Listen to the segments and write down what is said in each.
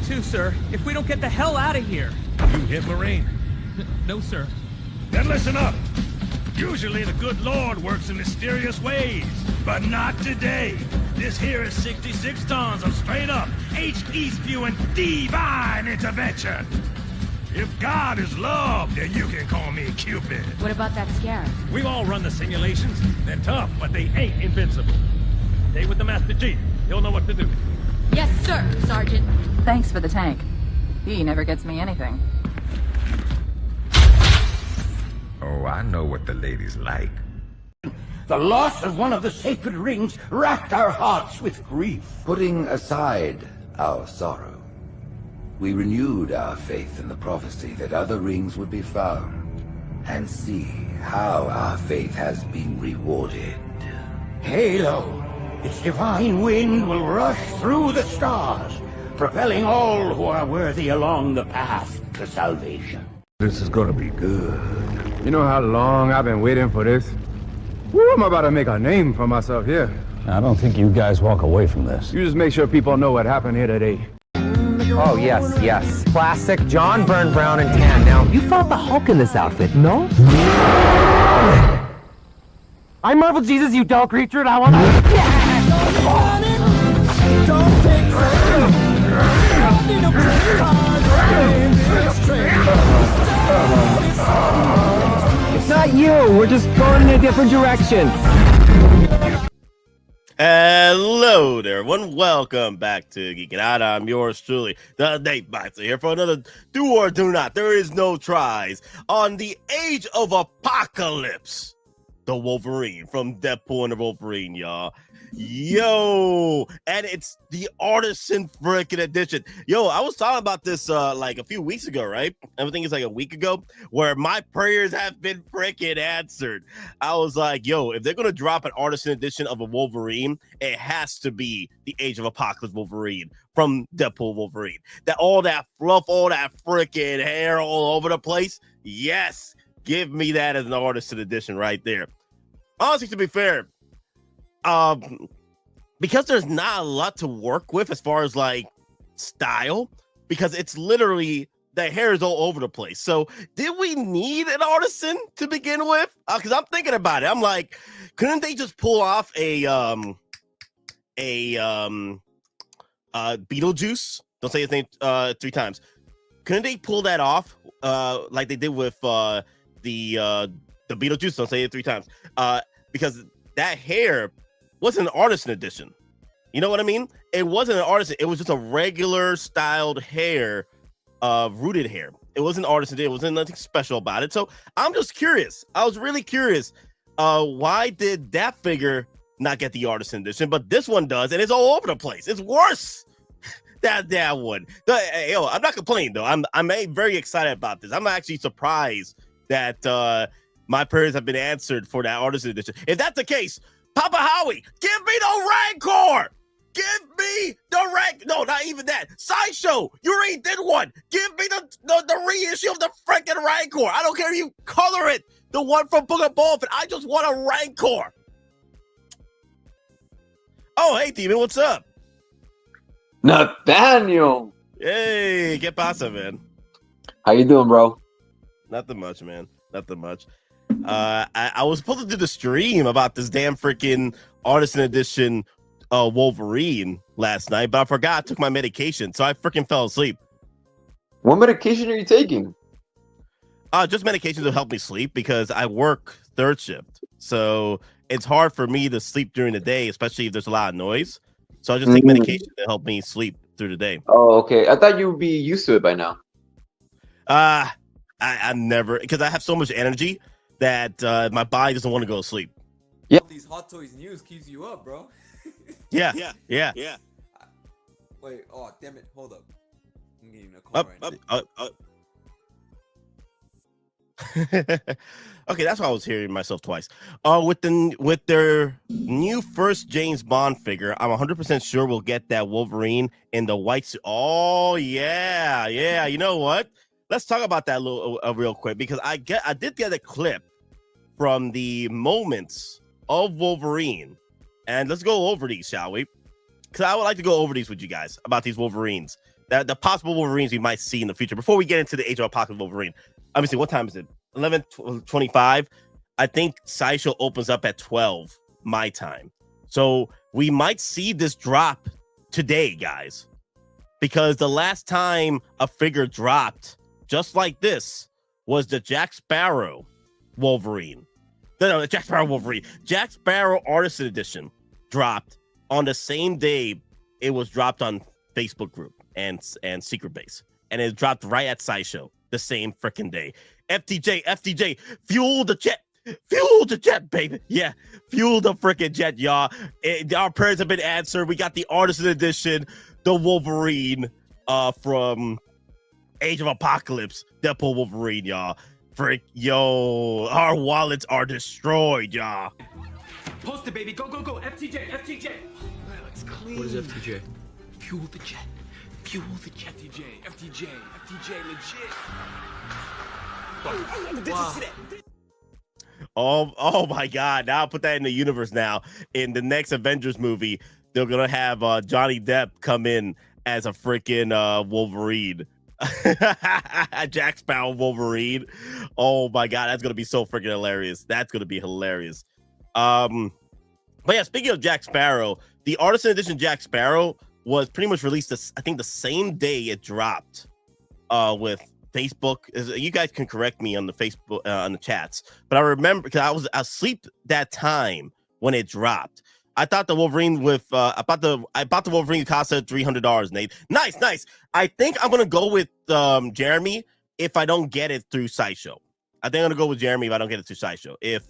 too, sir. If we don't get the hell out of here. You hit Marine? No, sir. Then listen up. Usually the good Lord works in mysterious ways, but not today. This here is 66 tons of straight up, H-E-spewing divine intervention. If God is love, then you can call me Cupid. What about that scarab? We've all run the simulations. They're tough, but they ain't invincible. Stay with the Master Chief. He'll know what to do. Yes, sir, Sergeant. Thanks for the tank. He never gets me anything. Oh, I know what the ladies like. The loss of one of the sacred rings racked our hearts with grief. Putting aside our sorrow, we renewed our faith in the prophecy that other rings would be found, and see how our faith has been rewarded. Halo, its divine wind will rush through the stars, propelling all who are worthy along the path to salvation. This is gonna be good. You know how long I've been waiting for this? Woo, I'm about to make a name for myself here. I don't think you guys walk away from this. You just make sure people know what happened here today. Oh, yes, yes. Classic John Byrne Brown and tan. Now, you fought the Hulk in this outfit, no? I'm Marvel Jesus, you dull creature, and I want to... Don't take credit. It's not you. We're just going in a different direction. Hello there, everyone. Welcome back to Geekin Out. I'm yours truly, the Nate Myster, here for another Do or Do Not. There is no tries on the Age of Apocalypse. The Wolverine from Deadpool and the Wolverine, y'all. Yo, and it's the Artisan freaking edition. Yo, I was talking about this like a few weeks ago, right? Everything is like a week ago, where my prayers have been freaking answered. I was like, yo, if they're gonna drop an Artisan edition of a Wolverine, it has to be the Age of Apocalypse Wolverine from Deadpool Wolverine. That all that fluff, all that freaking hair all over the place. Yes, give me that as an Artisan edition right there. Honestly, to be fair, because there's not a lot to work with as far as like style, because it's literally the hair is all over the place. So did we need an Artisan to begin with? Because I'm thinking about it. I'm like, couldn't they just pull off a Beetlejuice? Don't say his name 3 times. Couldn't they pull that off like they did with the Beetlejuice? Don't say it 3 times. Because that hair wasn't an Artisan edition. You know what I mean? It wasn't an Artisan. It was just a regular styled hair, rooted hair. It wasn't Artisan. It wasn't nothing special about it. So I'm just curious. I was really curious. Why did that figure not get the Artisan edition, but this one does, and it's all over the place. It's worse than that one. Yo, I'm not complaining though. I'm very excited about this. I'm actually surprised that my prayers have been answered for that Artisan edition. If that's the case, Papa Howie, give me the Rancor! Give me the Rank. No, not even that. Sideshow, you already did one. Give me the reissue of the freaking Rancor. I don't care if you color it. The one from Book of Boba Fett. I just want a Rancor. Oh, hey, Demon, what's up? Nathaniel. Hey, ¿qué pasa, man? How you doing, bro? Nothing much, man. Nothing much. I was supposed to do the stream about this damn freaking Artisan edition Wolverine last night, but I forgot. I took my medication, so I freaking fell asleep. What medication are you taking? Just medication to help me sleep because I work 3rd shift, so it's hard for me to sleep during the day, especially if there's a lot of noise. So I just take medication to help me sleep through the day. Oh, okay. I thought you would be used to it by now. I'm never, because I have so much energy that my body doesn't want to go to sleep. Yeah. These Hot Toys news keeps you up, bro. Yeah. Wait, oh damn it, hold up. I'm getting a call up. Okay, that's why I was hearing myself twice. With their new first James Bond figure, I'm 100% sure we'll get that Wolverine in the white suit. Oh yeah. You know what? Let's talk about that real quick, because I did get a clip from the moments of Wolverine, and let's go over these, shall we? Because I would like to go over these with you guys about these Wolverines the possible Wolverines we might see in the future. Before we get into the Age of Apocalypse Wolverine, let me see, what time is it? 11:25. I think Sideshow opens up at 12 my time, so we might see this drop today, guys, because the last time a figure dropped just like this was the Jack Sparrow Wolverine. No, the Jack Sparrow Wolverine. Jack Sparrow Artisan Edition dropped on the same day it was dropped on Facebook group and Secret Base, and it dropped right at Sideshow the same freaking day. FTJ, fuel the jet, baby. Yeah, fuel the freaking jet, y'all. Our prayers have been answered. We got the Artisan Edition, the Wolverine from Age of Apocalypse, Deadpool Wolverine, y'all. Yo, our wallets are destroyed, y'all. Post it, baby. Go. FTJ. That looks clean. What is FTJ? Fuel the jet. FTJ, legit. Wow. Oh my God! Now I'll put that in the universe. Now in the next Avengers movie, they're gonna have Johnny Depp come in as a freaking Wolverine, Jack Sparrow Wolverine. Oh my God, that's gonna be so freaking hilarious. That's gonna be hilarious. But yeah, speaking of Jack Sparrow, the Artisan Edition Jack Sparrow was pretty much released, I think, the same day it dropped with Facebook. You guys can correct me on the Facebook on the chats, but I remember because I was asleep that time when it dropped. I thought the Wolverine with I bought the Wolverine cost at $300, Nate. Nice. I think I'm gonna go with Jeremy if I don't get it through Sideshow. I think I'm gonna go with Jeremy if I don't get it through Sideshow. If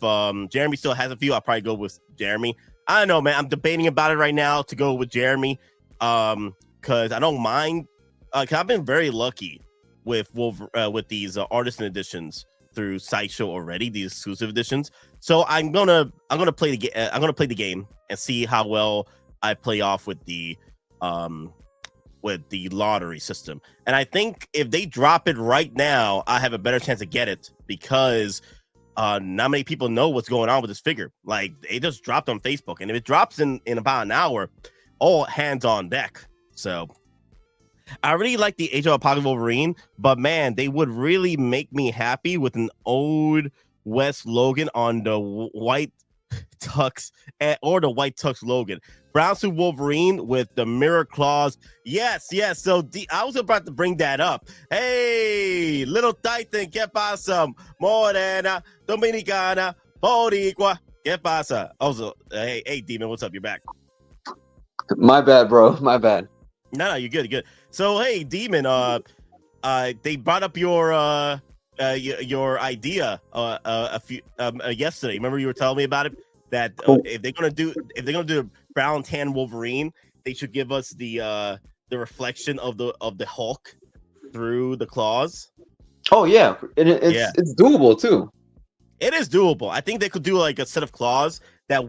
Jeremy still has a few, I'll probably go with Jeremy. I don't know, man. I'm debating about it right now to go with Jeremy. Because I don't mind. Cause I've been very lucky with these Artisan editions through Sideshow already, these exclusive editions. So I'm gonna play the game. I'm gonna play the game and see how well I play off with the lottery system. And I think if they drop it right now, I have a better chance to get it because not many people know what's going on with this figure. Like, it just dropped on Facebook, and if it drops in about an hour, all hands on deck. So I really like the Age of Apocalypse Wolverine, but man, they would really make me happy with an old West Logan on the white tux or the white tux Logan. Brown suit Wolverine with the mirror claws. Yes. So I was about to bring that up. Hey, little Titan, ¿qué pasa? Morena, Dominicana, Boricua, ¿qué pasa? Also, hey, Demon, what's up? You're back. My bad, bro. My bad. No, you're good. So, hey, Demon, they brought up your idea a few yesterday. Remember you were telling me about it? That if they're gonna do the brown tan Wolverine, they should give us the reflection of the Hulk through the claws. Oh yeah, it's doable too. It is doable. I think they could do like a set of claws that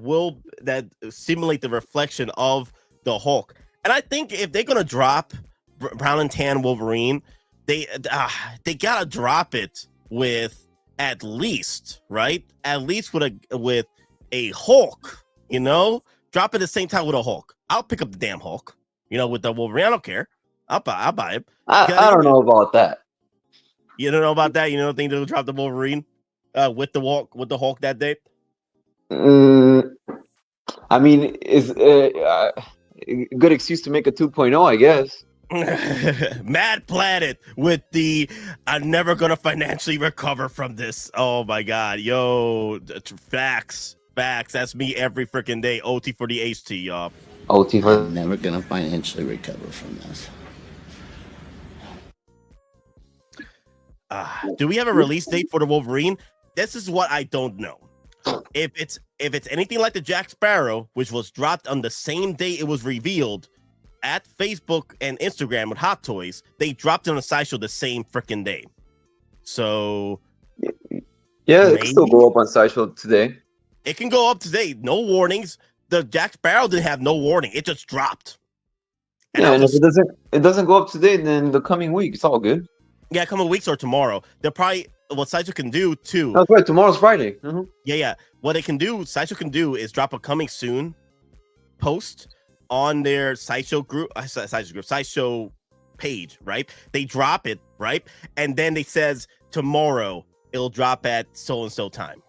simulate the reflection of the Hulk. And I think if they're gonna drop brown and tan Wolverine, they gotta drop it with at least with a Hulk, drop it at the same time with a Hulk. I'll pick up the damn Hulk, with the Wolverine. I don't care. I'll buy it. I don't know about that. You don't know about that? You don't think they'll drop the Wolverine with the Hulk that day? I mean, it's a good excuse to make a 2.0, I guess. Mad Planet with the I'm never gonna financially recover from this. Oh my god, yo, facts. That's me every freaking day. OT for the HT, y'all. OT for I'm never gonna financially recover from this. Do we have a release date for the Wolverine? This is what I don't know. If it's anything like the Jack Sparrow, which was dropped on the same day it was revealed at Facebook and Instagram with Hot Toys, they dropped it on the Sideshow the same freaking day. So yeah, it can still go up on Sideshow today. It can go up today. No warnings. The Jack Sparrow didn't have no warning. It just dropped. And if it doesn't go up today, then the coming week, it's all good. Yeah, coming weeks or tomorrow. They'll probably what Sideshow can do too. That's right. Tomorrow's Friday. Mm-hmm. Yeah. What they can do, Sideshow can do is drop a coming soon post on their Sideshow group, Sideshow page, right? They drop it, right? And then they says tomorrow it'll drop at so and so time.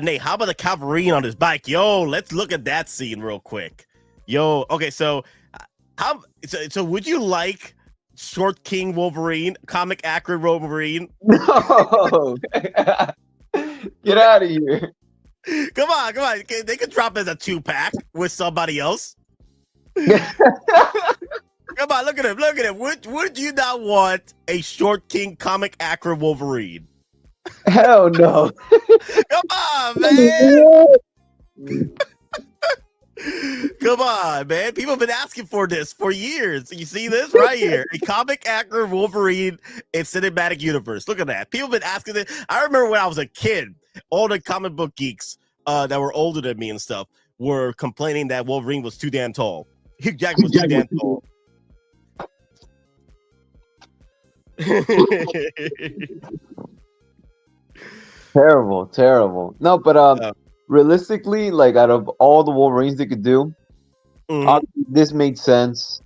Nate, how about the cavalry on his bike? Yo, let's look at that scene real quick. Yo, okay, so so would you like Short King Wolverine, comic accurate Wolverine? No. Get out of here. Come on. They could drop as a 2-pack with somebody else. Come on, look at him. Would you not want a Short King comic accurate Wolverine? Hell no. Come on, man. Come on, man. People have been asking for this for years. You see this right here? A comic accurate Wolverine in cinematic universe. Look at that. People have been asking this. I remember when I was a kid, all the comic book geeks that were older than me and stuff were complaining that Wolverine was too damn tall. Hugh Jackman was too damn tall. Terrible. No, but realistically, like out of all the Wolverines they could do, this made sense.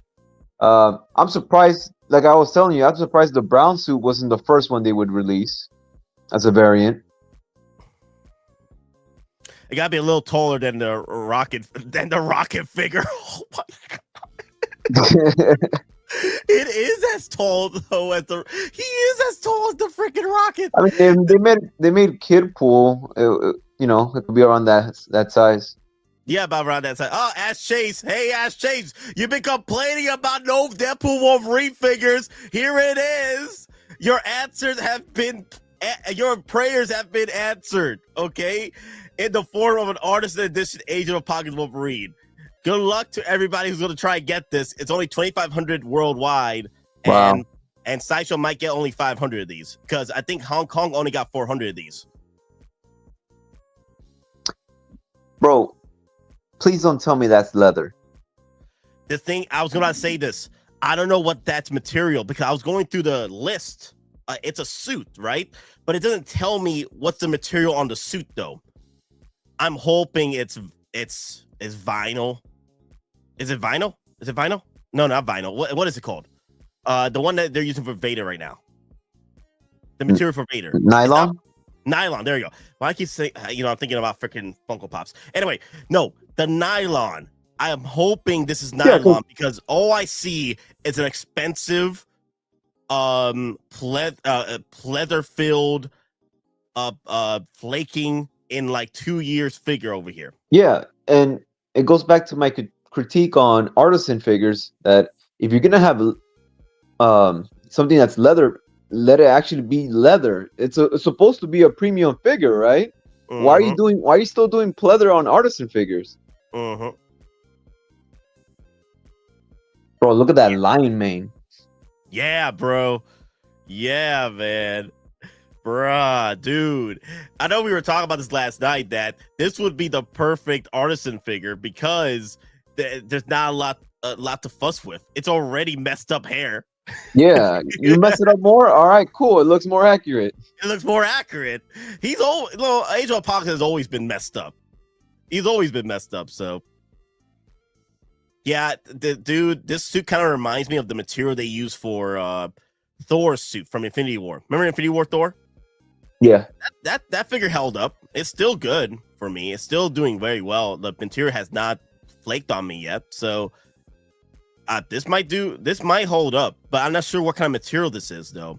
I'm surprised. Like I was telling you, I'm surprised the brown suit wasn't the first one they would release as a variant. It gotta be a little taller than the rocket figure. Oh my god. It is as tall though as he is as tall as the freaking rocket. I mean, they made Kid Pool. It could be around that size. Yeah, about around that size. Oh, Ash Chase. Hey, Ash Chase. You've been complaining about no Deadpool Wolverine figures. Here it is. Your prayers have been answered. Okay, in the form of an Artisan edition Age of Apocalypse Wolverine. Good luck to everybody who's going to try and get this. It's only 2,500 worldwide. Wow. And Sideshow might get only 500 of these because I think Hong Kong only got 400 of these. Bro, please don't tell me that's leather. The thing, I was going to say this. I don't know what that's material because I was going through the list. It's a suit, right? But it doesn't tell me what's the material on the suit, though. I'm hoping it's vinyl. Is it vinyl? No, not vinyl. What is it called? The one that they're using for Vader right now. The material for Vader. Nylon? Nylon. There you go. Well, I keep saying, I'm thinking about freaking Funko Pops. Anyway, no, the nylon. I am hoping this is nylon because all I see is an expensive, pleather-filled, flaking in like 2 years figure over here. Yeah, and it goes back to my critique on Artisan figures that if you're gonna have something that's leather, let it actually be leather. It's supposed to be a premium figure, right? Mm-hmm. Why are you still doing pleather on Artisan figures? Mm-hmm. Bro, look at that lion mane. Yeah, bro. Yeah, man. Bruh, dude. I know we were talking about this last night that this would be the perfect Artisan figure because there's not a lot to fuss with. It's already messed up hair. Yeah, you mess it up more. All right, cool. It looks more accurate. Age of Apocalypse has always been messed up. He's always been messed up. So, yeah, dude, this suit kind of reminds me of the material they use for Thor's suit from Infinity War. Remember Infinity War Thor? Yeah, that figure held up. It's still good for me. It's still doing very well. The material has not flaked on me yet, so this might hold up. But I'm not sure what kind of material this is, though.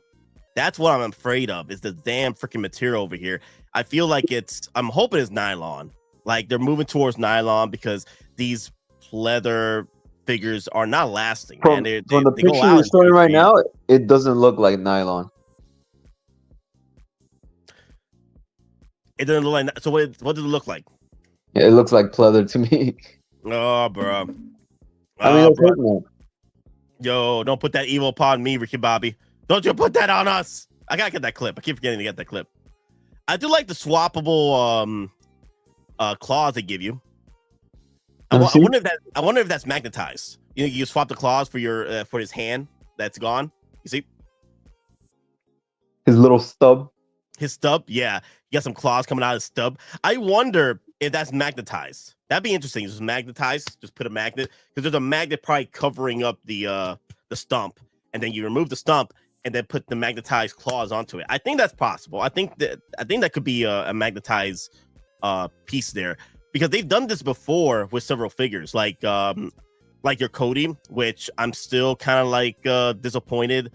That's what I'm afraid of. Is the damn freaking material over here? I feel like I'm hoping it's nylon. Like they're moving towards nylon because these leather figures are not lasting. From the picture you're showing right now, it doesn't look like nylon. It doesn't look like. So what does it look like? Yeah, it looks like pleather to me. Oh, bro. Bro. Yo, don't put that evil upon me, Ricky Bobby. Don't you put that on us. I gotta get that clip. I keep forgetting to get that clip. I do like the swappable claws they give you. I wonder if that's magnetized. You swap the claws for his hand that's gone. You see his little stub. His stub, yeah. You got some claws coming out of his stub. I wonder if that's magnetized. That'd be interesting. Just magnetized. Just put a magnet, because there's a magnet probably covering up the stump, and then you remove the stump and then put the magnetized claws onto it. I think that's possible. I think that could be a magnetized piece there, because they've done this before with several figures, like your Cody, which I'm still kind of like disappointed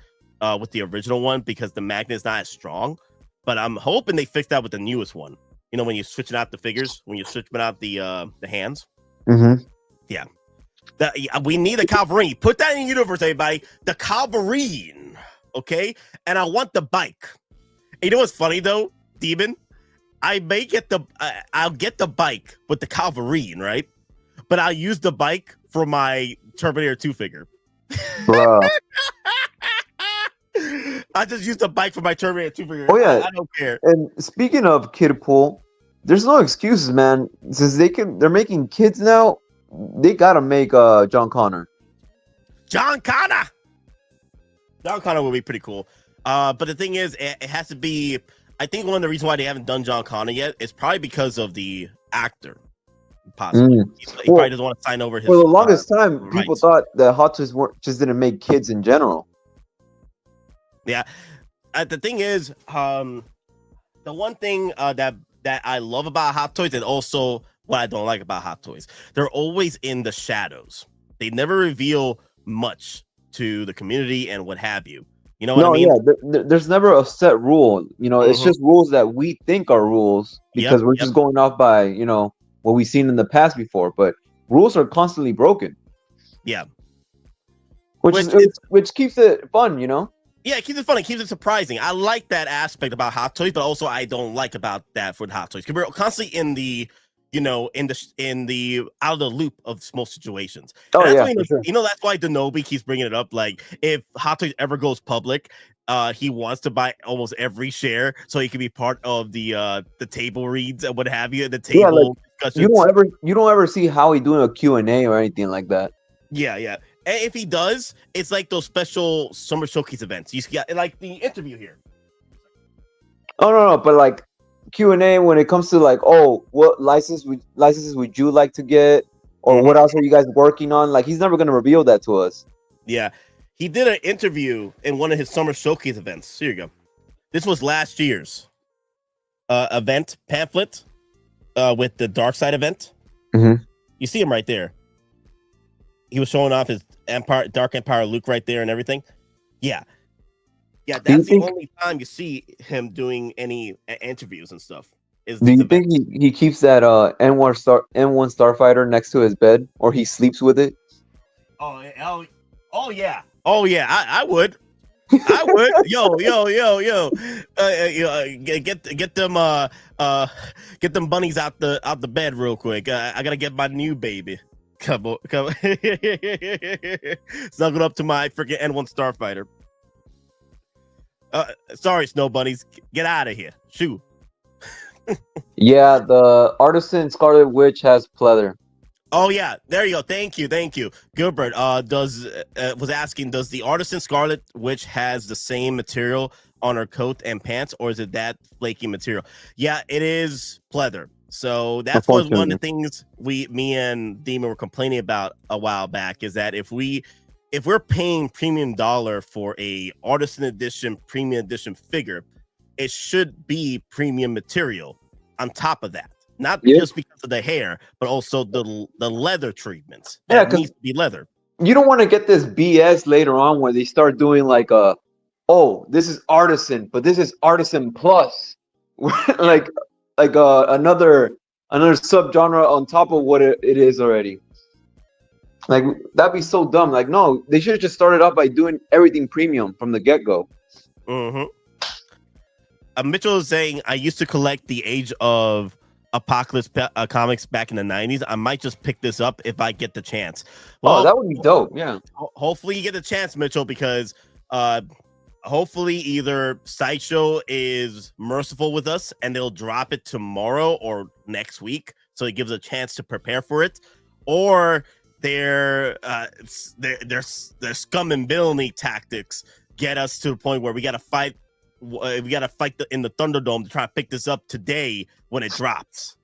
with the original one because the magnet is not as strong. But I'm hoping they fix that with the newest one. You know, when you're switching out the figures, when you're switching out the hands. Mm-hmm. Yeah. We need a Wolverine. Put that in the universe, everybody. The Wolverine. Okay? And I want the bike. You know what's funny, though, Demon? I may get I'll get the bike with the Wolverine, right? But I'll use the bike for my Terminator 2 figure. Bruh. I just used the bike for my Terminator 2 figure. Oh yeah, I don't care. And speaking of kid pool, there's no excuses, man. Since they're making kids now, they gotta make John Connor. John Connor will be pretty cool. But the thing is, it has to be. I think one of the reasons why they haven't done John Connor yet is probably because of the actor. Possibly, he probably doesn't want to sign over his. For the longest time, rights. people thought that Hot Toys just didn't make kids in general. Yeah, the thing is, the one thing that I love about Hot Toys, and also what I don't like about Hot Toys, they're always in the shadows. They never reveal much to the community and what have you. You know what I mean? Yeah, there's never a set rule. You know, it's just rules that we think are rules because we're just going off by, you know, what we've seen in the past before. But rules are constantly broken. Yeah, which keeps it fun, you know. Yeah, it keeps it fun. It keeps it surprising. I like that aspect about Hot Toys, but also I don't like about that for the Hot Toys, because we're constantly in the, you know, in the out of the loop of most situations. Oh yeah, why, sure. You know, that's why Denobi keeps bringing it up. Like, if Hot Toys ever goes public, he wants to buy almost every share so he can be part of the table reads and what have you. The table discussions. You don't ever see Howie doing a Q&A or anything like that. Yeah. And if he does, it's like those special summer showcase events. You got like the interview here. Oh no, but like Q&A when it comes to like, oh, what licenses would you like to get, or what else are you guys working on? Like, he's never gonna reveal that to us. Yeah, he did an interview in one of his summer showcase events. Here you go. This was last year's event pamphlet with the Dark Side event. Mm-hmm. You see him right there. He was showing off his Dark Empire Luke right there and everything. Yeah, that's the only time you see him doing any interviews and stuff. Do you think he keeps that N1 Starfighter next to his bed, or he sleeps with it? Oh yeah. I would. Yo. Get them bunnies out the bed real quick. I gotta get my new baby. Come on. Snuggled up to my freaking N1 Starfighter. Sorry, Snow Bunnies. Get out of here. Shoo. Yeah, the Artisan Scarlet Witch has pleather. Oh yeah, there you go. Thank you. Gilbert was asking, does the Artisan Scarlet Witch has the same material on her coat and pants, or is it that flaky material? Yeah, it is pleather. So that's was one of the things me and Demon were complaining about a while back, is that if we're paying premium dollar for a Artisan edition, premium edition figure, it should be premium material on top of that. Not just because of the hair, but also the leather treatments. That needs to be leather. You don't want to get this BS later on where they start doing like this is Artisan, but this is Artisan Plus. like another subgenre on top of what it is already. Like, that'd be so dumb. Like, no, they should have just started off by doing everything premium from the get-go. Mitchell is saying, I used to collect the Age of Apocalypse comics back in the 90s. I might just pick this up if I get the chance. Well, that would be dope. Yeah. Hopefully you get the chance, Mitchell, because hopefully either Sideshow is merciful with us and they'll drop it tomorrow or next week, so it gives a chance to prepare for it, or their scum and villainy tactics get us to the point where we gotta fight in the Thunderdome to try to pick this up today when it drops.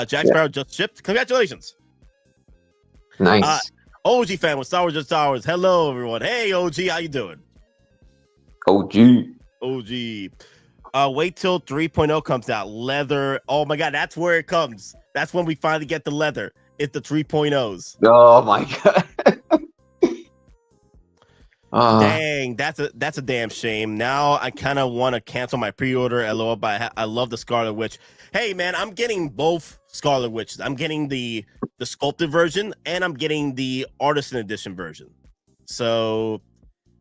Jack Sparrow just shipped. Congratulations. Nice. OG fan with Star Wars Just Star Wars. Hello, everyone. Hey, OG, how you doing? OG. Wait till 3.0 comes out. Leather. Oh my god, that's where it comes. That's when we finally get the leather. It's the 3.0s. Oh my god. Dang, that's a damn shame. Now I kind of want to cancel my pre-order. LOL, but I love the Scarlet Witch. Hey man, I'm getting both Scarlet Witches. I'm getting the sculpted version and I'm getting the Artisan Edition version. So,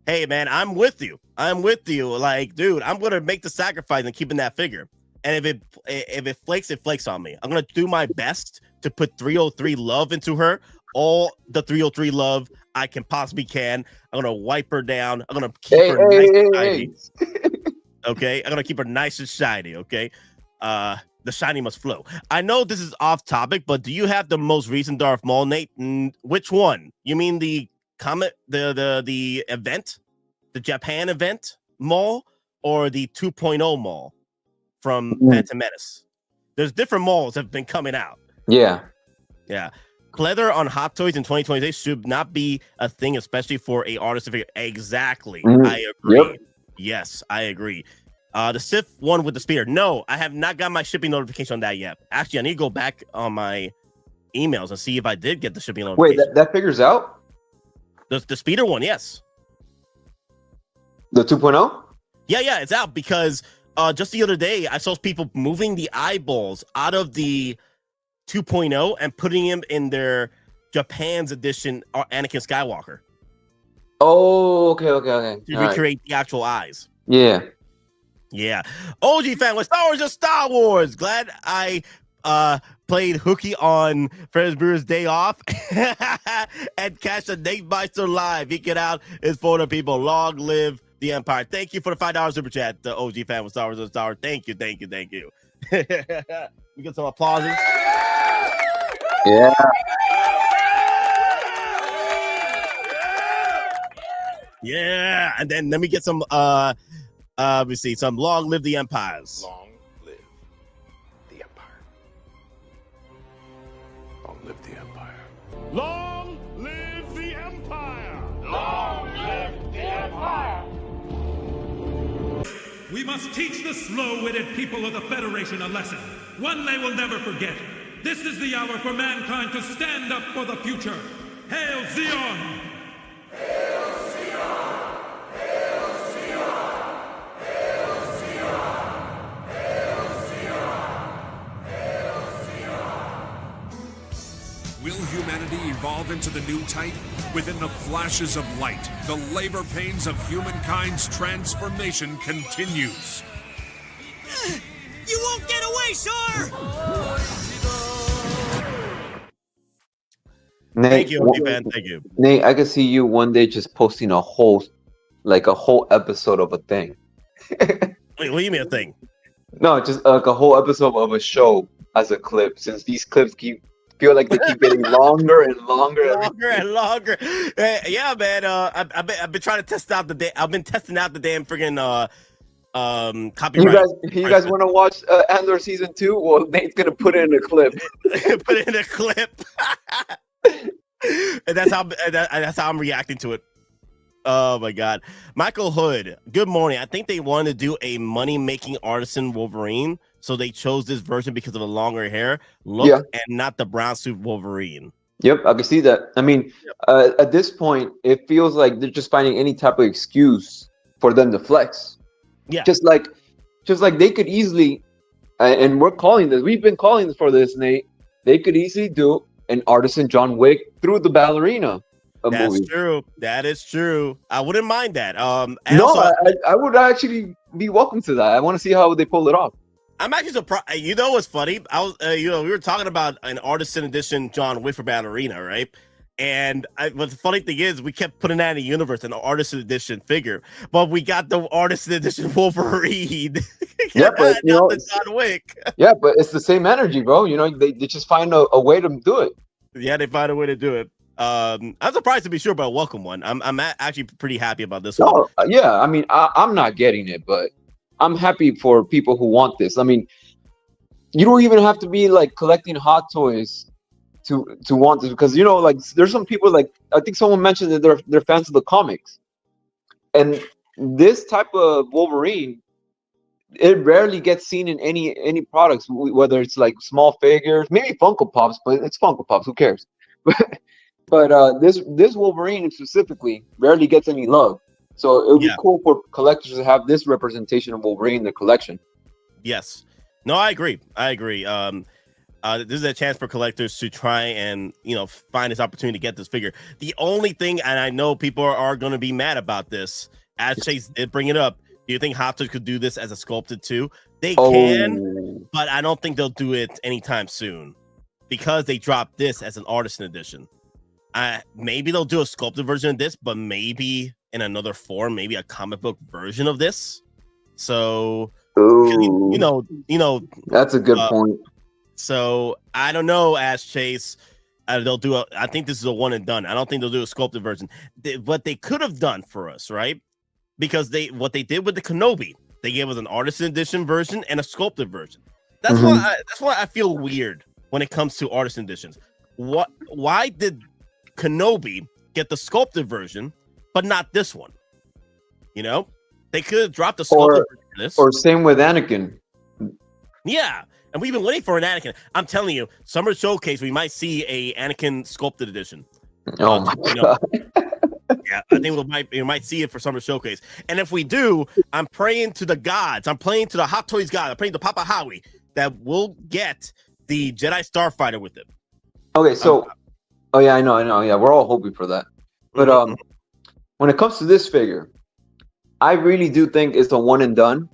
hey man, I'm with you. Like, dude, I'm gonna make the sacrifice and keeping that figure. And if it flakes, it flakes on me. I'm gonna do my best to put 303 love into her. All the 303 love I can possibly can. I'm gonna wipe her down. I'm gonna keep her nice and shiny. Okay, I'm gonna keep her nice and shiny. Okay, the shiny must flow. I know this is off topic, but do you have the most recent Darth Maul, Nate? Which one? You mean the comet, the event, the Japan event Maul, or the 2.0 Maul from Phantom Menace? There's different Mauls that have been coming out. Yeah. Leather on Hot Toys in 2026 should not be a thing, especially for a artist figure. Exactly. I agree. Yep. Yes, I agree. The Sith one with the speeder. No, I have not got my shipping notification on that yet. Actually, I need to go back on my emails and see if I did get the shipping notification. Wait, that figure's out? The speeder one, yes. The 2.0? Yeah, it's out because just the other day I saw people moving the eyeballs out of the 2.0 and putting him in their Japan's edition Anakin Skywalker. Oh, okay. To recreate the actual eyes. Yeah. OG fan with Star Wars Just Star Wars. Glad I played hooky on Ferris Bueller's Day Off and catch a Nate Myster live. Geekin Out is for the people. Long live the Empire. Thank you for the $5 super chat, the OG fan with Star Wars Just Star Wars. Thank you. We get some applauses. Yeah. Yeah, and then let me get some we see some long live the empires. Long live the empire. Long live the empire. Long live the Empire! Long live the Empire! We must teach the slow-witted people of the Federation a lesson, one they will never forget. This is the hour for mankind to stand up for the future. Hail Zeon! Hail Zeon! Hail Zeon! Hail Zeon! Hail Zeon! Hail Zeon! Will humanity evolve into the new type? Within the flashes of light, the labor pains of humankind's transformation continues. You won't get away, sir! Nate, thank you, man. Thank you. Nate, I can see you one day just posting a whole episode of a thing. Wait, what do you mean a thing? No, just like a whole episode of a show as a clip, since these clips feel like they keep getting longer and longer. Longer. Yeah, man. I've been trying to test out I've been testing out the damn friggin' copyright. You guys want to watch Andor season 2? Well, Nate's gonna put it in a clip. Put it in a clip. And that's how I'm reacting to it. Oh my god. Michael Hood, good morning. I think they wanted to do a money-making Artisan Wolverine, so they chose this version because of the longer hair look and not the brown suit Wolverine. Yep, I can see that. I mean, at this point, it feels like they're just finding any type of excuse for them to flex. Yeah. Just like they could easily, and we've been calling this for this, Nate. They could easily do an Artisan John Wick through the ballerina. That's true. That is true. I wouldn't mind that. I would actually be welcome to that. I want to see how they pull it off. I'm actually surprised. You know what's funny? I was, we were talking about an Artisan Edition John Wick for ballerina, right? And but the funny thing is, we kept putting that in the universe, an Artisan Edition figure, but we got the Artisan Edition Wolverine. Yeah, but John Wick. Yeah, but it's the same energy, bro. They just find a way to do it. Yeah, they find a way to do it. I'm surprised to be sure, but a welcome one. I'm actually pretty happy about this one. Yeah, I mean, I'm not getting it, but I'm happy for people who want this. I mean, you don't even have to be like collecting Hot Toys to want this, because like there's some people, like I think someone mentioned that they're fans of the comics, and this type of Wolverine, it rarely gets seen in any products, whether it's like small figures, maybe Funko Pops, but it's Funko Pops, who cares? But this Wolverine specifically rarely gets any love, so it would be cool for collectors to have this representation of Wolverine in their collection. Yes, no, I agree. This is a chance for collectors to try and find this opportunity to get this figure. The only thing, and I know people are going to be mad about this, as Chase did bring it up. Do you think Hot Toys could do this as a sculpted too? They can, but I don't think they'll do it anytime soon because they dropped this as an Artisan edition. Maybe they'll do a sculpted version of this, but maybe in another form, maybe a comic book version of this. So, that's a good point. So I don't know, Ash Chase. They'll do I think this is a one and done. I don't think they'll do a sculpted version. What they could have done for us, right? Because what they did with the Kenobi, they gave us an Artisan edition version and a sculpted version. That's why I feel weird when it comes to Artisan editions. Why did Kenobi get the sculpted version, but not this one? They could have dropped the sculpted version of this. Or same with Anakin. Yeah. And we've been waiting for an Anakin. I'm telling you, Summer Showcase, we might see a Anakin sculpted edition. Oh my God. Yeah, I think we might see it for Summer Showcase. And if we do, I'm praying to the gods. I'm praying to the Hot Toys god. I'm praying to Papa Howie that we'll get the Jedi Starfighter with it. Okay, so I know. Yeah, we're all hoping for that. But when it comes to this figure, I really do think it's a one and done.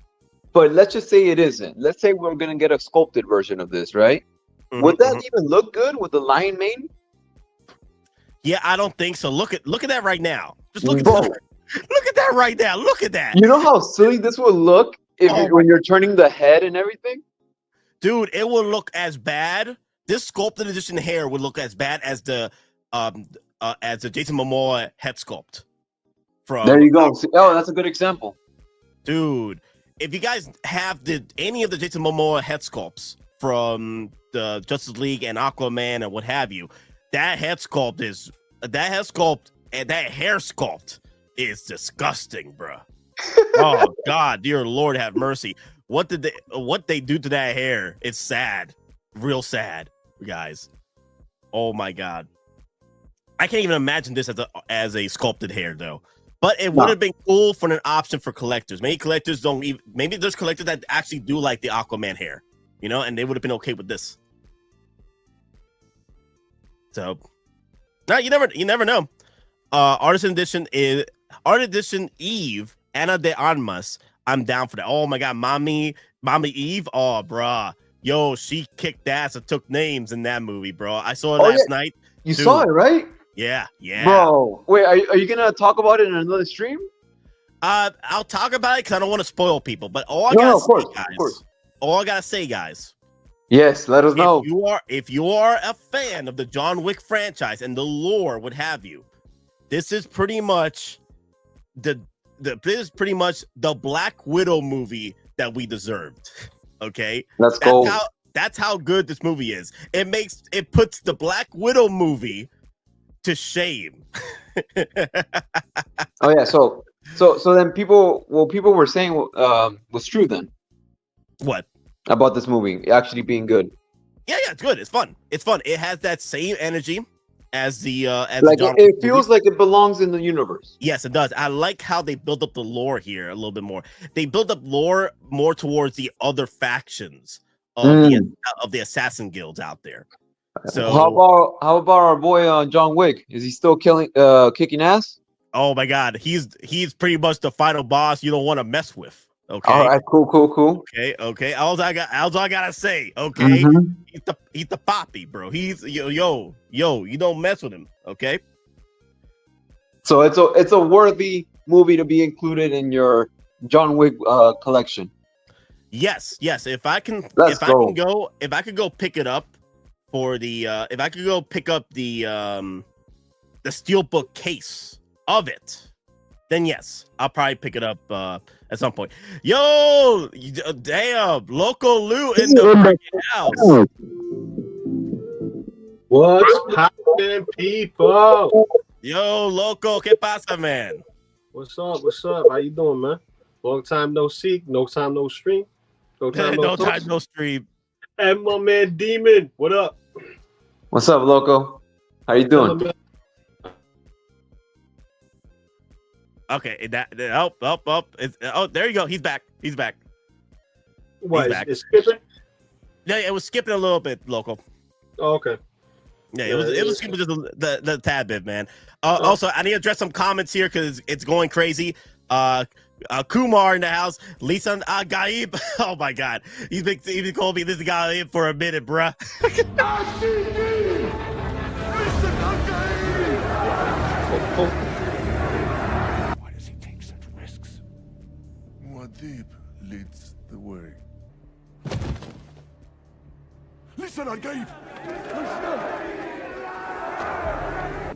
But let's just say it isn't. Let's say we're gonna get a sculpted version of this, right? Would that even look good with the lion mane? Yeah, I don't think so. Look at that right now. Just look at that. Look at that right now. Look at that. You know how silly this would look when you're turning the head and everything? Dude, it will look as bad. This sculpted edition hair would look as bad as the Jason Momoa head sculpt. There you go. Oh, that's a good example. Dude, if you guys have any of the Jason Momoa head sculpts from the Justice League and Aquaman and what have you, that hair sculpt is disgusting, bro. Oh God, dear Lord, have mercy. What they do to that hair? It's sad, real sad, guys. Oh my God, I can't even imagine this as a sculpted hair though. But it would have been cool for an option for collectors. Maybe collectors don't even. Maybe there's collectors that actually do like the Aquaman hair, and they would have been okay with this. So, no, you never know. Artisan edition Eve, Ana de Armas. I'm down for that. Oh my God, Mommy Eve. Oh, bruh. Yo, she kicked ass and took names in that movie, bro. I saw it last night. You saw it, right? Yeah. Bro, wait, are you gonna talk about it in another stream? I'll talk about it because I don't want to spoil people. But all I gotta say, guys. Yes, let us know. If you are a fan of the John Wick franchise and the lore, what have you, this is pretty much the Black Widow movie that we deserved. Okay, let's go. That's how good this movie is. It puts the Black Widow movie to shame. Oh yeah, so then people were saying was true then. What about this movie actually being good? Yeah, it's good. It's fun. It has that same energy as the it feels like it belongs in the universe. Yes, it does. I like how they build up the lore here a little bit more. They build up lore more towards the other factions of the assassin guilds out there. So how about our boy John Wick? Is he still kicking ass? Oh my God, he's pretty much the final boss you don't want to mess with. Okay. All right. Cool. Okay. All I gotta say. Okay. He's the poppy, bro. He's yo. You don't mess with him. Okay. So it's a worthy movie to be included in your John Wick collection. Yes. If I could go pick it up for the if I could go pick up the steelbook case of it, then yes, I'll probably pick it up at some point. Yo, damn, local loot in the freaking house. What's poppin', people? Yo, loco, ¿qué pasa, man? What's up? What's up? How you doing, man? Long time no see, no time no stream. No time no time no stream. And my man Demon, what up? What's up, loco? How you doing? Okay, oh, there you go. He's back. He's back. What? He's back. It's skipping? Yeah, it was skipping a little bit, local. Oh, okay. Yeah, it was skipping just the tad bit, man. Also, I need to address some comments here because it's going crazy. Kumar in the house. Lisan Gaib. Oh my God, he's been calling me this guy for a minute, bruh. Why does he take such risks? Muad'Dib leads the way. Listen, Gaib!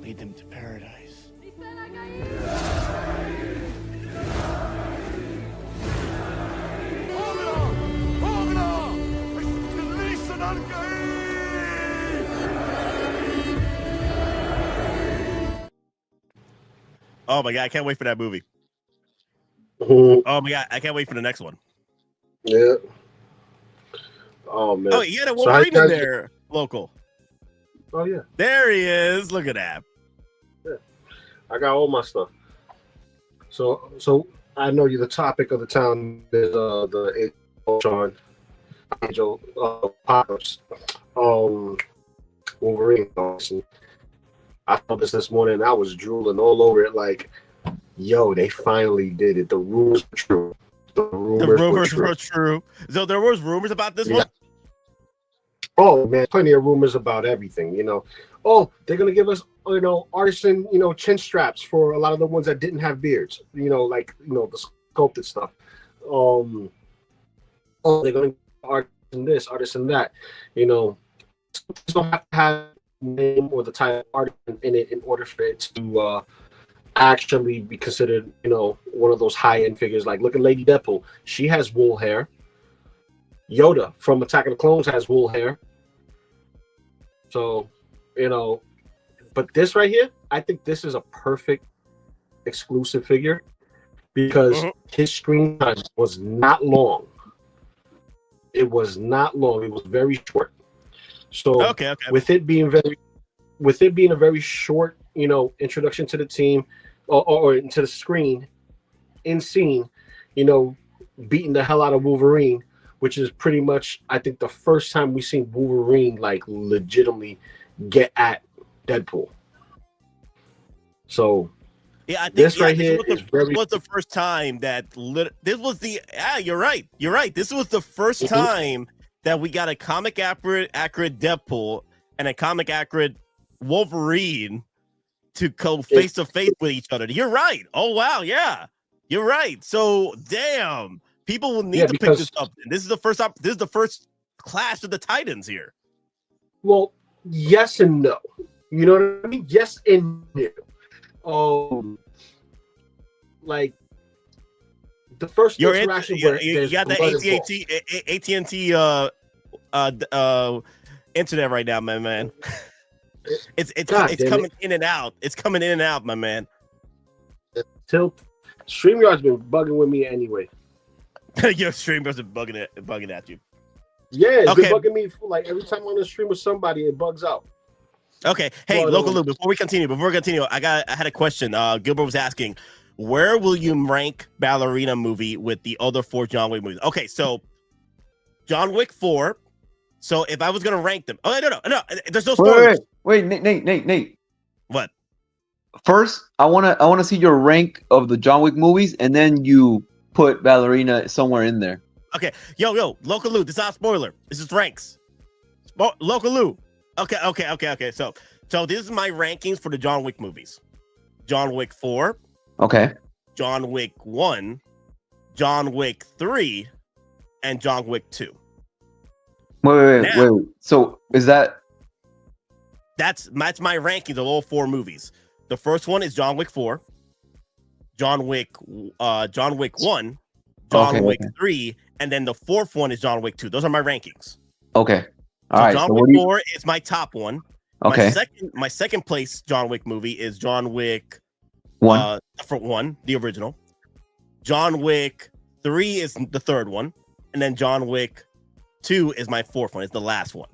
Lead them to paradise. Oh my God, I can't wait for that movie. Oh my God, I can't wait for the next one. Yeah. Oh man. Oh, you had a Wolverine in there, local. Oh yeah. There he is. Look at that. Yeah. I got all my stuff. So I know the topic of the town is the Ultron Angel Apocalypse. Wolverine. I saw this morning and I was drooling all over it like, yo, they finally did it. The rumors were true. The rumors were true. So there was rumors about this one? Oh man, plenty of rumors about everything, Oh, they're gonna give us, artisan, chin straps for a lot of the ones that didn't have beards, the sculpted stuff. Oh, they're gonna artisan this, artisan that, You don't have to have name or the type of artisan in it in order for it to actually be considered, one of those high-end figures. Like, look at Lady Deadpool. She has wool hair. Yoda from Attack of the Clones has wool hair. So, but this right here, I think this is a perfect exclusive figure because his screen time was not long. It was not long. It was very short. So okay. with it being a very short, introduction to the team or into the screen in scene, beating the hell out of Wolverine, which is pretty much, I think, the first time we've seen Wolverine like legitimately get at Deadpool. So yeah, I think this right here was the first time that this was the you're right. This was the first time that we got a comic accurate Deadpool and a comic accurate Wolverine to go face to face with each other. You're right. Oh wow, yeah, you're right. So damn, people will need to pick this up. This is the first clash of the Titans here. Well, yes and no. You know what I mean? Yes and no. Like the first interaction where you got the AT&T internet right now, my man. It's coming in and out. It's coming in and out, my man. StreamYard's been bugging with me anyway. Your StreamYard's been bugging at you. Yeah, it's been bugging me for like every time I'm on the stream with somebody, it bugs out. Okay. Hey, Local Lou, before we continue, I had a question. Gilbert was asking, where will you rank Ballerina movie with the other 4 John Wick movies? Okay, so John Wick 4. So if I was gonna rank them, no, there's no spoilers. Wait, Nate. What? First, I wanna see your rank of the John Wick movies, and then you put Ballerina somewhere in there. Okay, yo, Local Lou, this is not a spoiler. This is ranks. Local Lou. Okay. So this is my rankings for the John Wick movies. John Wick 4. Okay. John Wick 1, John Wick 3, and John Wick 2. Wait. So is that's my rankings of all 4 movies. The first one is John Wick 4, John Wick 1, John Wick 3, and then the fourth one is John Wick 2. Those are my rankings. Okay. All so right. John So Wick what do you... 4 is my top one. Okay. My second place John Wick movie is John Wick 1. The original. John Wick 3 is the third one, and then John Wick 2 is my fourth one. It's the last one.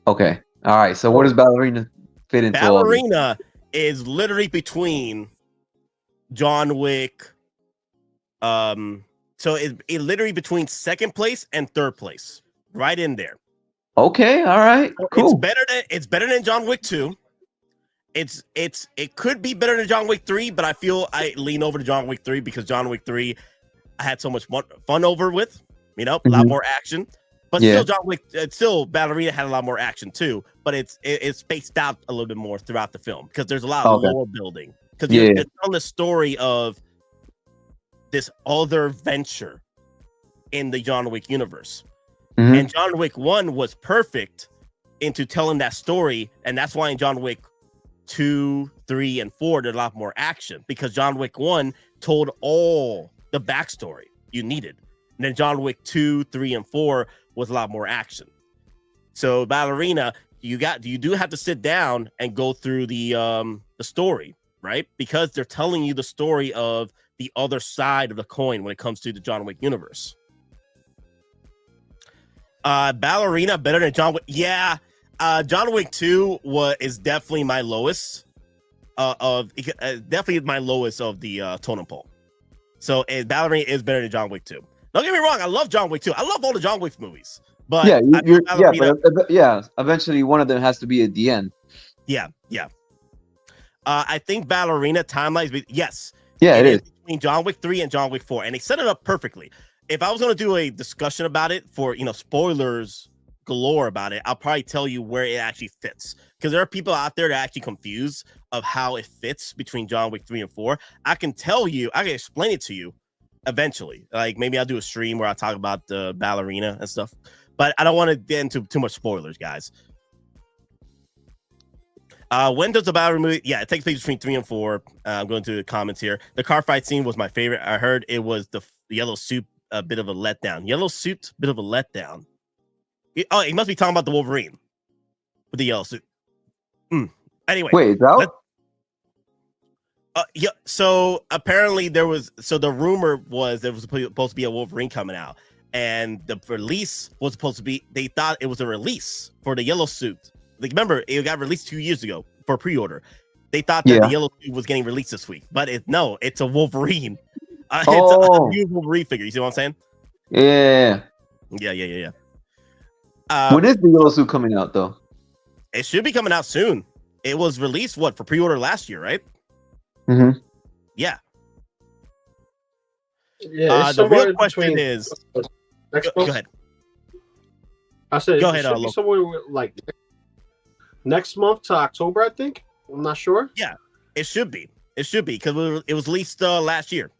Okay. All right. So where does Ballerina fit into all this? Ballerina is literally between John Wick. So it literally between second place and third place, right in there. Okay. All right. Cool. It's better than John Wick 2. It could be better than John Wick 3, but I feel I lean over to John Wick 3 because John Wick 3 I had so much fun over with, a lot more action. But still, John Wick, Ballerina had a lot more action too. But it's spaced out a little bit more throughout the film because there's a lot of lore building. Because it's on the story of this other venture in the John Wick universe, and John Wick 1 was perfect into telling that story, and that's why in John Wick 2, 3, and 4 there's a lot more action because John Wick 1 told all the backstory you needed. And then John Wick 2, 3, and 4 was a lot more action. So Ballerina, you do have to sit down and go through the story, right? Because they're telling you the story of the other side of the coin when it comes to the John Wick universe. Ballerina better than John Wick. Yeah. John Wick 2 is definitely my lowest definitely my lowest of the totem pole. So Ballerina is better than John Wick 2. Don't get me wrong, I love John Wick 2. I love all the John Wick movies. But eventually one of them has to be at the end. Yeah. I think Ballerina timelines. Yes. Yeah, it is between John Wick 3 and John Wick 4, and they set it up perfectly. If I was going to do a discussion about it for spoilers galore about it, I'll probably tell you where it actually fits because there are people out there that are actually confused of how it fits between John Wick 3 and 4. I can explain it to you eventually. Like maybe I'll do a stream where I talk about the Ballerina and stuff, but I don't want to get into too much spoilers, guys. When does the Ballerina movie? Yeah, it takes place between 3 and 4. I'm going through the comments here. The car fight scene was my favorite. I heard it was the yellow suit, a bit of a letdown. Yellow suit, bit of a letdown. He must be talking about the Wolverine with the yellow suit. Anyway, wait, that? Yeah. So apparently the rumor was there was supposed to be a Wolverine coming out, and the release was supposed to be. They thought it was a release for the yellow suit. Like, remember, it got released 2 years ago for pre-order. They thought that the yellow suit was getting released this week, but it's a Wolverine. It's a new Wolverine figure. You see what I'm saying? Yeah. When is the yellow suit coming out, though? It should be coming out soon. It was released for pre-order last year, right? Mm-hmm. Yeah. Yeah. The real question is. Go ahead. I said go it ahead. Should be somewhere like next month to October, I think. I'm not sure. Yeah, it should be. It should be because it was released last year.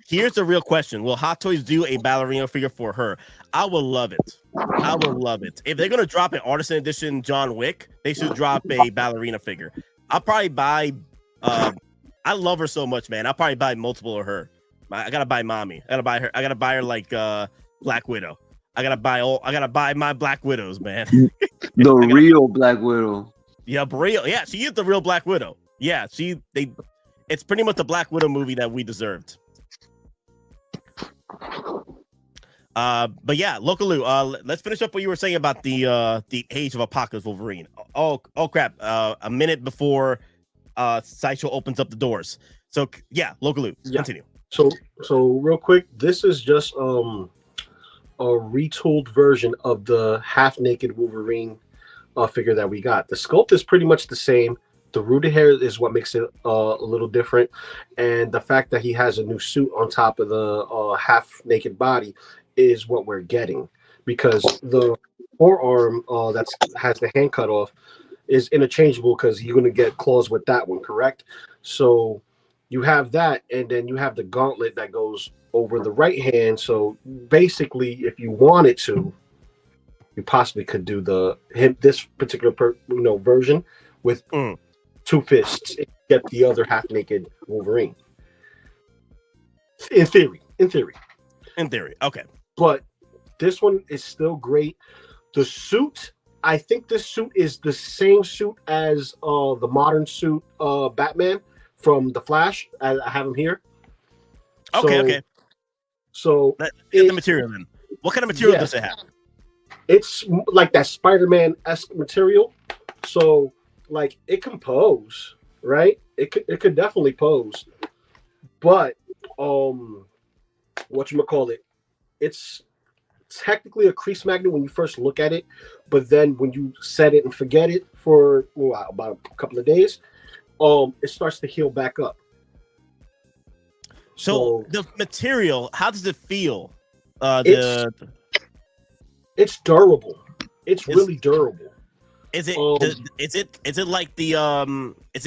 Here's the real question: will Hot Toys do a Ballerina figure for her? I will love it. I will love it. If they're gonna drop an Artisan edition John Wick, they should drop a Ballerina figure. I'll probably buy. I love her so much, man. I'll probably buy multiple of her. I gotta buy mommy. I gotta buy her. I gotta buy her like Black Widow. I gotta buy my Black Widows, man. The real Black Widow. Yeah, real. Yeah, she is the real Black Widow. Yeah, it's pretty much the Black Widow movie that we deserved. But yeah, Lokaloo, let's finish up what you were saying about the Age of Apocalypse Wolverine. Oh crap! A minute before Sideshow opens up the doors. So yeah, Lokaloo, continue. So real quick, this is just a retooled version of the half-naked Wolverine figure that we got. The sculpt is pretty much the same. The rooted hair is what makes it a little different, and the fact that he has a new suit on top of the half-naked body is what we're getting, because the forearm that has the hand cut off is interchangeable because you're going to get claws with that one, correct? So you have that, and then you have the gauntlet that goes over the right hand. So basically, if you wanted to, you possibly could do this particular version with two fists. get the other half naked Wolverine. In theory. Okay. But this one is still great. The suit, I think this suit is the same suit as the modern suit Batman from The Flash. I have him here. Okay. So let's get the material then. What kind of material does it have? It's like that Spider-Man-esque material. So like it can pose, right? It could definitely pose. But whatchamacallit, it's technically a crease magnet when you first look at it, but then when you set it and forget it for about a couple of days, it starts to heal back up. So the material, how does it feel? It's durable. It's really durable. Is it like the is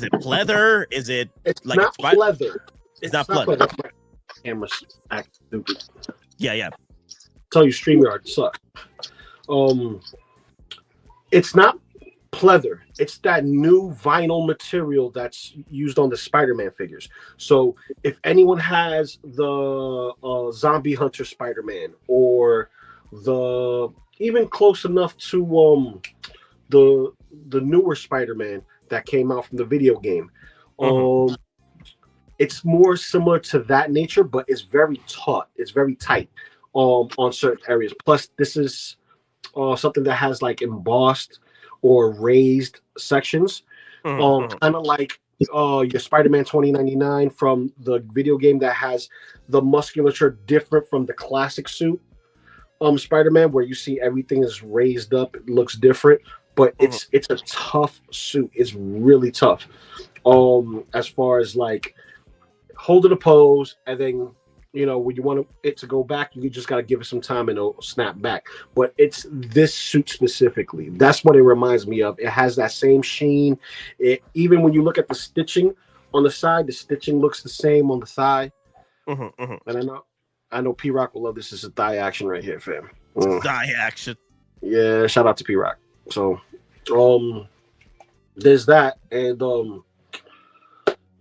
it pleather? Is it like not pleather? It's not pleather. Camera's act stupid. Yeah. Tell you StreamYard suck. It's not pleather. It's that new vinyl material that's used on the Spider-Man figures. So if anyone has the Zombie Hunter Spider-Man or the even close enough to the newer Spider-Man that came out from the video game, it's more similar to that nature, but it's very taut. It's very tight on certain areas. Plus, this is something that has like embossed or raised sections, kind of like your Spider-Man 2099 from the video game that has the musculature different from the classic suit Spider-Man, where you see everything is raised up, it looks different, but it's a tough suit. It's really tough. As far as like holding a pose, and then when you want it to go back, you just got to give it some time and it'll snap back. But it's this suit specifically. That's what it reminds me of. It has that same sheen. Even when you look at the stitching on the side, the stitching looks the same on the thigh. And I know P-Rock will love this. This is thigh action right here, fam. Thigh action. Yeah, shout out to P-Rock. So, there's that, and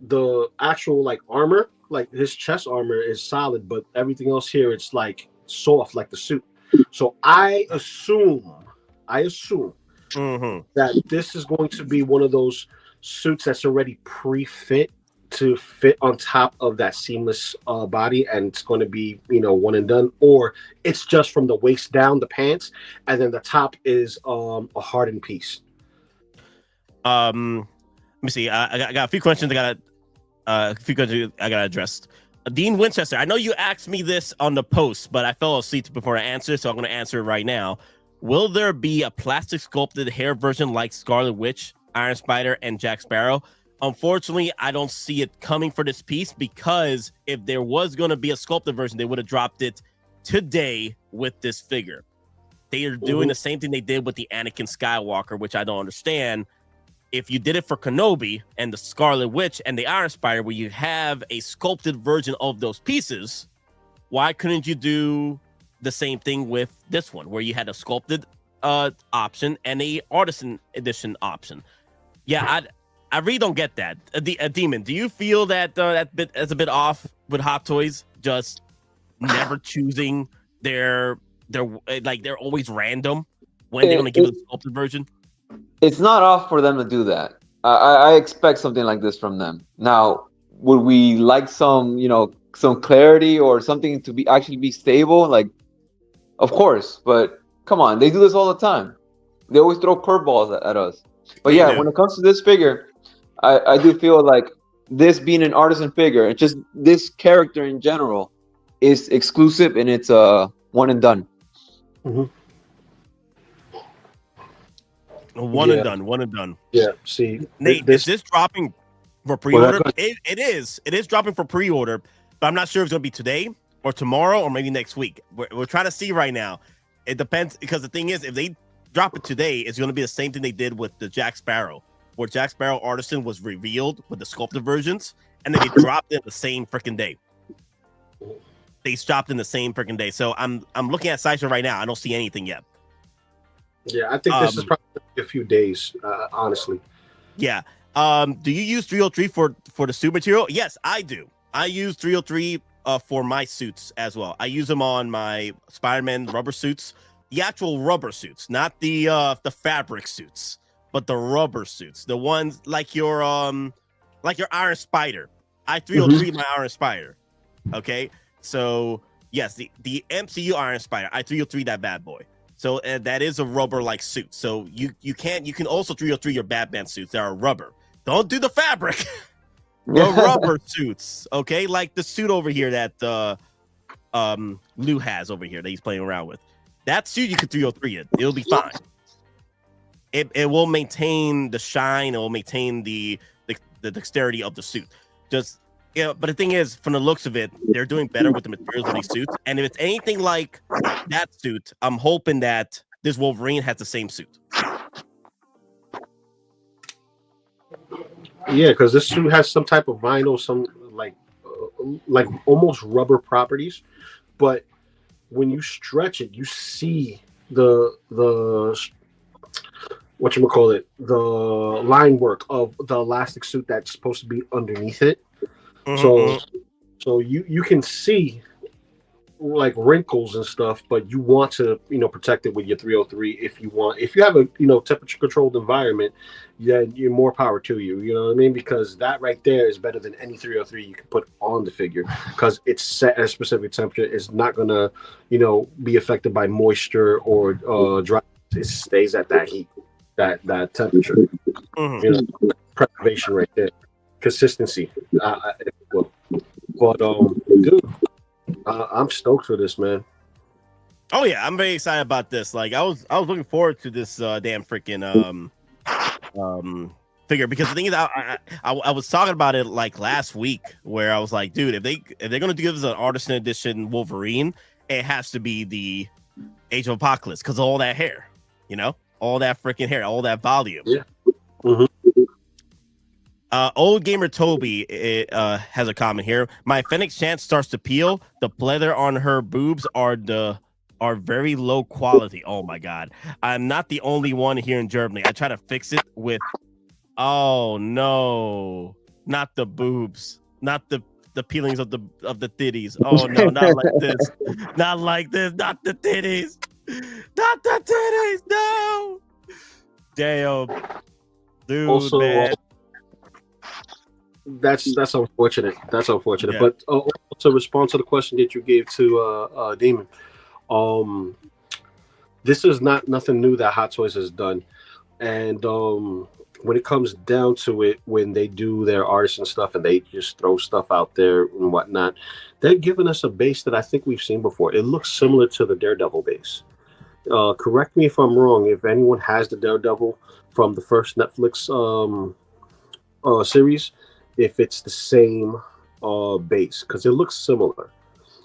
the actual like armor, like his chest armor is solid, but everything else here it's like soft, like the suit. So I assume that this is going to be one of those suits that's already pre-fit to fit on top of that seamless body, and it's going to be one and done, or it's just from the waist down, the pants, and then the top is a hardened piece. Let me see. I got a few questions. I gotta address. Dean Winchester, I know you asked me this on the post, but I fell asleep before I answered, so I'm going to answer it right now. Will there be a plastic sculpted hair version like Scarlet Witch, Iron Spider, and Jack Sparrow? Unfortunately, I don't see it coming for this piece, because if there was going to be a sculpted version, they would have dropped it today with this figure. They are doing the same thing they did with the Anakin Skywalker, which I don't understand. If you did it for Kenobi and the Scarlet Witch and the Iron Spider, where you have a sculpted version of those pieces, why couldn't you do the same thing with this one, where you had a sculpted option and a Artisan edition option? Yeah, I really don't get that. Demon, do you feel that that's a bit off with Hot Toys just never choosing they're always random when they're going to give us a sculpted version? It's not off for them to do that. I expect something like this from them. Now, would we like some clarity or something to be actually be stable? Like, of course, but come on, they do this all the time. They always throw curveballs at us. But yeah, when it comes to this figure, I do feel like this being an Artisan figure, and just this character in general, is exclusive, and it's one and done. One and done. Yeah. See, Nate, is this dropping for pre-order? It is dropping for pre-order, but I'm not sure if it's going to be today or tomorrow or maybe next week. We're trying to see right now. It depends, because the thing is, if they drop it today, it's going to be the same thing they did with the Jack Sparrow, where Jack Sparrow Artisan was revealed with the sculpted versions, and then they dropped it the same freaking day. They stopped in the same freaking day. So I'm looking at Sideshow right now. I don't see anything yet. Yeah, I think this is probably a few days, honestly. Yeah. Do you use 303 for the suit material? Yes, I do. I use 303 for my suits as well. I use them on my Spider-Man rubber suits, the actual rubber suits, not the fabric suits, but the rubber suits, the ones like your Iron Spider. I 303 my Iron Spider. Okay, so yes, the MCU Iron Spider. I 303 that bad boy. So that is a rubber like suit. So you can also 303 your Batman suits that are rubber. Don't do the fabric. The rubber suits, okay, like the suit over here that Lou has over here that he's playing around with. That suit you can 303 it. It'll be fine. It will maintain the shine. It will maintain the dexterity of the suit. Just but the thing is, from the looks of it, they're doing better with the materials of these suits. And if it's anything like that suit, I'm hoping that this Wolverine has the same suit. Yeah, because this suit has some type of vinyl, some like almost rubber properties, but when you stretch it, you see the whatchamacallit, the line work of the elastic suit that's supposed to be underneath it. So you can see like wrinkles and stuff, but you want to protect it with your 303 if you have a temperature controlled environment, then you're more power to you. You know what I mean? Because that right there is better than any 303 you can put on the figure, because it's set at a specific temperature. It's not gonna be affected by moisture or dry. It stays at that heat, that temperature. Preservation right there, consistency. But dude, I'm stoked for this, man. Oh yeah, I'm very excited about this. Like I was looking forward to this damn freaking figure, because the thing is, I was talking about it like last week, where I was like, dude, if they're gonna give us an Artisan edition Wolverine, it has to be the Age of Apocalypse, because all that hair, all that freaking hair, all that volume. Yeah. Old Gamer Toby has a comment here. My Fennec chance starts to peel. The pleather on her boobs are very low quality. Oh my god. I'm not the only one here in Germany. I try to fix it with oh no. Not the boobs. Not the peelings of the titties. Oh no, not like this. Not like this. Not the titties. Not the titties. No. Damn. Dude, also, man. That's unfortunate. That's unfortunate. Yeah. But to respond to the question that you gave to Demon, this is not nothing new that Hot Toys has done, and when it comes down to it, when they do their artisan stuff and they just throw stuff out there and whatnot, they're giving us a base that I think we've seen before. It looks similar to the Daredevil base. Correct me if I'm wrong. If anyone has the Daredevil from the first Netflix series, if it's the same base, because it looks similar.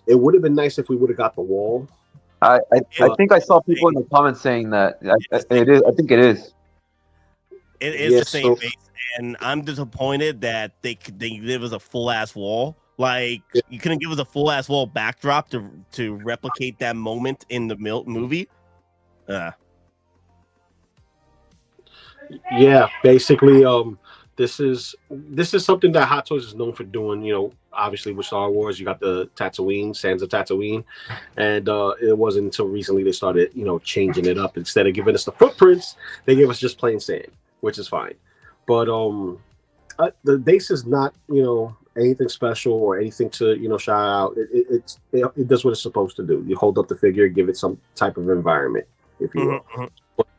It would have been nice if we would have got the wall. I think I saw people in the comments saying that it is. I think it is. It is the same base, and I'm disappointed that they give us a full ass wall. Like you couldn't give us a full ass wall backdrop to replicate that moment in the movie. Yeah, basically, this is something that Hot Toys is known for doing. Obviously with Star Wars, you got the Tatooine, Sands of Tatooine, and it wasn't until recently they started, changing it up. Instead of giving us the footprints, they gave us just plain sand, which is fine. But the base is not, anything special or anything to, shout out. It does what it's supposed to do. You hold up the figure, give it some type of environment, if you will.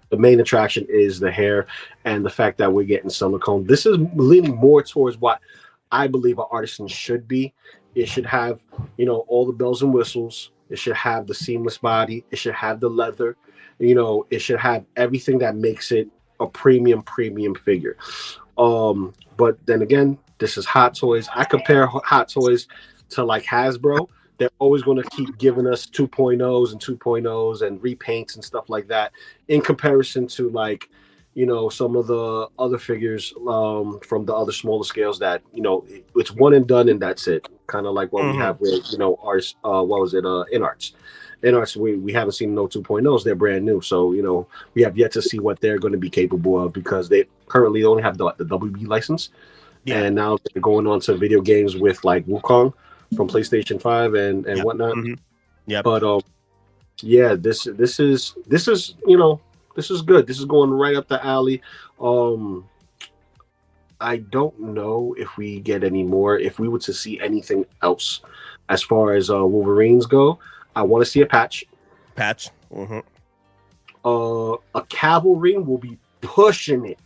The main attraction is the hair and the fact that we're getting silicone. This is leaning more towards what I believe an artisan should be. It should have, all the bells and whistles. It should have the seamless body. It should have the leather. It should have everything that makes it a premium figure. But then again, this is Hot Toys. I compare Hot Toys to like Hasbro. They're always going to keep giving us 2.0s and 2.0s and repaints and stuff like that, in comparison to like, some of the other figures from the other smaller scales that, it's one and done and that's it. Kind of like what we have with, In Arts. And us, we haven't seen no 2.0s. They're brand new, so you know we have yet to see what they're going to be capable of because they currently only have the WB license, and now they're going on to video games with like Wukong from PlayStation 5 and whatnot. Yeah, but yeah, this is you know this is good. This is going right up the alley. I don't know if we get any more. If we were to see anything else as far as Wolverines go, I want to see a patch. Mm-hmm. A cavalry will be pushing it.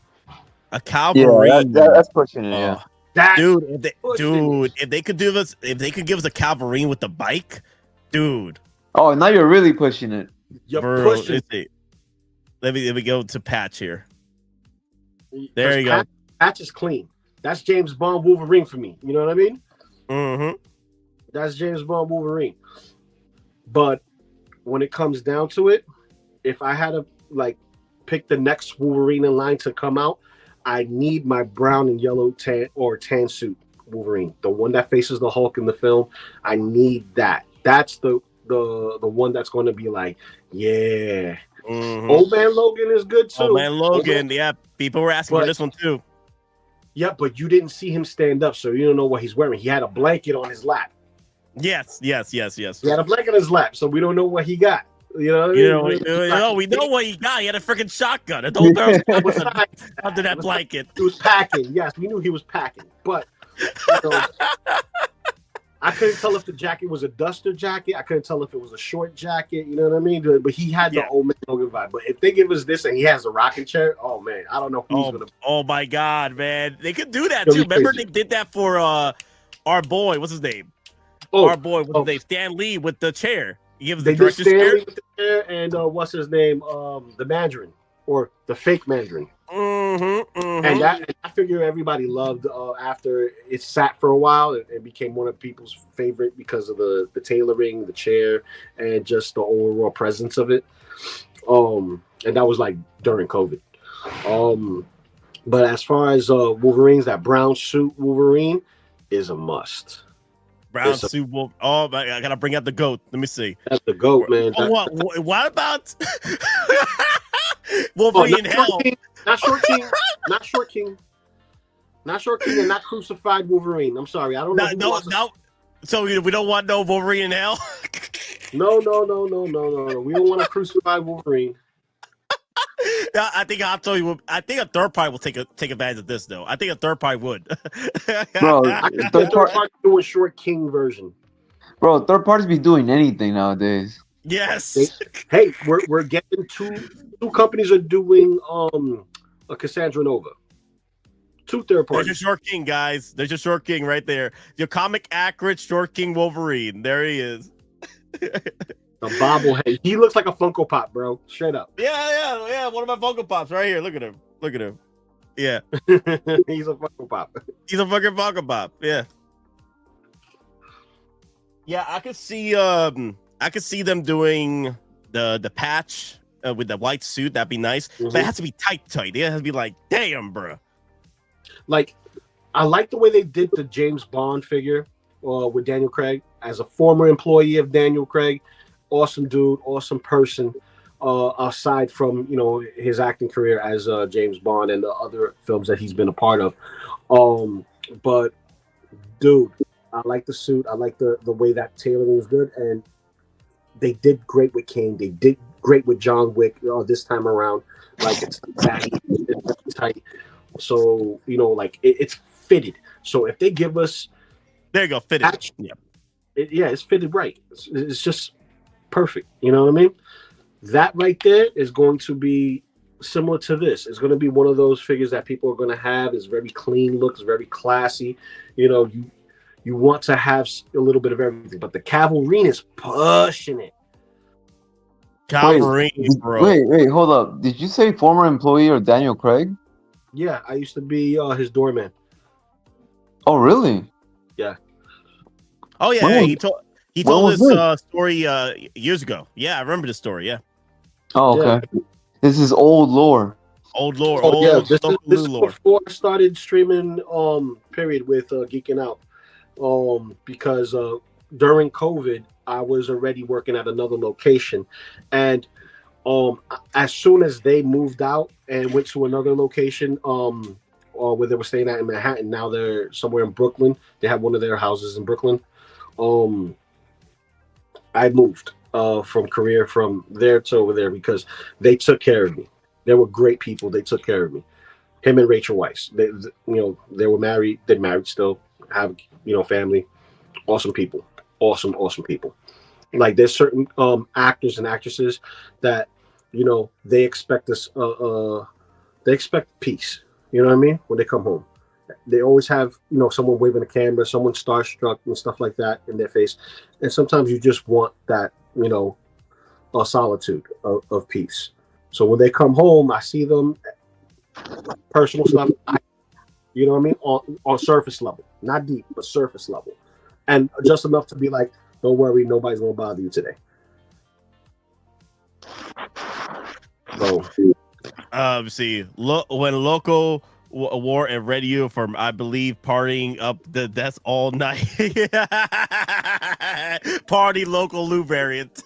A cavalry, that's pushing it. Yeah, if they could give us a cavalry with the bike, dude. Oh, now you're really pushing it. You're pushing it. Let me go to patch here. There you go. Patch is clean. That's James Bond Wolverine for me. You know what I mean? Mm-hmm. That's James Bond Wolverine. But when it comes down to it, if I had to like pick the next Wolverine in line to come out, I need my brown and yellow tan suit Wolverine, the one that faces the Hulk in the film. I need that. That's the one that's going to be like, yeah. Mm-hmm. Old Man Logan is good too. Old Man Logan, yeah. People were asking for this one too. Yeah, but you didn't see him stand up, so you don't know what he's wearing. He had a blanket on his lap. Yes. He had a blanket on his lap, so we don't know what he got. You know what I mean? We know what he got. He had a freaking shotgun. And the whole barrel was under that blanket. He was packing. Yes, we knew he was packing, but you know, I couldn't tell if the jacket was a duster jacket. I couldn't tell if it was a short jacket. You know what I mean? But he had the Old Man Logan vibe. But if they give us this and he has a rocking chair, oh man, I don't know who's gonna. Oh my god, man! They could do that too. Remember they did that for our boy. What's his name? Our boy. What's his name? Stan Lee with the chair. He gives the director's chair. Lee with the chair and what's his name? The Mandarin or the fake Mandarin. And I figure everybody loved after it sat for a while and became one of people's favorite because of the tailoring, the chair, and just the overall presence of it. And that was like during COVID. But as far as Wolverines, that brown suit Wolverine is a must. Brown suit Wolf. Oh, I gotta bring out the goat. Let me see. That's the goat, man. What about Wolverine in Hell? Not Short King, and not Crucified Wolverine. I'm sorry, I don't know. No. So we don't want no Wolverine in Hell. No. We don't want a Crucified Wolverine. I think I'll tell you. I think a third party will take advantage of this, though. I think a third party would. Bro, third party doing Short King version. Bro, third parties be doing anything nowadays. Yes. Hey, we're getting two companies are doing a Cassandra Nova. Two third parties. There's your Short King, guys. There's your Short King right there. Your comic accurate Short King Wolverine. There he is. The bobblehead. He looks like a Funko Pop, bro. Straight up. Yeah. One of my Funko Pops right here. Look at him. Yeah. He's a Funko Pop. He's a fucking Funko Pop. Yeah. Yeah, I could see them doing the patch with the white suit. That'd be nice. But it has to be tight. It has to be like, damn, bro. Like, I like the way they did the James Bond figure with Daniel Craig. As a former employee of Daniel Craig, awesome dude, awesome person. Aside from his acting career as James Bond and the other films that he's been a part of, but dude, I like the suit. I like the way that tailoring was good, and they did great with King. They did great with John Wick this time around. Like it's tight. So like it's fitted. So if they give us, there you go, fitted. It's fitted right. It's just perfect. You know what I mean? That right there is going to be similar to this. It's going to be one of those figures that people are going to have. It's very clean, looks very classy. You want to have a little bit of everything, but the Cavalry is pushing it. Cavalry, bro. Wait, hold up. Did you say former employee or Daniel Craig? Yeah, I used to be his doorman. Oh, really? Yeah. Oh yeah, he told this story years ago. Yeah, I remember the story. Yeah. Oh, okay. Yeah. This is old lore. Old lore. Oh, yeah. This is before I started streaming. Period with Geekin Out. Because during COVID, I was already working at another location, and as soon as they moved out and went to another location, or where they were staying at in Manhattan, now they're somewhere in Brooklyn. They have one of their houses in Brooklyn. I moved from career from there to over there because they took care of me. They were great people. They took care of me. Him and Rachel Weisz. They were married. They're married still. Have family. Awesome people. Awesome people. Like there's certain actors and actresses that they expect us. They expect peace. You know what I mean? When they come home, they always have someone waving a camera, someone starstruck and stuff like that in their face. And sometimes you just want that a solitude of peace. So when they come home, I see them. Personal stuff, you know what I mean? On surface level, not deep, but surface level, and just enough to be like, don't worry, nobody's gonna bother you today. So, see, when Loco wore a radio from, I believe, partying up that's all night. Party Local Lou variant.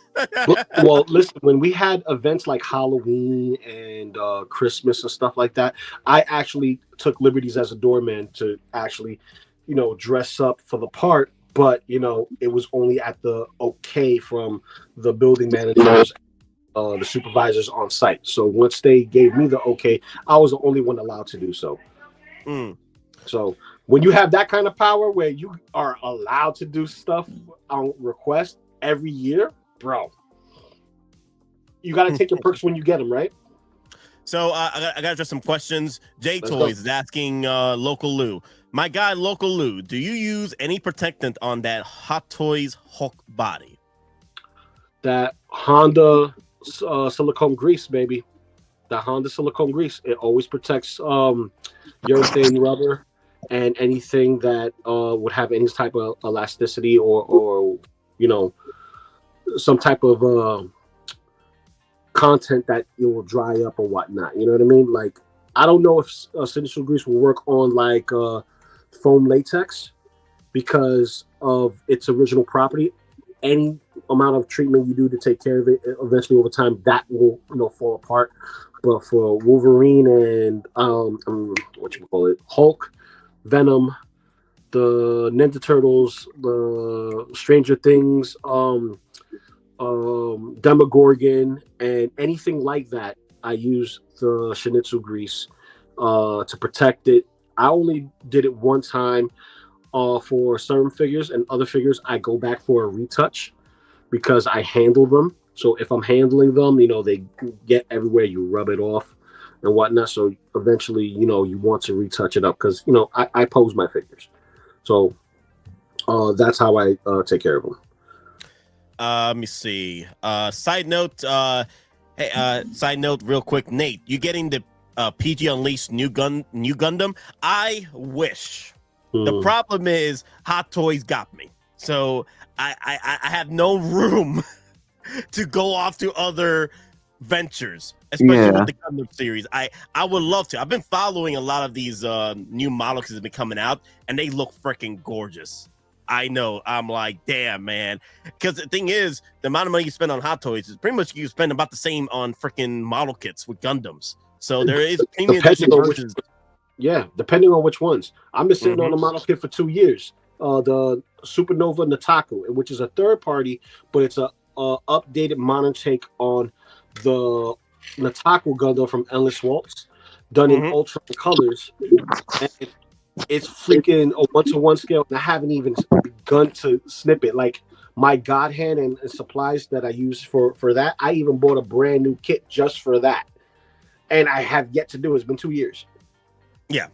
well, listen, when we had events like Halloween and Christmas and stuff like that, I actually took liberties as a doorman to actually, dress up for the part, but it was only at the okay from the building managers, the supervisors on site. So once they gave me the okay, I was the only one allowed to do so. So when you have that kind of power where you are allowed to do stuff on request every year, bro, you got to take your perks when you get them, right? So I got just some questions. J Toys is asking Local Lou. My guy, Local Lou, do you use any protectant on that Hot Toys Hulk body? That Honda silicone grease, baby. That Honda silicone grease. It always protects urethane rubber and anything that would have any type of elasticity or some type of content that it will dry up or whatnot. You know what I mean? Like, I don't know if Sideshow grease will work on like foam latex because of its original property. Any amount of treatment you do to take care of it, eventually over time, that will fall apart. But for Wolverine and Hulk, Venom, the Ninja Turtles, the Stranger Things, Demogorgon, and anything like that, I use the Shinichi grease to protect it. I only did it one time for certain figures, and other figures I go back for a retouch because I handle them. So if I'm handling them, they get everywhere. You rub it off and whatnot. So eventually, you want to retouch it up because I pose my figures. So that's how I take care of them. Let me see. Side note. Side note, real quick, Nate, you getting the PG Unleashed new Gundam? I wish. The problem is Hot Toys got me, so I have no room to go off to other ventures, especially with the Gundam series. I would love to. I've been following a lot of these new models that have been coming out, and they look freaking gorgeous. I know. I'm like, damn, man. Because the thing is, the amount of money you spend on Hot Toys is pretty much you spend about the same on freaking model kits with Gundams. So there is premium versions. Depending on which ones. I've been sitting on a model kit for 2 years. The Supernova Nataku, which is a third party, but it's a updated modern take on the Nataku Gundam from Endless Waltz, done in ultra colors. And it's freaking a 1-to-1 scale, and I haven't even begun to snip it. Like my God hand and supplies that I use for that, I even bought a brand new kit just for that, and I have yet to do it. It's been 2 years. Yeah.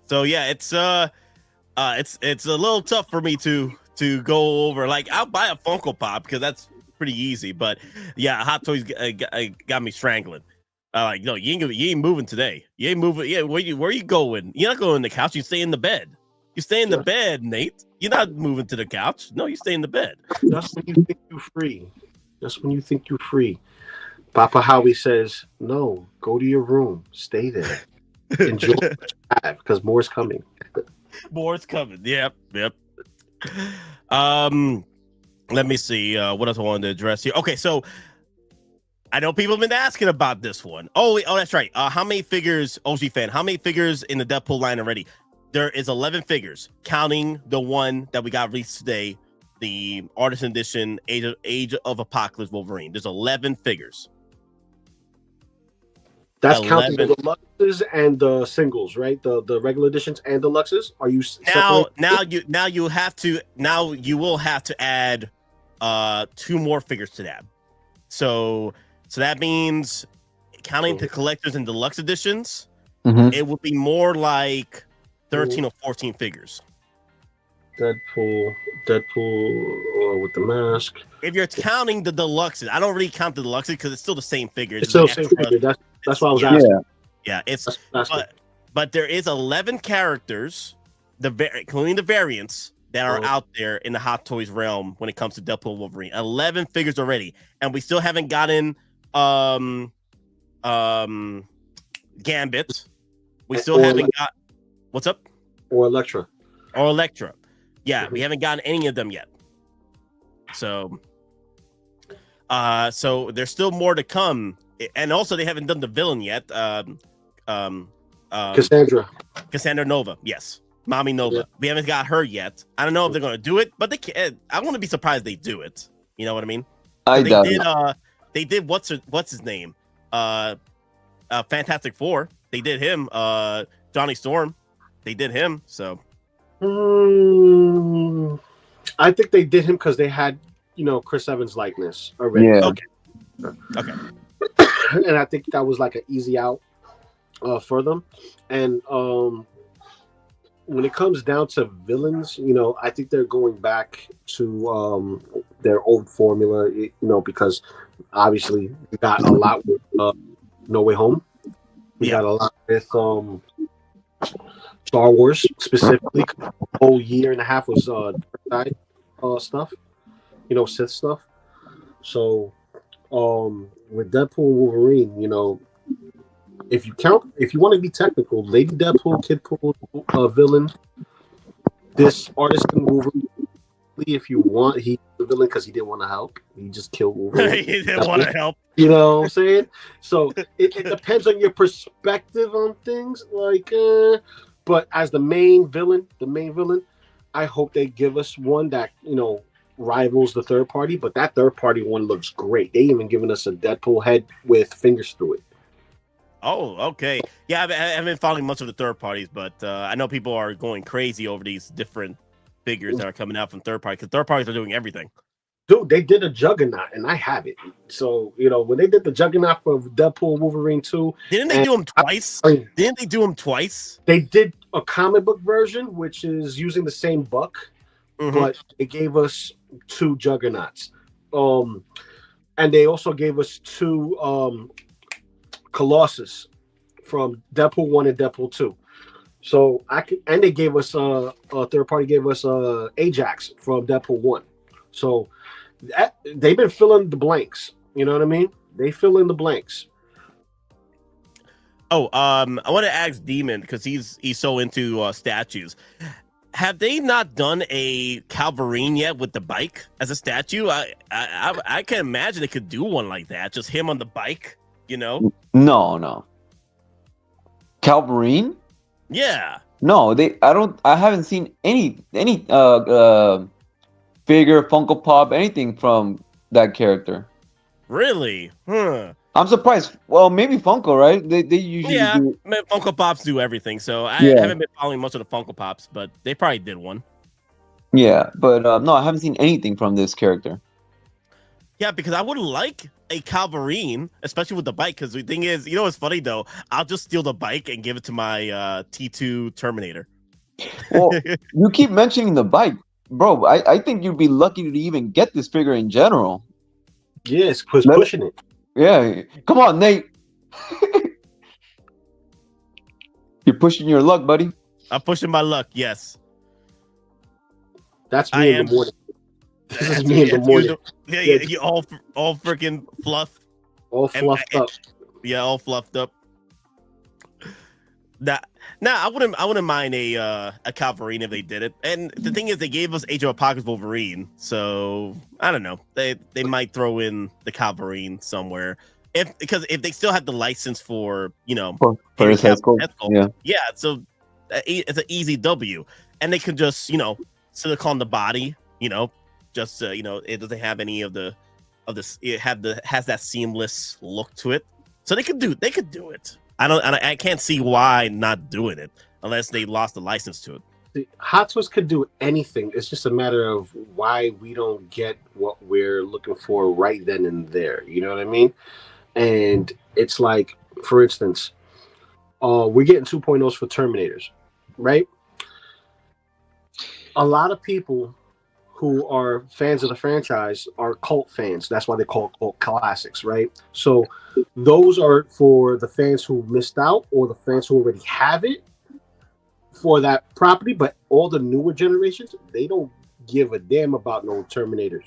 So yeah, it's a little tough for me to go over. Like I'll buy a Funko Pop because that's pretty easy, but yeah, Hot Toys got me strangling. Like, no, you ain't moving today. You ain't moving. Yeah, where you going? You're not going on the couch. You stay in the bed. You stay in the bed, Nate. You're not moving to the couch. No, you stay in the bed. That's when you think you're free. That's when you think you're free. Papa Howie says, no, go to your room. Stay there. Enjoy what you have, because more's coming. More's coming. Yep. Let me see what else I wanted to address here. Okay, so I know people have been asking about this one. Oh, that's right. How many figures, OG fan? How many figures in the Deadpool line already? There is 11 figures, counting the one that we got released today, the Artisan Edition Age of Apocalypse Wolverine. There's 11 figures. That's counting the deluxes and the singles, right? The regular editions and deluxes. Are you now you will have to add 2 more figures to that. So that means counting the collectors and deluxe editions, it would be more like 13 or 14 figures. Deadpool with the mask. If you're counting the deluxes, I don't really count the deluxes because it's still the same figure. It's still the same figure. That's what I was asking. Yeah, but there is 11 characters, including the variants that are out there in the Hot Toys realm when it comes to Deadpool Wolverine. 11 figures already, and we still haven't gotten Gambit. We still haven't got what's up? Or Elektra. Yeah, we haven't gotten any of them yet. So there's still more to come, and also they haven't done the villain yet. Cassandra Nova, yes, Mommy Nova. Yeah. We haven't got her yet. I don't know if they're gonna do it, but they can. I wouldn't be surprised if they do it. You know what I mean? They did what's his name? Fantastic Four. They did him. Johnny Storm. They did him. So. I think they did him because they had, Chris Evans' likeness already. Yeah. Okay. And I think that was like an easy out for them. And when it comes down to villains, I think they're going back to their old formula, because obviously we got a lot with No Way Home. We got a lot with Star Wars specifically. A whole year and a half was Dark Side stuff, Sith stuff. So with Deadpool and Wolverine, if you want to be technical, Lady Deadpool, Kidpool, villain. This Artisan Wolverine, if you want, he's the villain because he didn't want to help. He just killed Wolverine. He didn't want to help. You know what I'm saying? So it depends on your perspective on things. But as the main villain, I hope they give us one that rivals the third party. But that third party one looks great. They even given us a Deadpool head with fingers through it. Oh, okay. Yeah, I haven't been following much of the third parties, but I know people are going crazy over these different figures that are coming out from third parties because third parties are doing everything. Dude, they did a Juggernaut, and I have it. So, when they did the Juggernaut for Deadpool Wolverine 2... Didn't they do them twice? Didn't they do them twice? They did a comic book version, which is using the same buck, but they gave us 2 Juggernauts. And they also gave us 2 Colossus from Deadpool 1 and Deadpool 2. So, and they gave us, a third party gave us Ajax from Deadpool 1. So... they've been filling the blanks. You know what I mean? They fill in the blanks. Oh, I want to ask Demon because he's so into statues. Have they not done a Wolverine yet with the bike as a statue? I can imagine they could do one like that. Just him on the bike, No. Wolverine? Yeah. No, I haven't seen any figure, Funko Pop, anything from that character. Really? I'm surprised. Well, maybe Funko, right? They usually do. Funko Pops do everything. So I haven't been following much of the Funko Pops, but they probably did one. Yeah, but no, I haven't seen anything from this character. Yeah, because I would like a Wolverine, especially with the bike. Because the thing is, what's funny though? I'll just steal the bike and give it to my T2 Terminator. Well, you keep mentioning the bike. Bro, I think you'd be lucky to even get this figure in general. Yes, pushing it. Yeah, come on, Nate. You're pushing your luck, buddy. I'm pushing my luck. Yes, that's me in the morning. This is me in the morning. You all freaking fluff. All fluffed up. Yeah, all fluffed up. I wouldn't mind a Wolverine if they did it. And the thing is, they gave us Age of Apocalypse Wolverine, so I don't know. They might throw in the Wolverine somewhere because if they still have the license for for his head sculpt. Yeah. So it's an easy W, and they could just silicone the body. Just it doesn't have any of this. It has that seamless look to it, so they could do it. I can't see why not doing it unless they lost the license to it. See, Hot Toys could do anything. It's just a matter of why we don't get what we're looking for right then and there. You know what I mean? And it's like, for instance, we're getting 2.0s for Terminators, right? A lot of people who are fans of the franchise are cult fans. That's why they call it cult classics, right? So those are for the fans who missed out or the fans who already have it for that property. But all the newer generations, they don't give a damn about no Terminators.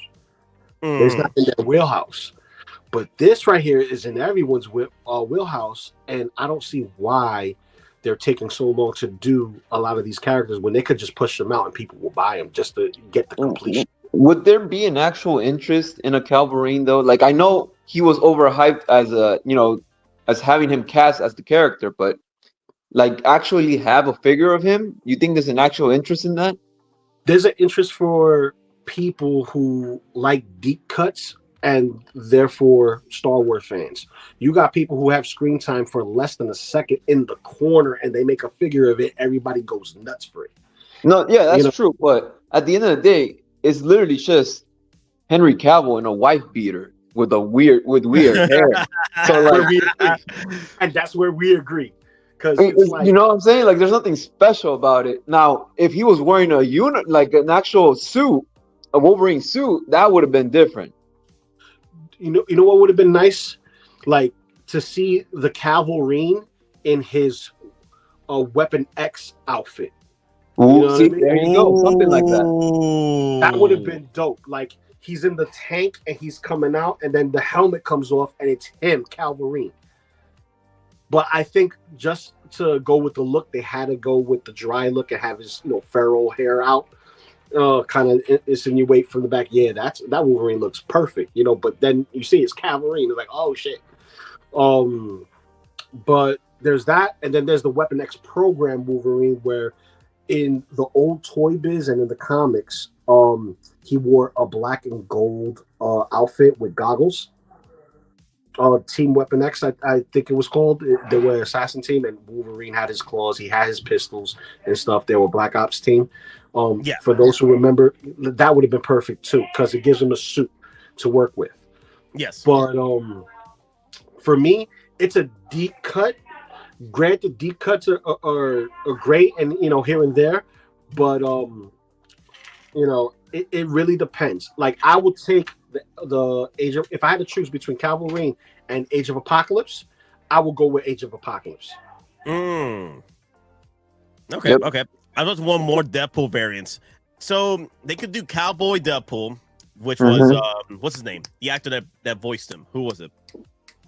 It's not in their wheelhouse. But this right here is in everyone's wheelhouse, and I don't see why they're taking so long to do a lot of these characters when they could just push them out and people will buy them just to get the completion. Would there be an actual interest in a Wolverine though? Like, I know he was overhyped as having him cast as the character, but like actually have a figure of him? You think there's an actual interest in that? There's an interest for people who like deep cuts and therefore Star Wars fans. You got people who have screen time for less than a second in the corner and they make a figure of it. Everybody goes nuts for it. No, yeah, that's true. But at the end of the day, it's literally just Henry Cavill in a wife beater with weird hair. So like, and that's where we agree. Because like, you know what I'm saying? Like, there's nothing special about it. Now, if he was wearing a like an actual suit, a Wolverine suit, that would have been different. You know what would have been nice? Like to see the Wolverine in his Weapon X outfit. Ooh, there you go. Something like that. That would have been dope. Like he's in the tank and he's coming out and then the helmet comes off and it's him, Wolverine. But I think just to go with the look, they had to go with the dry look and have his feral hair out. Kind of insinuate from the back, yeah, that Wolverine looks perfect, but then you see it's Wolverine, it's like, oh shit. But there's that, and then there's the Weapon X program Wolverine, where in the old Toy Biz and in the comics, he wore a black and gold outfit with goggles. Team Weapon X, I think it was called. They were assassin team, and Wolverine had his claws, he had his pistols and stuff. They were Black Ops team. For those who remember, that would have been perfect too, because it gives him a suit to work with. Yes. But for me, it's a deep cut. Granted, deep cuts are great, and here and there, but it really depends. Like I would take the Age of, if I had to choose between Wolverine and Age of Apocalypse, I would go with Age of Apocalypse. Okay. Okay. I just want more Deadpool variants. So they could do Cowboy Deadpool, which was what's his name? The actor that voiced him. Who was it?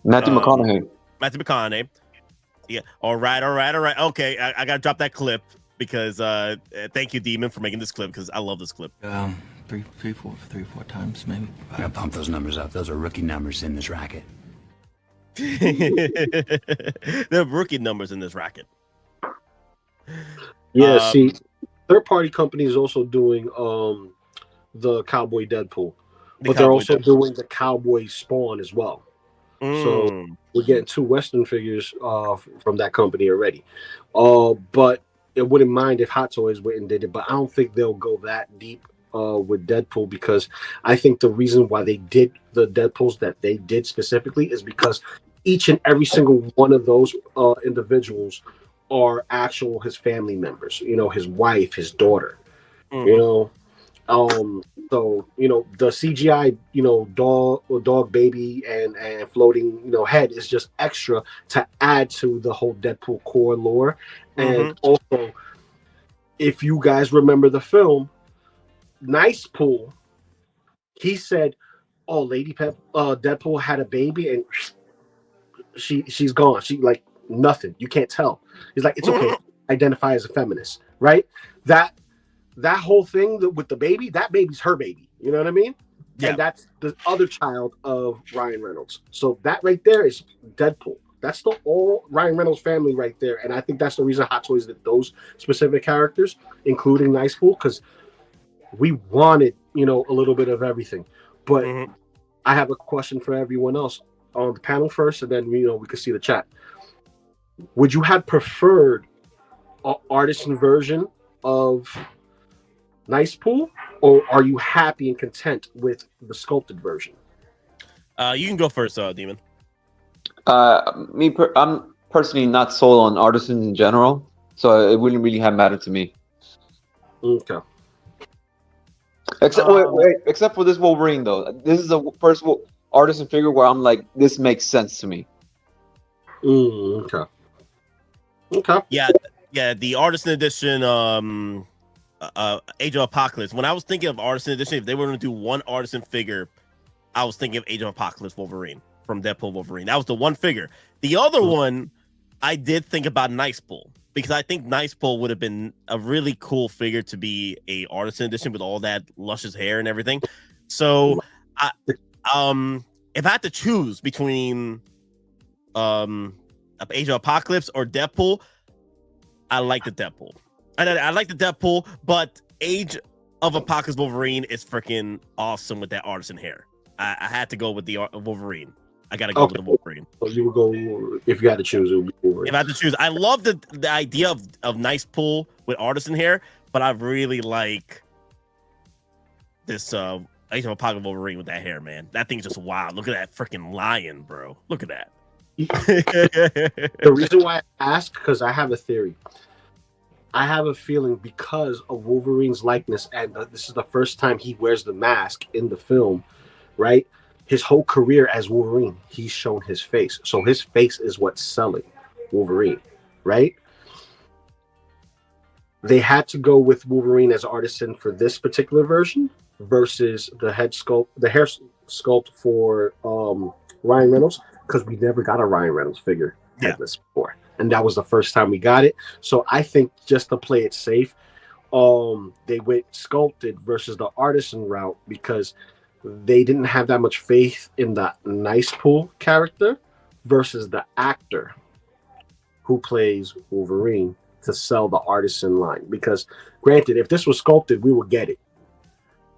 Matthew McConaughey. Matthew McConaughey. Yeah. All right. Okay, I gotta drop that clip because thank you, Demon, for making this clip because I love this clip. Three, four times maybe. I gotta pump those numbers up. Those are rookie numbers in this racket. They're rookie numbers in this racket. Yeah, see, third-party companies also doing the Cowboy Deadpool, but they're also doing the Cowboy Spawn as well. So we're getting 2 Western figures from that company already. But it wouldn't mind if Hot Toys went and did it, but I don't think they'll go that deep with Deadpool, because I think the reason why they did the Deadpools that they did specifically is because each and every single one of those individuals are his family members, his wife, his daughter, so the CGI, dog baby and floating, head is just extra to add to the whole Deadpool core lore. And also, if you guys remember the film, Nice Pool, he said, "Oh, Lady Deadpool had a baby and she's gone. She nothing. You can't tell. He's like, it's okay. Identify as a feminist, right? That whole thing with the baby, that baby's her baby. You know what I mean? Yeah. And that's the other child of Ryan Reynolds. So that right there is Deadpool. That's the all Ryan Reynolds family right there. And I think that's the reason Hot Toys did those specific characters, including Nice Pool, because we wanted, a little bit of everything. But I have a question for everyone else on the panel first, and then, we can see the chat. Would you have preferred an artisan version of Nice Pool, or are you happy and content with the sculpted version? You can go first, Demon. I'm personally not sold on artisans in general, so it wouldn't really have mattered to me. Okay. Except for this Wolverine though. This is the first artisan figure where I'm like, this makes sense to me. Okay. Okay. Yeah. The artisan edition, Age of Apocalypse. When I was thinking of artisan edition, if they were going to do one artisan figure, I was thinking of Age of Apocalypse Wolverine from Deadpool Wolverine. That was the one figure. The other one, I did think about Nice Pool, because I think Nice Pool would have been a really cool figure to be a artisan edition with all that luscious hair and everything. So, if I had to choose between Age of Apocalypse or Deadpool, I like the Deadpool. I like the Deadpool, but Age of Apocalypse Wolverine is freaking awesome with that artisan hair. I had to go with the Wolverine. I gotta go with the Wolverine. So you would go, if you had to choose, it would be Wolverine. If I had to choose, I love the idea of Nice Pool with artisan hair, but I really like this Age of Apocalypse Wolverine with that hair, man. That thing's just wild. Look at that freaking lion, bro. Look at that. The reason why I asked, because I have a theory. I have a feeling because of Wolverine's likeness, and this is the first time he wears the mask in the film, right? His whole career as Wolverine, he's shown his face. So his face is what's selling Wolverine, right? They had to go with Wolverine as artisan for this particular version versus the hair sculpt for Ryan Reynolds, because we never got a Ryan Reynolds figure headless before. And that was the first time we got it. So I think just to play it safe, they went sculpted versus the artisan route, because they didn't have that much faith in the Nice Pool character versus the actor who plays Wolverine to sell the artisan line. Because granted, if this was sculpted, we would get it.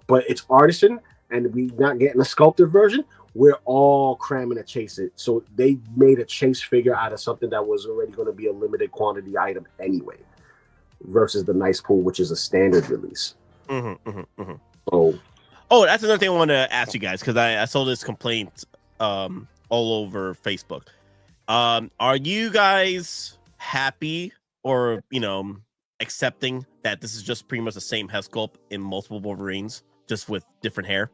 But it's artisan, and we not getting a sculpted version, we're all cramming to chase it. So they made a chase figure out of something that was already going to be a limited quantity item anyway, versus the Nice Pool, which is a standard release. Oh, that's another thing I wanted to ask you guys, because I saw this complaint all over Facebook. Are you guys happy or, accepting that this is just pretty much the same head sculpt in multiple Wolverines, just with different hair?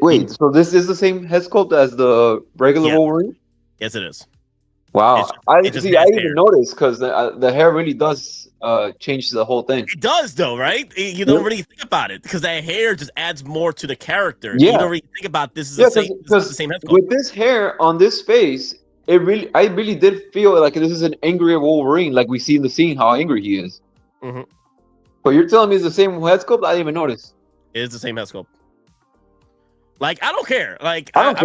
Wait, so this is the same head sculpt as the regular Wolverine? Yes, it is. Wow. I even noticed, because the hair really does change the whole thing. It does, though, right? You don't really think about it, because that hair just adds more to the character. Yeah. You don't really think about this is the same head sculpt. With this hair on this face, I really did feel like this is an angrier Wolverine, like we see in the scene how angry he is. But you're telling me it's the same head sculpt? I didn't even notice. It is the same head sculpt. Like, I don't care. Like, I've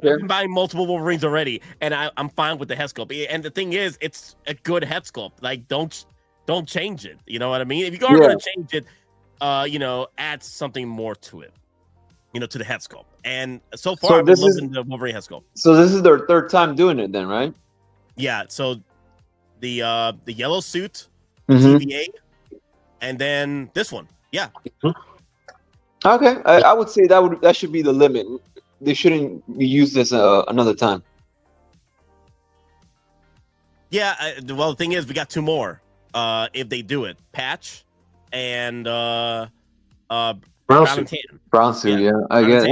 been buying multiple Wolverines already, and I'm fine with the head sculpt. And the thing is, it's a good head sculpt. Like, don't change it. You know what I mean? If you are going to change it, add something more to it. To the head sculpt. And so far, I've been loving the Wolverine head sculpt. So this is their third time doing it, then, right? Yeah. So the yellow suit, TVA, and then this one. Yeah. Okay, I would say that should be the limit. They shouldn't use this another time. Yeah, well, the thing is, we got two more. If they do it, Patch and Brown and Tan. Brown suit, yeah. I guess.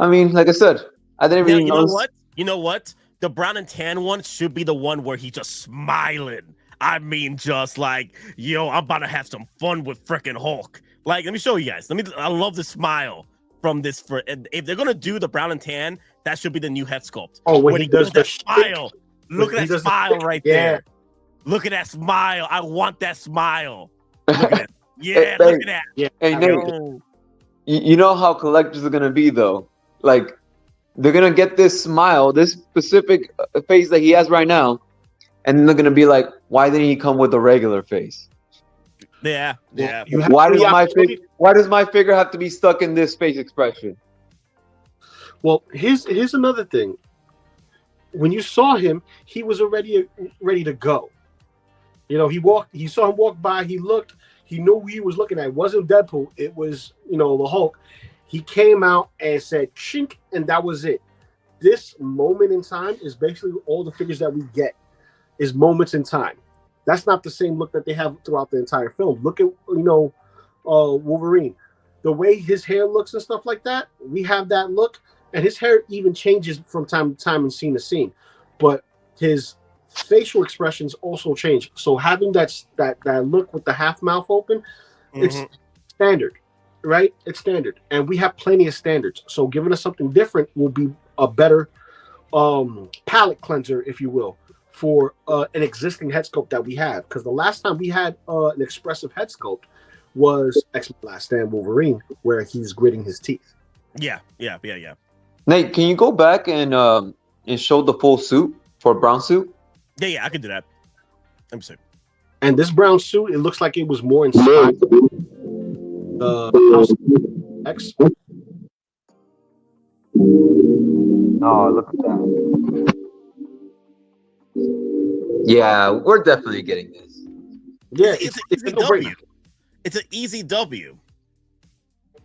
I mean, like I said, I didn't really know. You know what? The Brown and Tan one should be the one where he's just smiling. I mean, just like, yo, I'm about to have some fun with freaking Hulk. Like, let me show you guys. I love the smile from this. For if they're gonna do the brown and tan, that should be the new head sculpt. Oh, when he does the smile. Look at that smile right there. Look at that smile. I want that smile. Look at that. Yeah, look at that. Yeah. Hey, Nate, you know how collectors are gonna be though. Like they're gonna get this smile, this specific face that he has right now, and then they're gonna be like, "Why didn't he come with a regular face?" Yeah. Why does my figure have to be stuck in this face expression? Well, here's another thing. When you saw him, he was already ready to go. You know, he saw him walk by, he looked, he knew who he was looking at. It wasn't Deadpool, it was, you know, the Hulk. He came out and said, chink, and that was it. This moment in time is basically all the figures that we get is moments in time. That's not the same look that they have throughout the entire film. Look at, you know, Wolverine. The way his hair looks and stuff like that, we have that look, and his hair even changes from time to time and scene to scene. But his facial expressions also change. So having that look with the half mouth open, it's standard, right? It's standard, and we have plenty of standards. So giving us something different will be a better palate cleanser, if you will, for an existing head sculpt that we have. Because the last time we had an expressive head sculpt was X-Men Last Stand Wolverine, where he's gritting his teeth. Yeah. Nate, can you go back and show the full suit for brown suit? Yeah, I can do that. Let me see. And this brown suit, it looks like it was more inspired. House X. Oh, look at that. Yeah, we're definitely getting this. Yeah, it's an easy W. It's an easy W.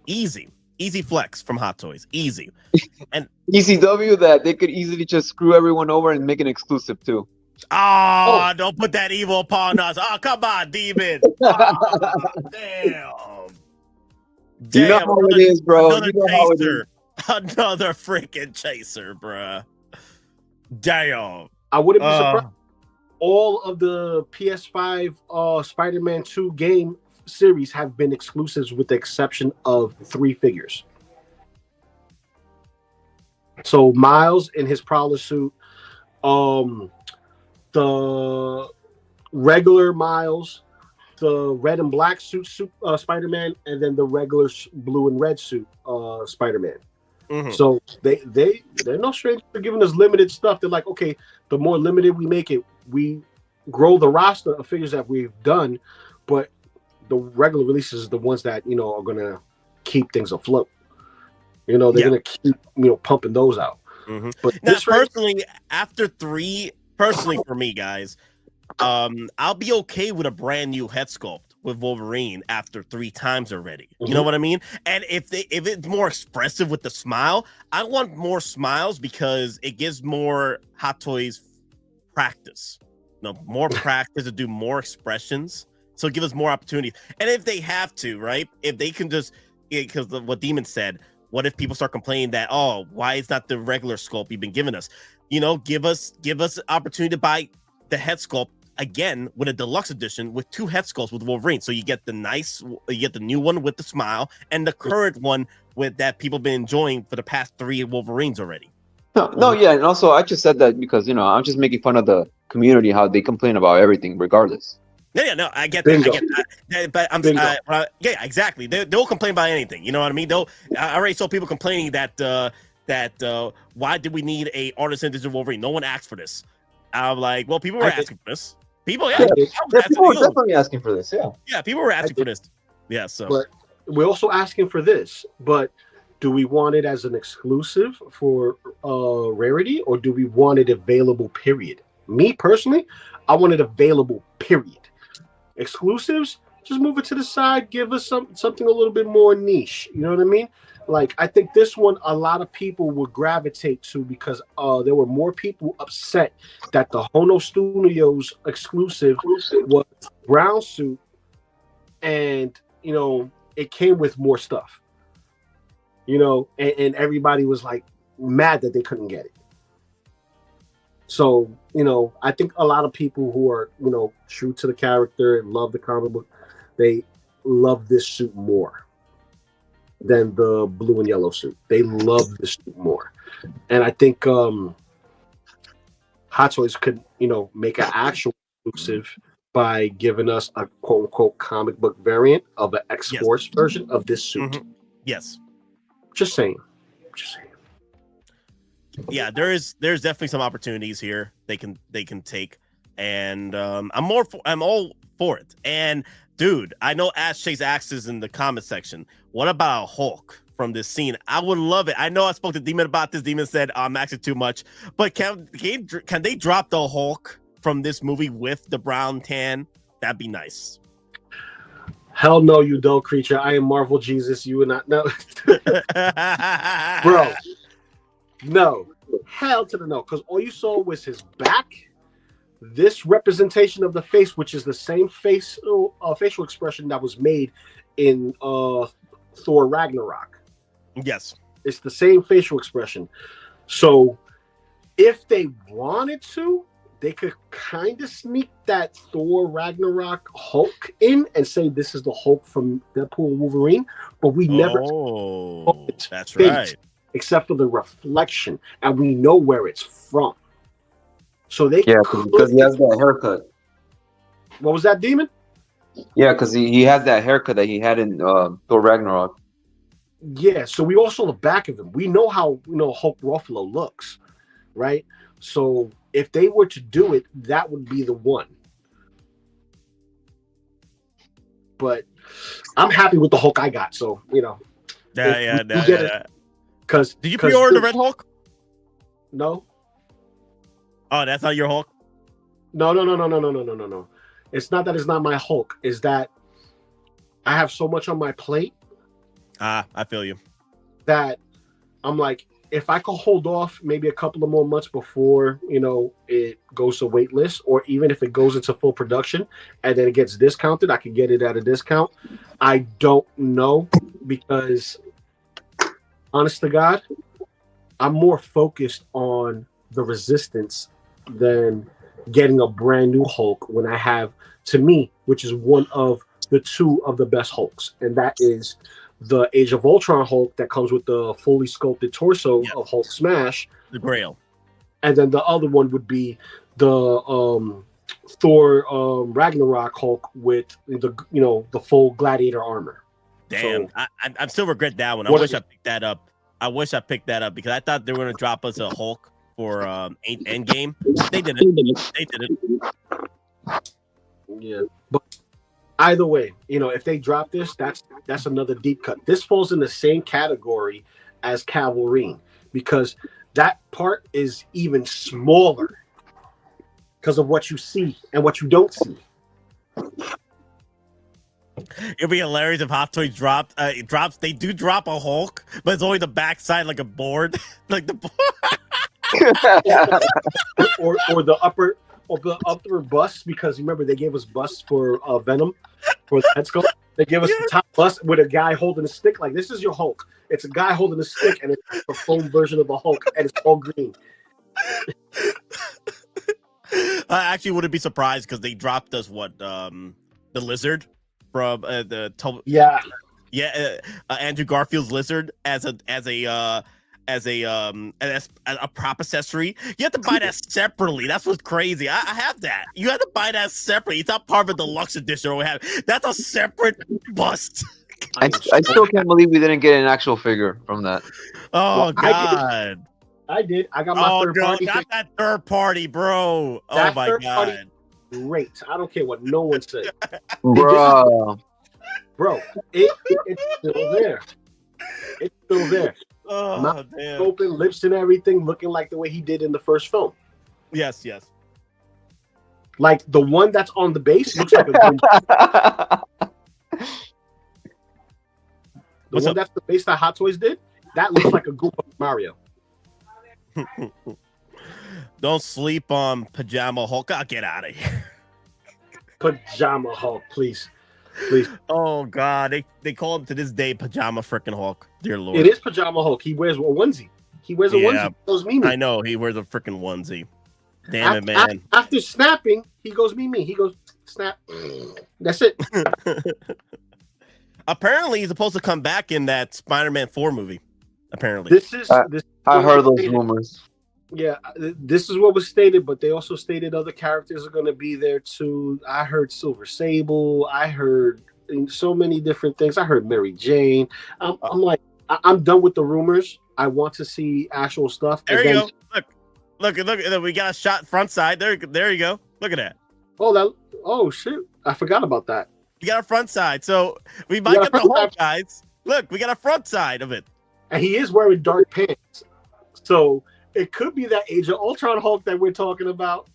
Easy flex from Hot Toys. Easy. And easy W that they could easily just screw everyone over and make an exclusive too. Oh, don't put that evil upon us. Oh, come on, demon. Oh, damn. You know how it is, bro. You know how it is. Another freaking chaser, bruh. Damn. I wouldn't be surprised. All of the PS5 Spider-Man 2 game series have been exclusives with the exception of 3 figures. So Miles in his Prowler suit, the regular Miles, the red and black suit Spider-Man, and then the regular blue and red suit Spider-Man. So they're no stranger to giving us limited stuff. They're like, okay, the more limited we make it, we grow the roster of figures that we've done, but the regular releases are the ones that, you know, are gonna keep things afloat. You know, they're gonna keep, you know, pumping those out. But now, personally, after 3, personally for me, guys, I'll be okay with a brand new head sculpt with Wolverine after 3 times already. You know what I mean? And if it's more expressive with the smile, I want more smiles because it gives more Hot Toys practice. No, more practice to do more expressions. So give us more opportunities. And if they have to, right? If they can just, because what Demon said, what if people start complaining that, oh, why is not the regular sculpt you've been giving us? You know, give us an opportunity to buy the head sculpt again with a deluxe edition with 2 head sculpts with Wolverine. So you get the new one with the smile and the current one with that people have been enjoying for the past 3 Wolverines already. No, yeah, and also I just said that because, you know, I'm just making fun of the community, how they complain about everything regardless. Yeah, no, I get that. I get that. But I'm, yeah, exactly. They'll complain about anything. You know what I mean? I already saw people complaining that why did we need a Artisan Digital Wolverine? No one asked for this. I'm like, well, people were asking for this. People were definitely asking for this. Yeah, people were asking for this. Yeah, so. But we're also asking for this. But do we want it as an exclusive for rarity, or do we want it available? Period. Me personally, I want it available. Period. Exclusives, just move it to the side. Give us something a little bit more niche. You know what I mean? Like, I think this one, a lot of people would gravitate to because there were more people upset that the Hono Studios exclusive was brown suit, and you know it came with more stuff. You know, and everybody was like mad that they couldn't get it. So, you know, I think a lot of people who are, you know, true to the character and love the comic book, they love this suit more. than the blue and yellow suit. They love the suit more. And I think Hot Toys could, make an actual exclusive by giving us a quote unquote comic book variant of an X-Force version of this suit. Mm-hmm. Yes. Just saying. Yeah, there's definitely some opportunities here they can take, and I'm all for it. And dude, I know Ash Chase axes in the comment section. What about Hulk from this scene? I would love it. I know I spoke to Demon about this. Demon said I'm actually too much, but can they drop the Hulk from this movie with the brown tan? That'd be nice. Hell no, you dull creature. I am Marvel Jesus. You would not know. Bro. No. Hell to the no. Because all you saw was his back. This representation of the face, which is the same facial expression that was made in Thor Ragnarok. Yes. It's the same facial expression. So if they wanted to, they could kind of sneak that Thor Ragnarok Hulk in and say this is the Hulk from Deadpool and Wolverine, but we never. Oh, that's face, right. Except for the reflection, and we know where it's from. So they because he has that haircut. What was that, Demon? Yeah, because he has that haircut that he had in Thor Ragnarok. Yeah, so we also the back of him. We know how Hulk Ruffalo looks, right? So if they were to do it, that would be the one. But I'm happy with the Hulk I got. So Yeah. Because did you pre-order the Red Hulk? No. Oh, that's not your Hulk? No. It's not that it's not my Hulk. It's that I have so much on my plate. I feel you. That I'm like, if I could hold off maybe a couple of more months before, it goes to wait list, or even if it goes into full production and then it gets discounted, I could get it at a discount. I don't know, because honest to God, I'm more focused on the Resistance than getting a brand new Hulk when I have, to me, which is one of the two of the best Hulks, and that is the Age of Ultron Hulk that comes with the fully sculpted torso of Hulk Smash, the Grail, and then the other one would be the Thor Ragnarok Hulk with the full gladiator armor. Damn, So, I still regret that one. I wish I picked that up. Because I thought they were gonna drop us a Hulk for Endgame. They didn't. Yeah, but either way, if they drop this, that's another deep cut. This falls in the same category as Wolverine, because that part is even smaller because of what you see and what you don't see. It'd be hilarious if Hot Toys dropped. They do drop a Hulk, but it's only the backside, like a board, like the or the upper bust, because remember they gave us busts for Venom for the head sculpt. They give us the top bust with a guy holding a stick. Like, this is your Hulk. It's a guy holding a stick, and it's a foam version of the Hulk, and it's all green. I actually wouldn't be surprised, because they dropped us the lizard from Andrew Garfield's lizard as a prop accessory. You have to buy that separately. That's what's crazy. I have that. You have to buy that separately. It's not part of the deluxe edition we have. That's a separate bust. I still can't believe we didn't get an actual figure from that. Oh, God. I did. I got my third party. Got that third party, bro. That oh my God. Great. I don't care what no one says. Bro, it's still there. It's still there. Oh, Mouth damn. open, lips and everything, looking like the way he did in the first film. Yes. Like the one that's on the base looks like a Goomba. That's the base that Hot Toys did, that looks like a Goomba Mario. Don't sleep on Pajama Hulk. I'll get out of here. Pajama Hulk, please. Oh, God. They call him to this day Pajama frickin' Hulk. Dear Lord. It is Pajama Hulk. He wears a onesie. He goes Mimi. I know. He wears a frickin' onesie. Damn it, man. After snapping, he goes Mimi. He goes snap. That's it. Apparently, he's supposed to come back in that Spider-Man 4 movie. Apparently, This is I heard those rumors. Yeah, this is what was stated, but they also stated other characters are going to be there too. I heard Silver Sable. I heard so many different things. I heard Mary Jane. I'm like, I'm done with the rumors. I want to see actual stuff. There you go. Look. We got a shot front side. There you go. Look at that. Oh shit! I forgot about that. You got a front side, so we might get the Hulk, guys. Look, we got a front side of it, and he is wearing dark pants, so it could be that Age of Ultron Hulk that we're talking about.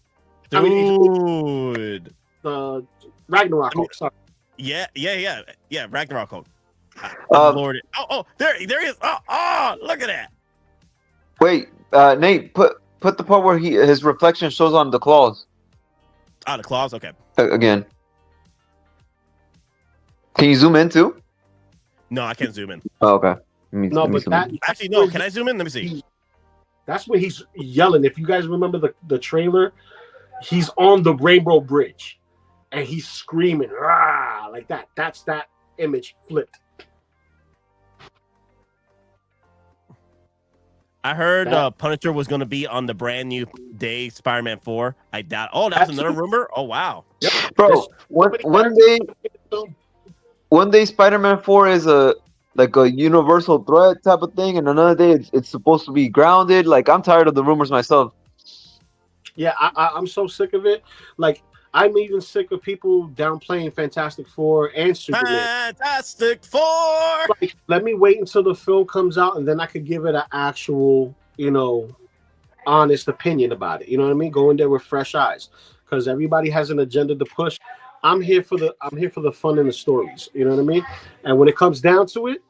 Dude. The Ragnarok Hulk. Sorry. Yeah. Ragnarok Hulk. Lord. There he is. Oh, look at that. Wait, Nate, put the part where his reflection shows on the claws. The claws. Okay. Again. Can you zoom in too? No, I can't zoom in. Oh, okay. Actually, no. Can I zoom in? Let me see. That's when he's yelling. If you guys remember the trailer, he's on the Rainbow Bridge, and he's screaming "Rah!" like that. That's that image flipped. I heard Punisher was going to be on the brand new day Spider-Man 4. I doubt. Oh, that's another rumor. Oh, wow. Yep. Bro, one day Spider-Man 4 is a universal threat type of thing, and another day it's supposed to be grounded. Like, I'm tired of the rumors myself. Yeah, I'm so sick of it. Like, I'm even sick of people downplaying Fantastic Four and Superman. Fantastic Four! Like, let me wait until the film comes out, and then I could give it an actual, honest opinion about it. You know what I mean? Go in there with fresh eyes, because everybody has an agenda to push. I'm here for the fun and the stories. You know what I mean? And when it comes down to it,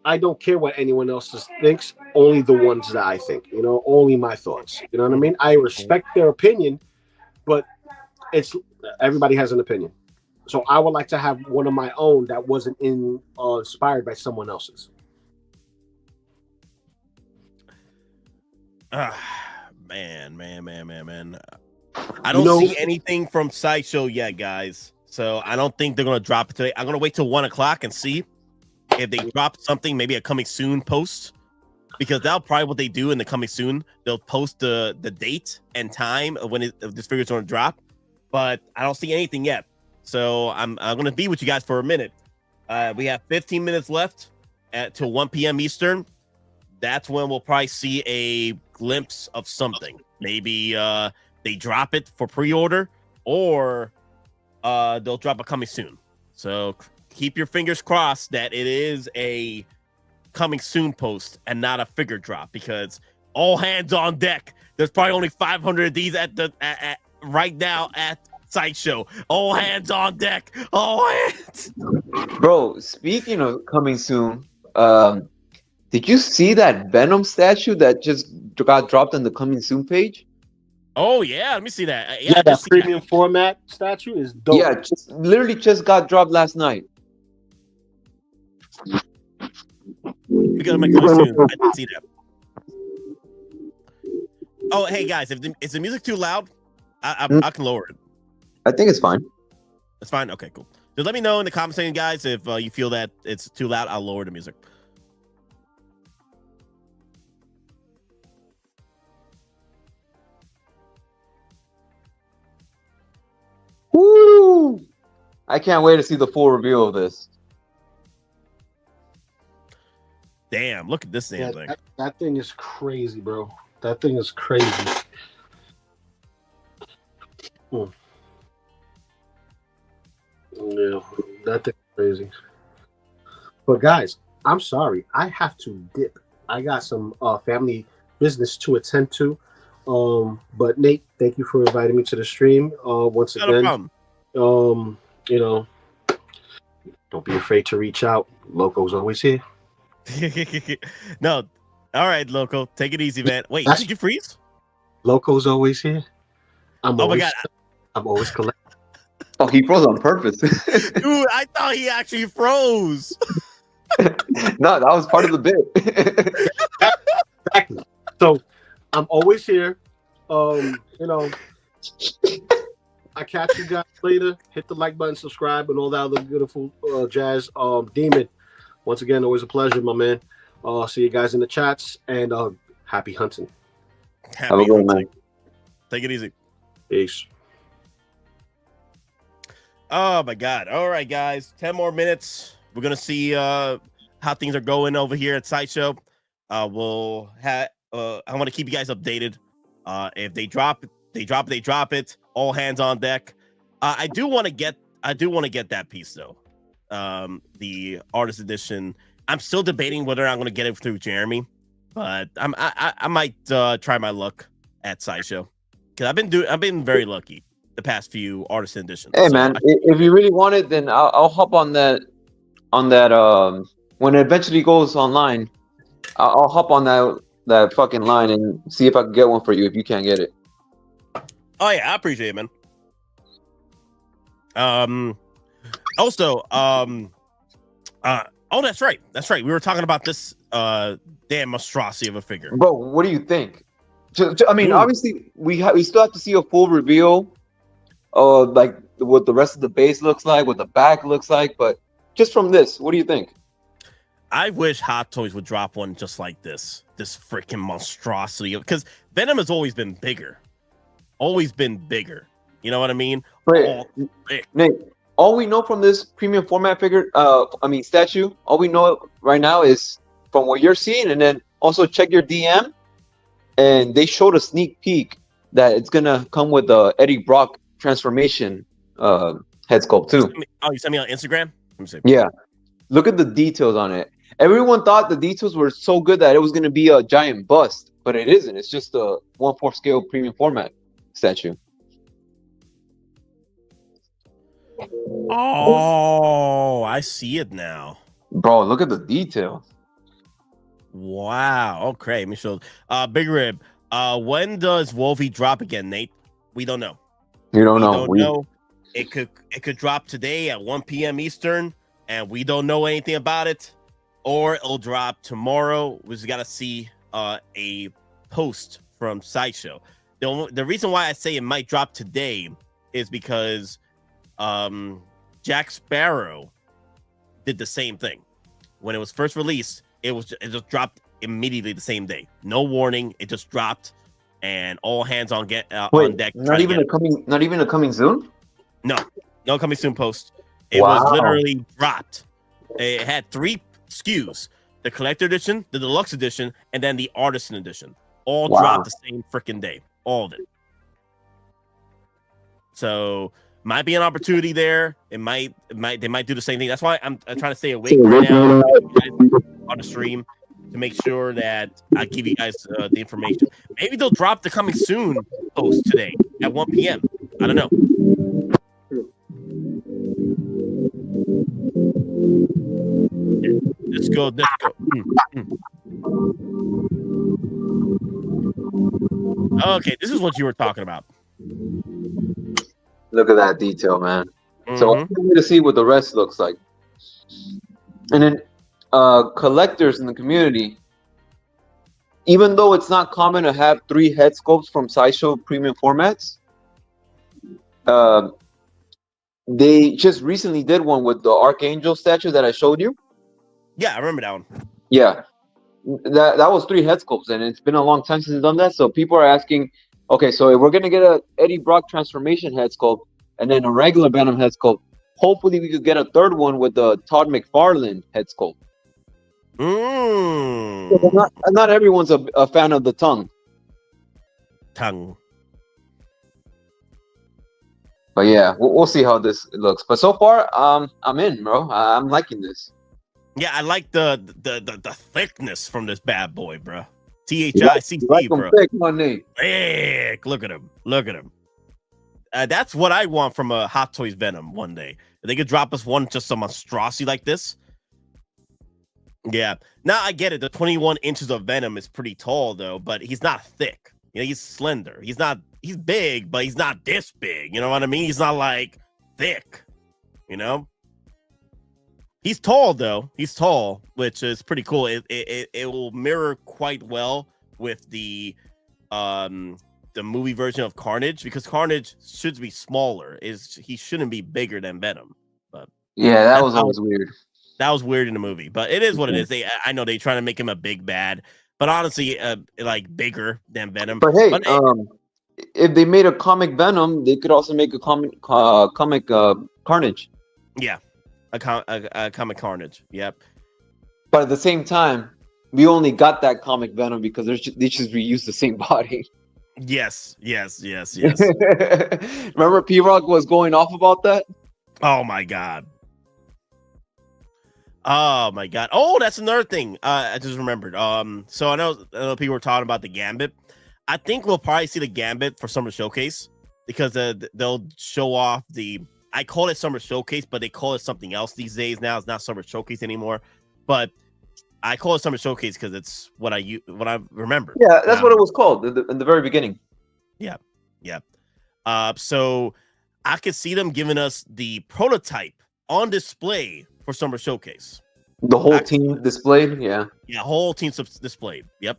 I don't care what anyone else thinks. Only the ones that I think. Only my thoughts. You know what I mean? I respect their opinion, but everybody has an opinion. So I would like to have one of my own that wasn't inspired by someone else's. Man. I don't see anything from Sideshow yet, guys. So I don't think they're going to drop it today. I'm going to wait till 1 o'clock and see if they drop something, maybe a coming soon post, because that'll probably what they do in the coming soon. They'll post the date and time of when if this figure's going to drop, but I don't see anything yet. So I'm going to be with you guys for a minute. We have 15 minutes left till 1 p.m. Eastern. That's when we'll probably see a glimpse of something. Maybe they drop it for pre-order, or they'll drop a coming soon. So keep your fingers crossed that it is a coming soon post and not a figure drop, because all hands on deck. There's probably only 500 of these at right now at Sideshow. All hands on deck. All hands. Bro, speaking of coming soon, did you see that Venom statue that just got dropped on the coming soon page? Oh yeah, let me see that. Yeah, that premium format statue is dope. Yeah, literally just got dropped last night. We gotta make coming soon. I didn't see that. Oh, hey guys, is the music too loud? I can lower it. I think it's fine. It's fine. Okay, cool. Just let me know in the comment section, guys, if you feel that it's too loud. I'll lower the music. Woo! I can't wait to see the full reveal of this. Damn, look at this damn thing. That thing is crazy, bro. That thing is crazy. Yeah, that thing is crazy. But guys, I'm sorry. I have to dip. I got some family business to attend to. But Nate, thank you for inviting me to the stream. Once again, don't be afraid to reach out. Loco's always here. No, all right, Loco, take it easy, man. Wait, did you freeze? Loco's always here. My god, I'm always collecting. Oh, he froze on purpose. Dude, I thought he actually froze. No, that was part of the bit. Exactly. So I'm always here. I I catch you guys later. Hit the like button, subscribe, and all that other beautiful jazz. Demon, once again, always a pleasure, my man. See you guys in the chats, and happy hunting. Happy hunting. Take it easy. Peace. Oh my God! All right, guys, 10 more minutes. We're gonna see how things are going over here at Sideshow. We'll have. I want to keep you guys updated. If they drop it. All hands on deck. I do want to get that piece though. The artist edition. I'm still debating whether I'm going to get it through Jeremy, but I might try my luck at Sideshow because I've been very lucky the past few artist editions. Hey man, if you really want it, then I'll hop on that when it eventually goes online. I'll hop on that fucking line and see if I can get one for you if you can't get it. Oh yeah, I appreciate it, man. Also, oh, that's right. We were talking about this damn monstrosity of a figure. Bro, what do you think? I mean, obviously, we still have to see a full reveal of like what the rest of the base looks like, what the back looks like. But just from this, what do you think? I wish Hot Toys would drop one just like this freaking monstrosity. Because Venom has always been bigger. You know what I mean? Nate, all we know from this premium format figure, statue, all we know right now is from what you're seeing, and then also check your DM, and they showed a sneak peek that it's gonna come with the Eddie Brock transformation head sculpt too. You sent me on Instagram? Let me see. Yeah, look at the details on it. Everyone thought the details were so good that it was gonna be a giant bust, but it isn't. It's just a 1/4 scale premium format statue. Oh, I see it now. Bro, look at the detail. Wow. Okay, let me show. Big Rib. When does Wolvie drop again, Nate? We don't know. You don't know. Don't know. It could drop today at 1 p.m. Eastern, and we don't know anything about it. Or it'll drop tomorrow. We just gotta see a post from Sideshow. The reason why I say it might drop today is because Jack Sparrow did the same thing. When it was first released, it just dropped immediately the same day. No warning, it just dropped, and all hands on on deck. Not even a coming soon? No coming soon post. It was literally dropped. It had 3 SKUs: the collector edition, the deluxe edition, and then the artisan edition. All dropped the same freaking day. All of it. So might be an opportunity there. They might do the same thing. That's why I'm trying to stay awake right now on the stream to make sure that I give you guys the information. Maybe they'll drop the coming soon post today at 1 p.m. I don't know. Let's go. Okay, this is what you were talking about. Look at that detail, man. So I'm going to see what the rest looks like. And then collectors in the community, even though it's not common to have 3 head sculpts from Sideshow premium formats, they just recently did one with the Archangel statue that I showed you. Yeah, I remember that one. Yeah, that was 3 head sculpts, and it's been a long time since I've done that. So people are asking, okay, so if we're gonna get a Eddie Brock transformation head sculpt and then a regular Venom head sculpt, hopefully we could get a 3rd one with the Todd McFarlane head sculpt. So not everyone's a fan of the tongue. But yeah, we'll see how this looks. But so far, I'm in, bro. I'm liking this. Yeah, I like the thickness from this bad boy, bro. THICC, bro. Thick, my name. Thick. Look at him. That's what I want from a Hot Toys Venom one day. If they could drop us one just some monstrosity like this. Yeah. Now I get it. The 21 inches of Venom is pretty tall though, but he's not thick. You know, he's slender. He's big, but he's not this big. You know what I mean? He's not like thick. You know? He's tall though. He's tall, which is pretty cool. It will mirror quite well with the the movie version of Carnage, because Carnage should be smaller. He shouldn't be bigger than Venom. But yeah, that was always weird. That was weird in the movie, but it is what it is. I know they trying to make him a big bad, but honestly, like bigger than Venom. But hey, if they made a comic Venom, they could also make a comic Carnage. Yeah, a comic Carnage. Yep. But at the same time, we only got that comic Venom because they just reused the same body. Yes. Remember P-Rock was going off about that? Oh my god. Oh, that's another thing. I just remembered. So I know people were talking about the Gambit. I think we'll probably see the Gambit for Summer Showcase because they'll show off I call it Summer Showcase, but they call it something else these days now. It's not Summer Showcase anymore, but I call it Summer Showcase because it's what I remember. Yeah, that's what it was called in the very beginning. Yeah. So I could see them giving us the prototype on display for Summer Showcase. The whole team displayed, yeah. Yeah, whole team displayed. Yep.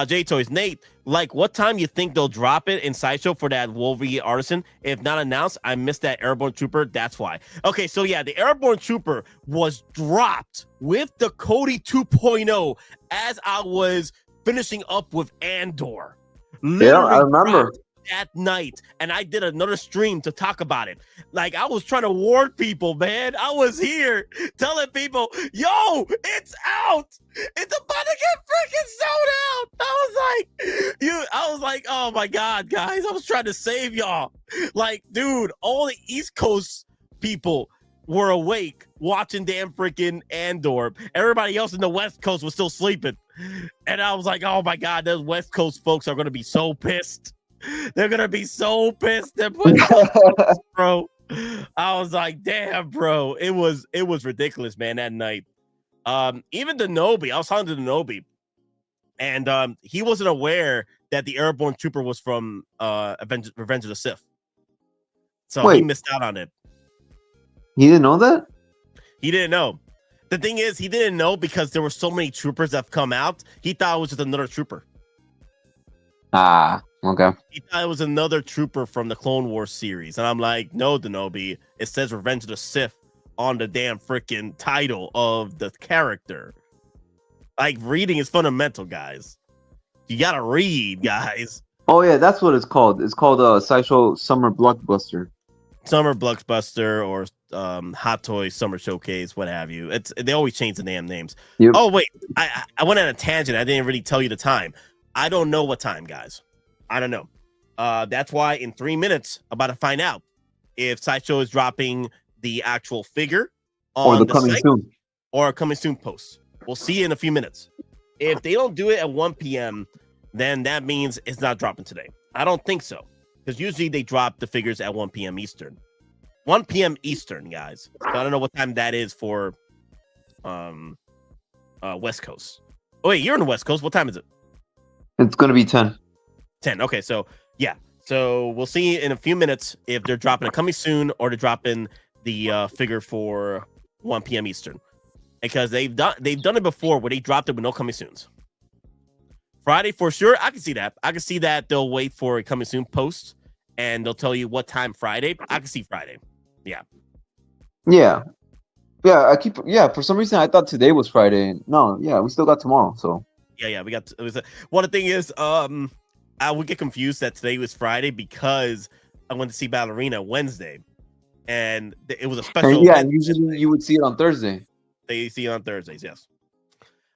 J Toys, Nate, like what time you think they'll drop it in Sideshow for that Wolverine Artisan? If not announced, I missed that Airborne Trooper. That's why. Okay, so yeah, the Airborne Trooper was dropped with the Cody 2.0 as I was finishing up with Andor. Literally I remember. That night, and I did another stream to talk about it. Like I was trying to warn people, man. I was here telling people, "Yo, it's out! It's about to get freaking sold out." I was like, "Oh my god, guys!" I was trying to save y'all. Like, dude, all the East Coast people were awake watching damn freaking Andor. Everybody else in the West Coast was still sleeping, and I was like, "Oh my god, those West Coast folks are gonna be so pissed." They're gonna be so pissed at bro. I was like, damn, bro. It was ridiculous, man, that night. Even the Nobi, I was talking to the Nobi, and he wasn't aware that the Airborne Trooper was from Revenge of the Sith. So he missed out on it. He didn't know that? He didn't know. The thing is, he didn't know because there were so many troopers that have come out. He thought it was just another trooper. Ah, okay. He thought it was another trooper from the Clone Wars series. And I'm like, no, Denobi. It says Revenge of the Sith on the damn freaking title of the character. Like, reading is fundamental, guys. You gotta read, guys. Oh, yeah, that's what it's called. It's called Sideshow Summer Blockbuster. Summer Blockbuster or Hot Toy Summer Showcase, what have you. They always change the damn names. Yep. Oh, wait. I went on a tangent. I didn't really tell you the time. I don't know what time, guys. I don't know. That's why in 3 minutes, I'm about to find out if Sideshow is dropping the actual figure on or the coming soon or coming soon post. We'll see in a few minutes. If they don't do it at 1 p.m., then that means it's not dropping today. I don't think so, because usually they drop the figures at 1 p.m. Eastern. 1 p.m. Eastern, guys. So I don't know what time that is for West Coast. Oh, wait, you're in the West Coast. What time is it? It's going to be 10. 10. Okay, so yeah. So we'll see in a few minutes if they're dropping it coming soon or they're dropping the figure for 1 p.m. Eastern. Because they've done it before where they dropped it with no coming soons. Friday for sure, I can see that. I can see that they'll wait for a coming soon post and they'll tell you what time Friday. I can see Friday. Yeah. Yeah. Yeah, for some reason I thought today was Friday. No, yeah, we still got tomorrow, so. Yeah, we got well, the thing is, I would get confused that today was Friday because I went to see Ballerina Wednesday, and it was a special. And yeah, usually you would see it on Thursday. They see it on Thursdays, yes.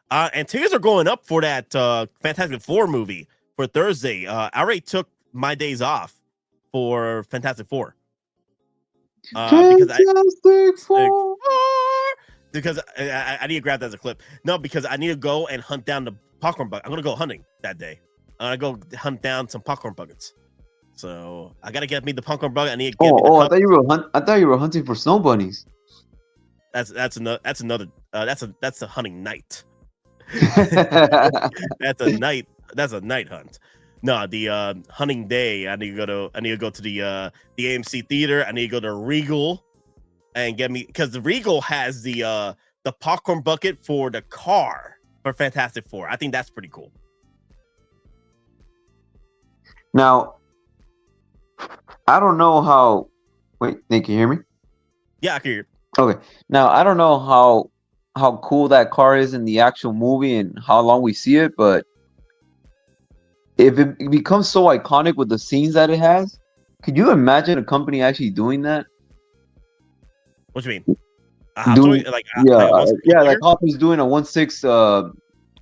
And tickets are going up for that Fantastic Four movie for Thursday. I already took my days off for Fantastic Four. Because I need to grab that as a clip. No, because I need to go and hunt down the popcorn bucket. I'm gonna go hunting that day. I'm gonna go hunt down some popcorn buckets. So I gotta get me the popcorn bucket. I need to get me the I thought you were hunting for snow bunnies. That's a hunting night. That's a night hunt. No, the hunting day. I need to go to the AMC theater. I need to go to Regal and get me, because the Regal has the popcorn bucket for the car for Fantastic Four. I think that's pretty cool. Now, I don't know how. Wait, Nick, can you hear me? Yeah, I can hear. Okay. Now, I don't know how cool that car is in the actual movie and how long we see it, but if it becomes so iconic with the scenes that it has, could you imagine a company actually doing that? What do you mean? Hot Toy? Like Like Hot Toys doing a 1/6,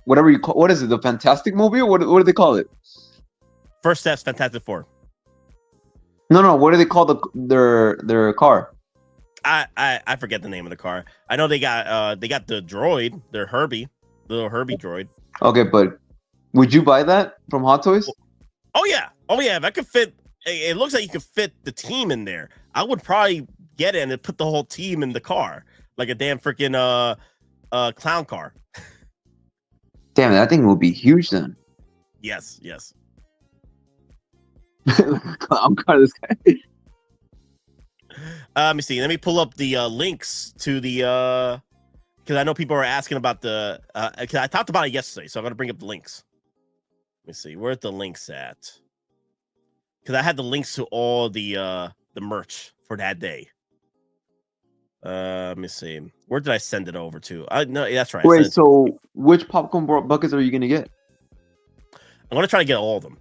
whatever you call. What is it? The Fantastic Movie? What do they call it? First Steps, Fantastic Four. No. What do they call their car? I forget the name of the car. I know they got the droid, their Herbie, little Herbie droid. Okay, but would you buy that from Hot Toys? Oh yeah. If I could fit, it looks like you could fit the team in there. I would probably get it and put the whole team in the car, like a damn freaking clown car. Damn, that thing will be huge then. Yes. Clown car, this guy. Let me see. Let me pull up the links to the because I know people are asking about the because I talked about it yesterday, so I'm gonna bring up the links. Let me see. Where's the links at? Because I had the links to all the merch for that day. Let me see. Where did I send it over to? No, that's right. Wait, so which popcorn buckets are you gonna get? I'm gonna try to get all of them.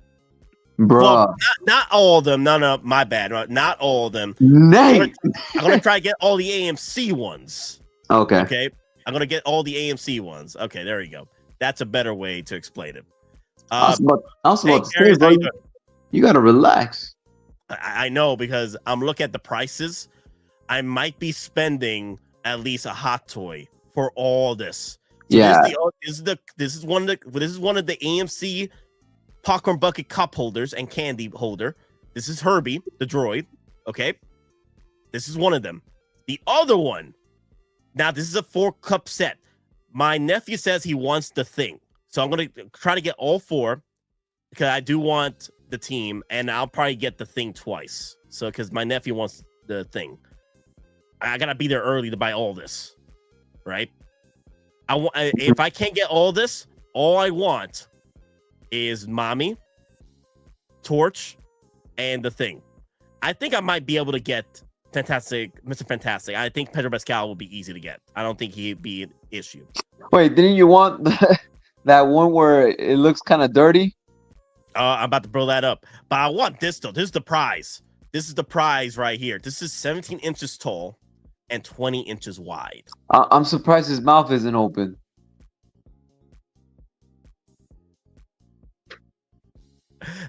Bruh. Well, not all of them. No, my bad. Not all of them. Nate. I'm gonna try to get all the AMC ones. Okay. I'm gonna get all the AMC ones. Okay, there you go. That's a better way to explain it. I was about to say, bro, you gotta relax. I know, because I'm looking at the prices. I might be spending at least a Hot Toy for all this. So yeah. This is one of the AMC popcorn bucket cup holders and candy holder. This is Herbie, the droid. Okay. This is one of them. The other one. Now, this is a 4-cup set. My nephew says he wants the thing. So I'm going to try to get all 4 because I do want the team, and I'll probably get the thing twice. So because my nephew wants the thing. I got to be there early to buy all this. Right? If I can't get all this, all I want is Mommy, Torch, and the thing. I think I might be able to get Mr. Fantastic. I think Pedro Pascal will be easy to get. I don't think he'd be an issue. Wait, didn't you want that one where it looks kind of dirty? I'm about to blow that up. But I want this, though. This is the prize. This is the prize right here. This is 17 inches tall and 20 inches wide. I'm surprised his mouth isn't open.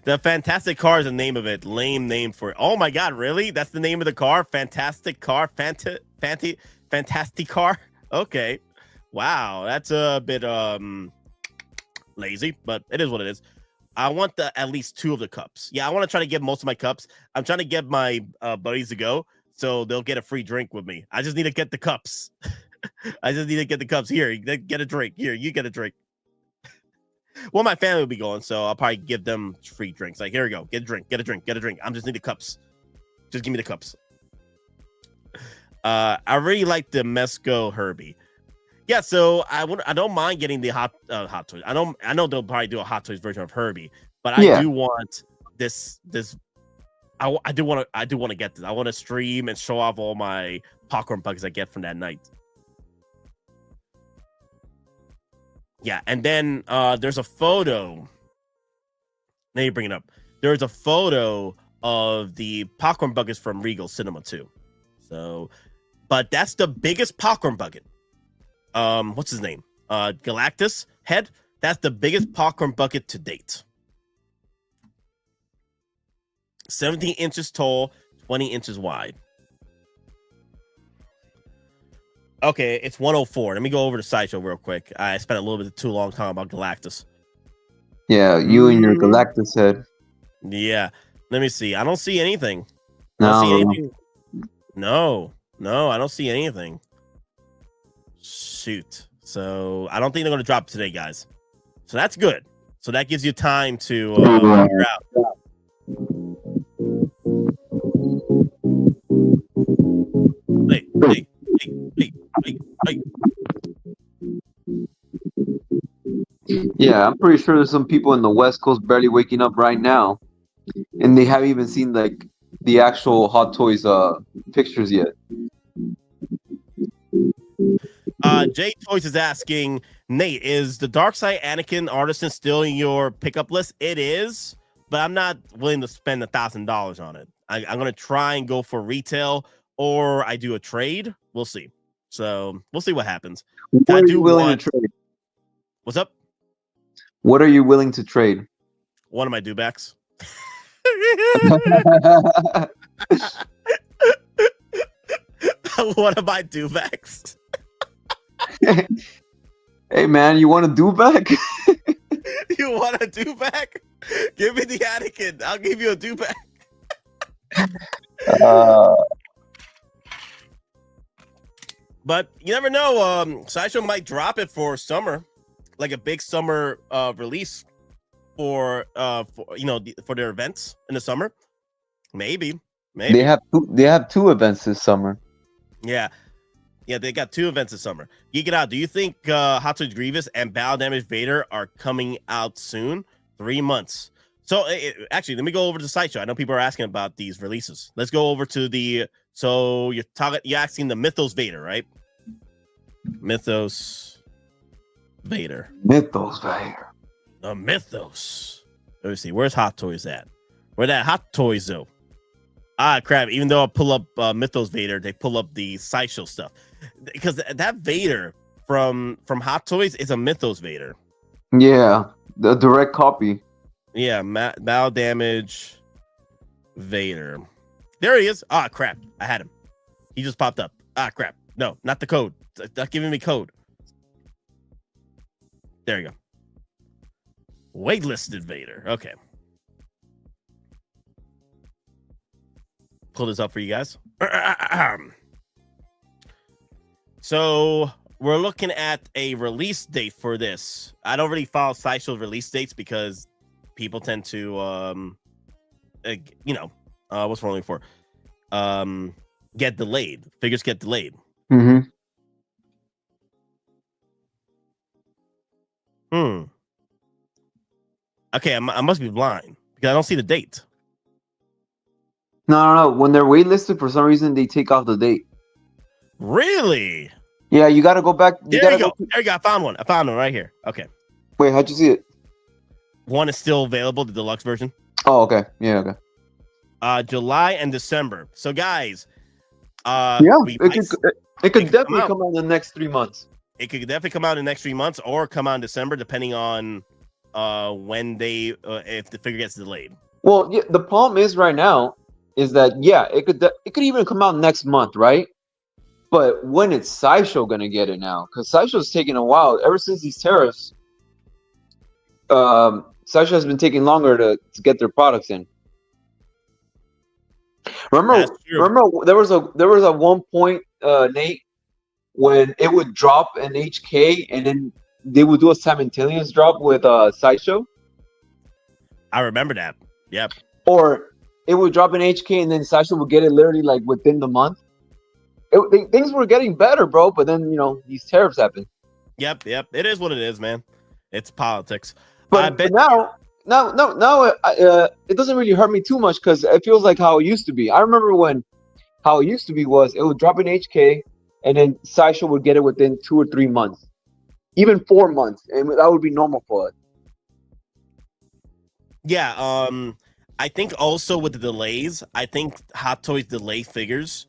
The Fantastic Car is the name of it. Lame name for it. Oh my God, really? That's the name of the car? Fantastic Car? Fantastic Car? Okay. Wow, that's a bit lazy, but it is what it is. I want at least 2 of the cups. Yeah, I want to try to get most of my cups. I'm trying to get my buddies to go, so they'll get a free drink with me. I just need to get the cups. I just need to get the cups. Here, get a drink. Here, you get a drink. Well, my family will be going, so I'll probably give them free drinks. Like, here we go. Get a drink. Get a drink. Get a drink. I just need the cups. Just give me the cups. I really like the Mesco Herbie. Yeah, so I don't mind getting the Hot Toys. I know they'll probably do a Hot Toys version of Herbie, but I do want this. I do want to get this. I want to stream and show off all my popcorn buckets I get from that night. Yeah, and then there's a photo. Let me bring it up. There's a photo of the popcorn buckets from Regal Cinema 2. So, but that's the biggest popcorn bucket. What's his name? Galactus head. That's the biggest popcorn bucket to date. 17 inches tall, 20 inches wide. Okay, it's 104. Let me go over to Sideshow real quick. I spent a little bit too long talking about Galactus. Yeah, you and your Galactus head. Yeah. Let me see. I don't see anything. No, I don't see anything. Shoot. So I don't think they're going to drop today, guys. So that's good. So that gives you time to figure out. Hey. Yeah, I'm pretty sure there's some people in the West Coast barely waking up right now. and they haven't even seen like the actual Hot Toys pictures yet. Jay Toys is asking, Nate, is the Dark Side Anakin Artisan still in your pickup list? It is, but I'm not willing to spend $1,000 on it. I'm gonna try and go for retail, or I do a trade. We'll see. So we'll see what happens. What are you willing to trade? What's up? What are you willing to trade? One of my dewbacks. One of my dewbacks. Hey man, you want a dewback? You want a dewback? Give me the Anakin. I'll give you a dewback. But you never know. Sideshow might drop it for summer, like a big summer release for their events in the summer. Maybe. They have two events this summer. Yeah, they got 2 events this summer. Geekin Out, do you think Hot Toys Grievous and Battle Damage Vader are coming out soon? 3 months. So actually, let me go over to Sideshow. I know people are asking about these releases. Let's go over to the. So you're asking the Mythos Vader, right? Mythos Vader. The Mythos. Let me see. Where's Hot Toys at? Where that Hot Toys though? Ah, crap. Even though I pull up Mythos Vader, they pull up the Sideshow stuff. Because that Vader from Hot Toys is a Mythos Vader. Yeah, the direct copy. Yeah, Battle Damage Vader. There he is. Ah, crap. I had him. He just popped up. Ah, crap. No, not the code. It's not giving me code. There you go. Waitlisted Vader. Okay. Pull this up for you guys. So we're looking at a release date for this. I don't really follow Sideshow's release dates because people tend to, what's wrong for? Get delayed. Figures get delayed. Mm-hmm. Okay, I must be blind because I don't see the date. No. When they're waitlisted, for some reason, they take off the date. Really? Yeah, you got to go back. There you go. There you go. I found one right here. Okay. Wait, how'd you see it? One is still available, the deluxe version. Oh, okay. Yeah, okay. July and December. So, guys, it could definitely come out in the next 3 months. It could definitely come out in the next 3 months, or come out in December, depending on when if the figure gets delayed. Well, yeah, the problem is right now is that it could even come out next month, right? But when is Sideshow gonna get it now? Because Sideshow's taking a while. Ever since these tariffs, Sideshow has been taking longer to get their products in. Remember there was a one point, Nate, when it would drop an HK and then they would do a simultaneous drop with Sideshow. I remember that. Yep. Or it would drop an HK and then Sideshow would get it literally like within the month. Things were getting better, bro. But then these tariffs happened. Yep. It is what it is, man. It's politics. But now, it doesn't really hurt me too much because it feels like how it used to be. I remember when how it used to be was it would drop an HK and then Sideshow would get it within 2 or 3 months, even 4 months, and that would be normal for it. Yeah, I think also with the delays, I think Hot Toys delay figures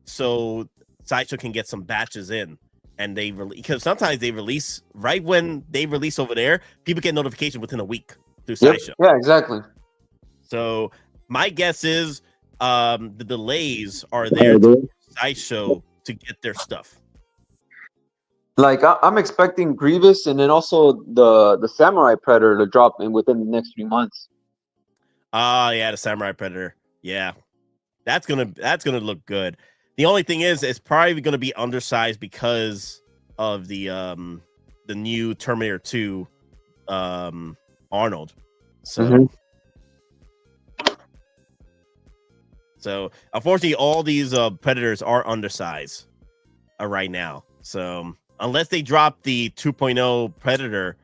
so Sideshow can get some batches in, and they because sometimes they release right when they release over there, people get notification within a week through Sideshow. Yeah, exactly. So my guess is the delays are there to Sideshow to get their stuff. Like I'm expecting Grievous and then also the Samurai Predator to drop in within the next 3 months. Yeah, the Samurai Predator. Yeah, that's gonna look good. The only thing is, it's probably gonna be undersized because of the new Terminator 2 Arnold. So. So, unfortunately, all these Predators are undersized right now. So, unless they drop the 2.0 Predator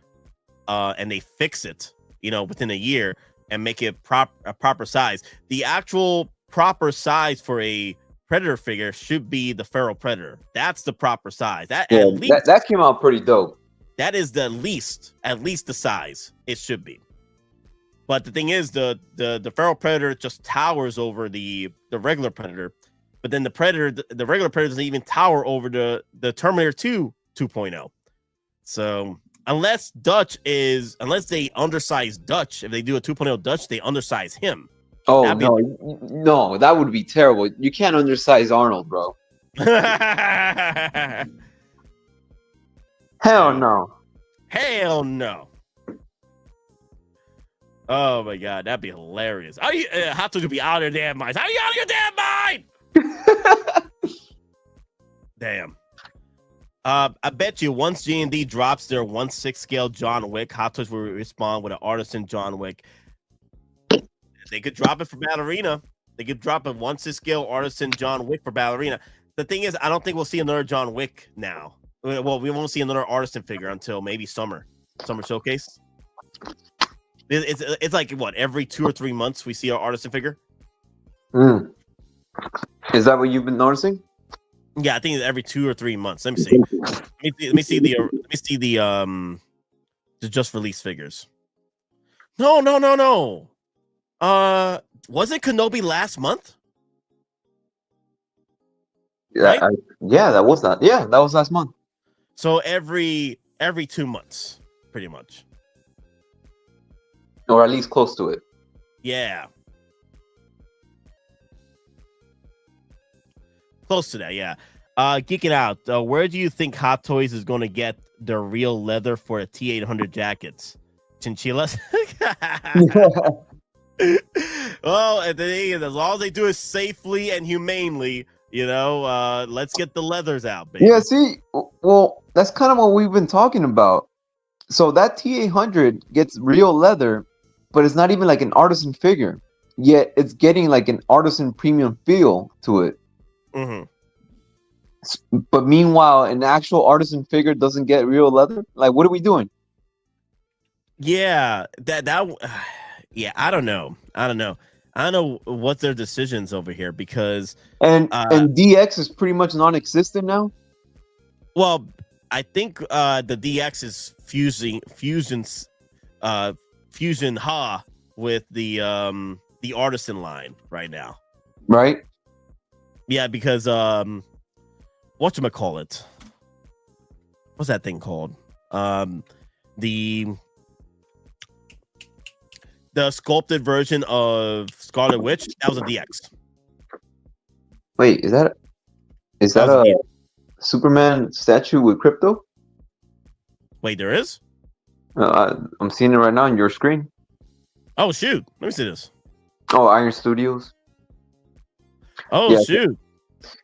and they fix it, within a year, and make it a proper size. The actual proper size for a Predator figure should be the Feral Predator. That's the proper size. That came out pretty dope. That is at least the size it should be. But the thing is, the Feral Predator just towers over the regular Predator. But then the regular Predator doesn't even tower over the Terminator 2 2.0. So unless they undersize Dutch, if they do a 2.0 Dutch, they undersize him. Oh, no, that would be terrible. You can't undersize Arnold, bro. Hell no. Hell no. Oh my god, that'd be hilarious. How you have to be out of your damn minds? How you out of your damn mind? Damn. I bet you once G&D drops their 1/6 scale John Wick, Hot Toys will respond with an Artisan John Wick. They could drop it for Ballerina. They could drop a 1/6 scale Artisan John Wick for Ballerina. The thing is, I don't think we'll see another John Wick now. Well, we won't see another Artisan figure until maybe summer showcase. It's like what, every 2 or 3 months we see our Artisan figure. Is that what you've been noticing? Yeah, I think it's every 2 or 3 months. Let me see. Let me see the just released figures. No. Wasn't Kenobi last month? Yeah, right? that was that. Yeah, that was last month. So every 2 months, pretty much, or at least close to it. Yeah, close to that. Yeah. Geeking Out. Where do you think Hot Toys is going to get the real leather for a T800 jackets? Chinchillas. Well, at the end, as long as they do it safely and humanely, let's get the leathers out, baby. Yeah, see, well, that's kind of what we've been talking about. So that T800 gets real leather, but it's not even like an Artisan figure. Yet it's getting like an Artisan premium feel to it. Mm-hmm. But meanwhile, an actual Artisan figure doesn't get real leather. Like, what are we doing? Yeah, yeah, I don't know. I don't know what their decisions over here, because and DX is pretty much non-existent now. Well, I think the DX is fusion with the Artisan line right now. Right? Yeah, because whatchamacallit? What's that thing called? The sculpted version of Scarlet Witch, that was a DX. Wait, is that a Superman statue with crypto? Wait, there is? I'm seeing it right now on your screen. Oh shoot! Let me see this. Oh, Iron Studios. Oh yeah, shoot!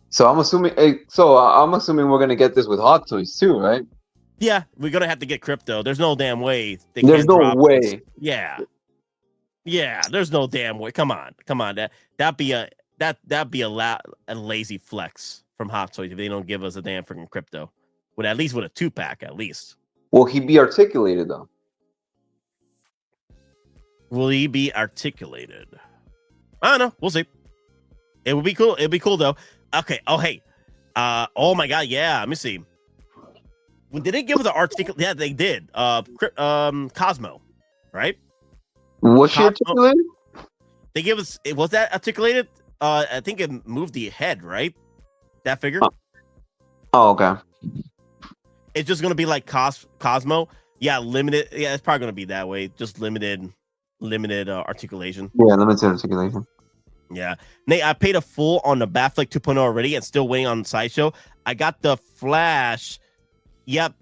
So I'm assuming. I'm assuming we're gonna get this with Hot Toys too, right? Yeah, we're gonna have to get crypto. There's no damn way. There's no way. This. Yeah. There's no damn way. Come on. That'd be a lazy flex from Hot Toys if they don't give us a damn freaking crypto. At least with a 2-pack, at least. Will he be articulated though? Will he be articulated? I don't know. We'll see. It would be cool. It'd be cool though. Okay. Oh hey. Oh my god. Yeah. Let me see. Did they give us an articulate? Yeah, they did. Cosmo, right? Was she articulated? They give us. Was that articulated? I think it moved the head, right? That figure. Oh, okay. It's just gonna be like Cosmo. Yeah, limited. Yeah, it's probably gonna be that way. Just limited articulation. Yeah, limited articulation. Yeah, Nate, I paid a full on the Batfleck 2.0 already, and still waiting on Sideshow. I got the Flash. Yep.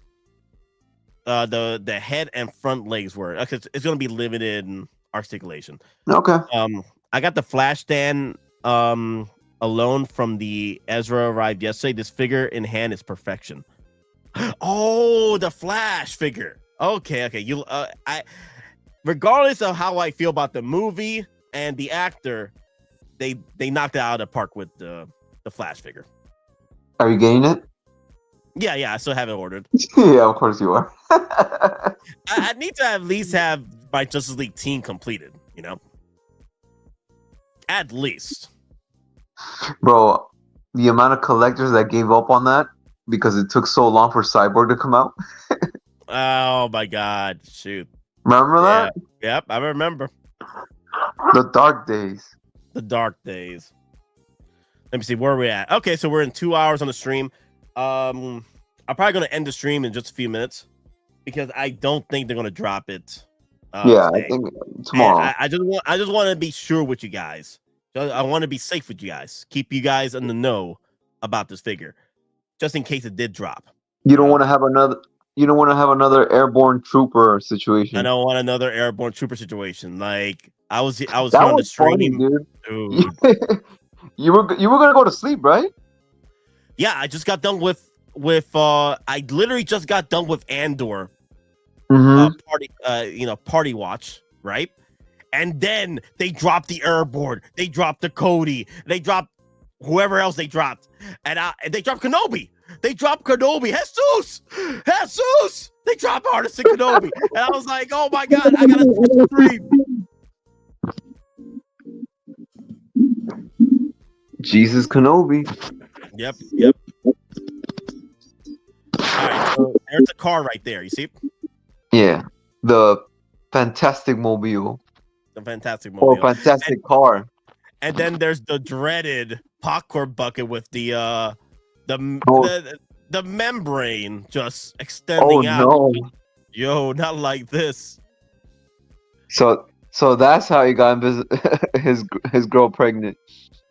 The head and front legs were. Okay, it's gonna be limited articulation. Okay. I got the Flash stand alone from the Ezra arrived yesterday. This figure in hand is perfection. Oh, the Flash figure. Okay. Regardless of how I feel about the movie and the actor, they knocked it out of the park with the Flash figure. Are you getting it? Yeah, I still have it ordered. Yeah, of course you are. I need to at least have my Justice League team completed. You know, at least. Bro, the amount of collectors that gave up on that because it took so long for Cyborg to come out. Oh my God! Shoot. Remember that? Yep, I remember. The dark days. The dark days. Let me see where we're at. Okay, so we're in 2 hours on the stream. I'm probably gonna end the stream in just a few minutes because I don't think they're gonna drop it. Yeah, Today. I think tomorrow. I just want to be sure with you guys. I want to be safe with you guys. Keep you guys in the know about this figure, just in case it did drop. You don't want to have another. You don't want to have another airborne trooper situation. I don't want another airborne trooper situation. Like I was That here on the was stream, funny, dude. Dude. you were gonna go to sleep, right? Yeah, I just got done with I literally just got done with Andor party watch, right? And then they dropped the airborne, they dropped the Cody, they dropped whoever else they dropped, and they dropped Kenobi. They dropped Kenobi. Jesus! They dropped Artisan Kenobi. And I was like, oh my God, I gotta stream. Jesus Kenobi. Yep. All right, so there's a car right there. You see? Yeah. The Fantastic Mobile. The Fantastic Mobile. Or Fantastic Car. And then there's the dreaded popcorn bucket with the membrane just extending out. No. Yo, not like this. So that's how he got his girl pregnant.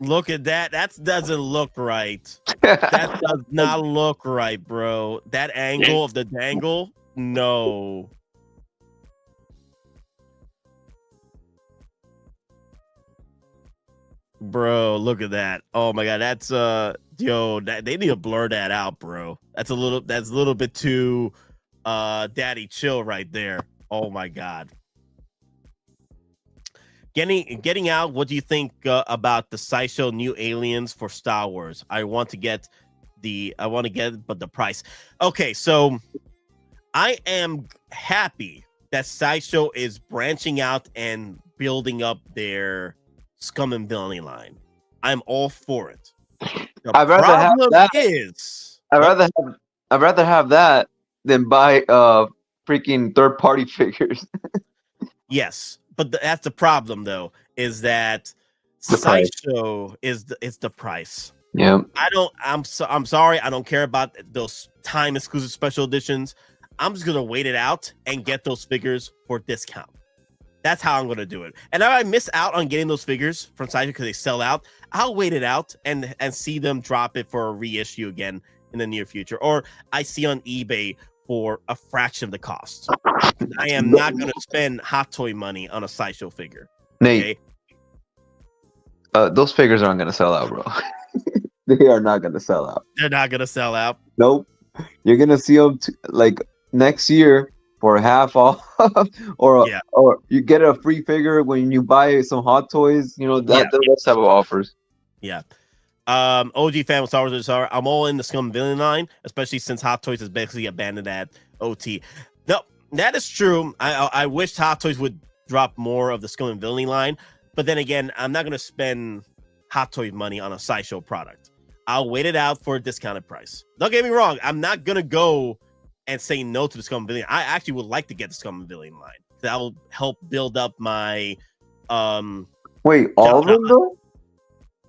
Look at that. That doesn't look right. That does not look right, bro. That angle of the dangle, no. Bro, look at that. Oh my God, that's they need to blur that out, bro. That's a little bit too daddy chill right there. Oh my God. Getting out, what do you think about the Sideshow new aliens for Star Wars? I want to get but the price. Okay, so I am happy that Sideshow is branching out and building up their Scum and Villainy line. I'm all for it. I'd rather have that. I'd rather have that than buy freaking third-party figures. Yes, but that's the problem though, is that Sideshow is the price. Yeah. I'm sorry, I don't care about those time exclusive special editions. I'm just gonna wait it out and get those figures for discount. That's how I'm gonna do it. And if I miss out on getting those figures from Sideshow because they sell out, I'll wait it out and see them drop it for a reissue again in the near future, or I see on eBay for a fraction of the cost. I am not gonna spend hot toy money on a Sideshow figure. Nate, okay? Those figures aren't gonna sell out, bro. They are not gonna sell out. They're not gonna sell out. Nope. You're gonna see them like next year for half off, or you get a free figure when you buy some Hot Toys. You know those type of offers. Yeah. OG fan with Star Wars. I'm all in the Scum Villain line, especially since Hot Toys is basically abandoned at OT. No, that is true. I wish Hot Toys would drop more of the Scum and Villainy line, but then again, I'm not gonna spend Hot Toys money on a Sideshow product. I'll wait it out for a discounted price. Don't get me wrong. I'm not gonna go and say no to the Scum and Villainy. I actually would like to get the Scum and Villainy line. That will help build up my Wait, all of them though?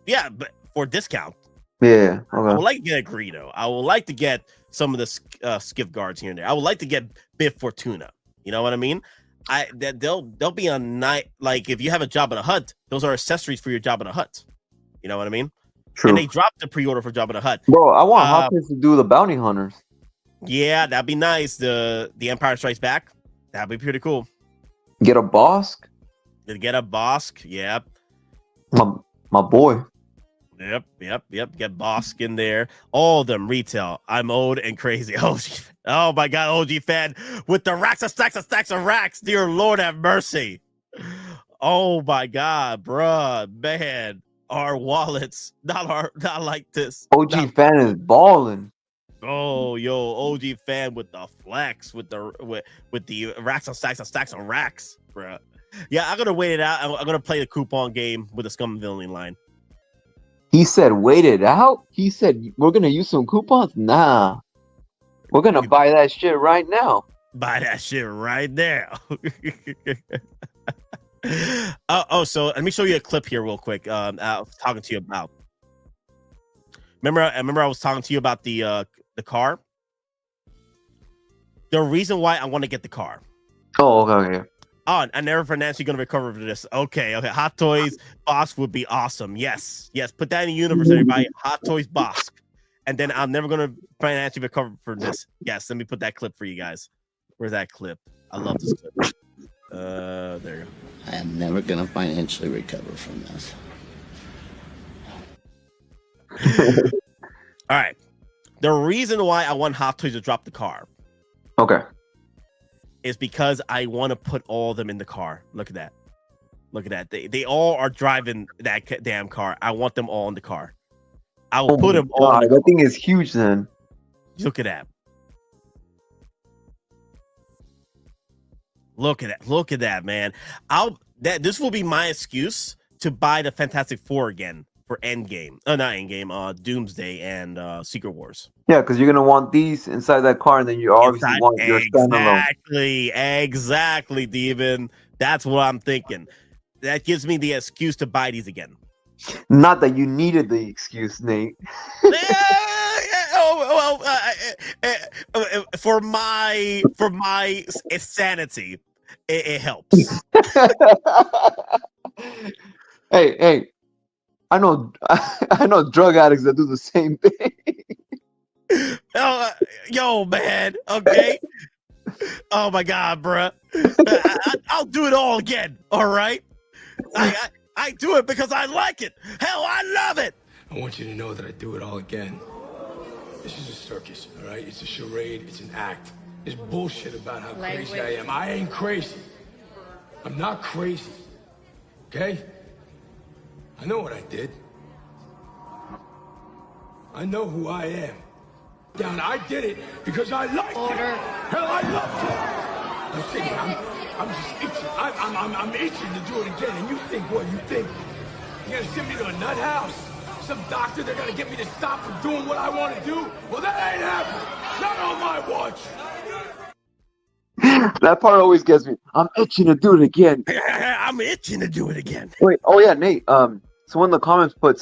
Yeah, but for discount. Yeah. Okay. I would like to get a Greedo. I would like to get some of the skiff guards here and there. I would like to get Biff Fortuna. You know what I mean? They'll be on night, like if you have a Jabba the Hutt, those are accessories for your Jabba the Hutt. You know what I mean? True. And they dropped the pre-order for Jabba the Hutt. Bro, I want Hot Toys to do the bounty hunters. Yeah, that'd be nice. The Empire Strikes Back. That'd be pretty cool. Get a Bosk. Get a Bosk. Yep. My boy. Yep. Get Bosk in there. All of them retail. I'm old and crazy. Oh my God, OG fan with the racks of stacks of racks. Dear Lord have mercy. Oh my God, bruh, man. Our wallets, not like this. OG fan is balling. Oh, yo, OG fan with the flex, with the racks of stacks of racks, bruh. Yeah, I'm gonna wait it out. I'm gonna play the coupon game with the Scum and Villainy line. He said, "Wait it out." He said, "We're gonna use some coupons." Nah, we're gonna buy that shit right now. Buy that shit right now. So let me show you a clip here real quick. I was talking to you about. Remember, I was talking to you about the car. The reason why I want to get the car. Oh, okay. Oh, I never financially going to recover for this. Okay. Hot Toys Bosk would be awesome. Yes. Put that in the universe, everybody. Hot Toys Bosk. And then I'm never going to financially recover for this. Yes. Let me put that clip for you guys. Where's that clip? I love this clip. There you go. I am never going to financially recover from this. All right. The reason why I want Hot Toys to drop the car. Okay. Is because I want to put all of them in the car. Look at that. They all are driving that damn car. I want them all in the car. I will put them all in the car. That thing is huge then. Look at that. Look at that, man. This will be my excuse to buy the Fantastic Four again for Endgame. Not Endgame, Doomsday and Secret Wars. Yeah, because you're gonna want these inside that car, and then you obviously want your standalone. Exactly, Demon. That's what I'm thinking. That gives me the excuse to buy these again. Not that you needed the excuse, Nate. For my sanity, it helps. Hey. I know drug addicts that do the same thing. Yo, man. Okay. Oh my God, bruh. I'll do it all again. All right. I do it because I like it. Hell, I love it. I want you to know that I do it all again. This is a circus, all right? It's a charade. It's an act. There's bullshit about how crazy I am. I ain't crazy. I'm not crazy. Okay? I know what I did. I know who I am. I did it because I liked it. Hell, I loved it. You think I'm just itching. I'm itching to do it again. And you think what? You think you're gonna send me to a nut house? Some doctor, they're gonna get me to stop from doing what I want to do? Well, that ain't happening. Not on my watch. That part always gets me. I'm itching to do it again. I'm itching to do it again. Wait. Oh yeah, Nate. Someone in the comments put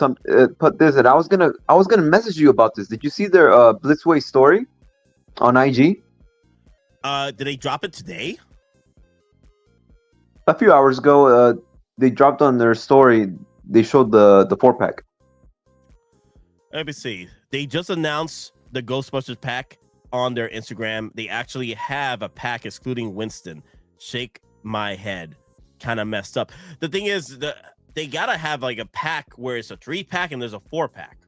this, and I was gonna message you about this. Did you see their Blitzway story on IG? Did they drop it today? A few hours ago, they dropped on their story. They showed the 4-pack. Let me see. They just announced the Ghostbusters pack on their Instagram. They actually have a pack excluding Winston. Shake my head. Kind of messed up. The thing is, they gotta have like a pack where it's a 3-pack and there's a 4-pack.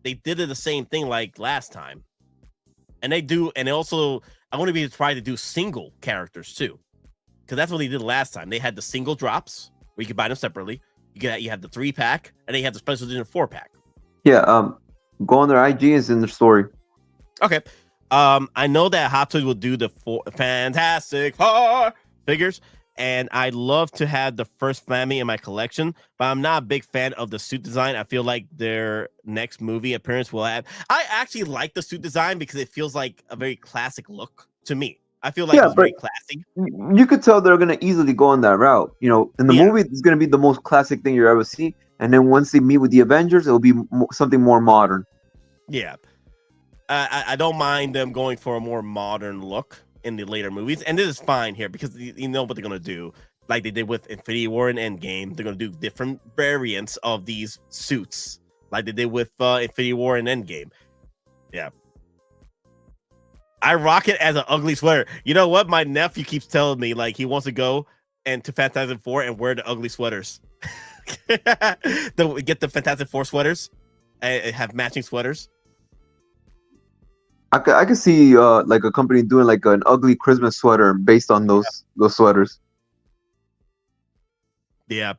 They did it the same thing like last time, and they do. And also, I want to be trying to do single characters too, because that's what they did last time. They had the single drops where you could buy them separately. You have the 3-pack, and they have the special edition 4-pack. Yeah. Go on their IG. Is in their story. Okay. I know that Hot Toys will do the Fantastic Four figures. And I'd love to have the first family in my collection, but I'm not a big fan of the suit design. I feel like their next movie appearance will have. I actually like the suit design because it feels like a very classic look to me. I feel like it's very classic. You could tell they're gonna easily go on that route. You know, in the movie, it's gonna be the most classic thing you ever see, and then once they meet with the Avengers, it'll be something more modern. Yeah, I don't mind them going for a more modern look in the later movies, and this is fine here because you know what they're gonna do, like they did with Infinity War and Endgame. They're gonna do different variants of these suits, like they did with Infinity War and Endgame. Yeah, I rock it as an ugly sweater. You know what? My nephew keeps telling me like he wants to go and to Fantastic Four and wear the ugly sweaters. Get the Fantastic Four sweaters and have matching sweaters. I could see like a company doing like an ugly Christmas sweater based on those sweaters. Yeah.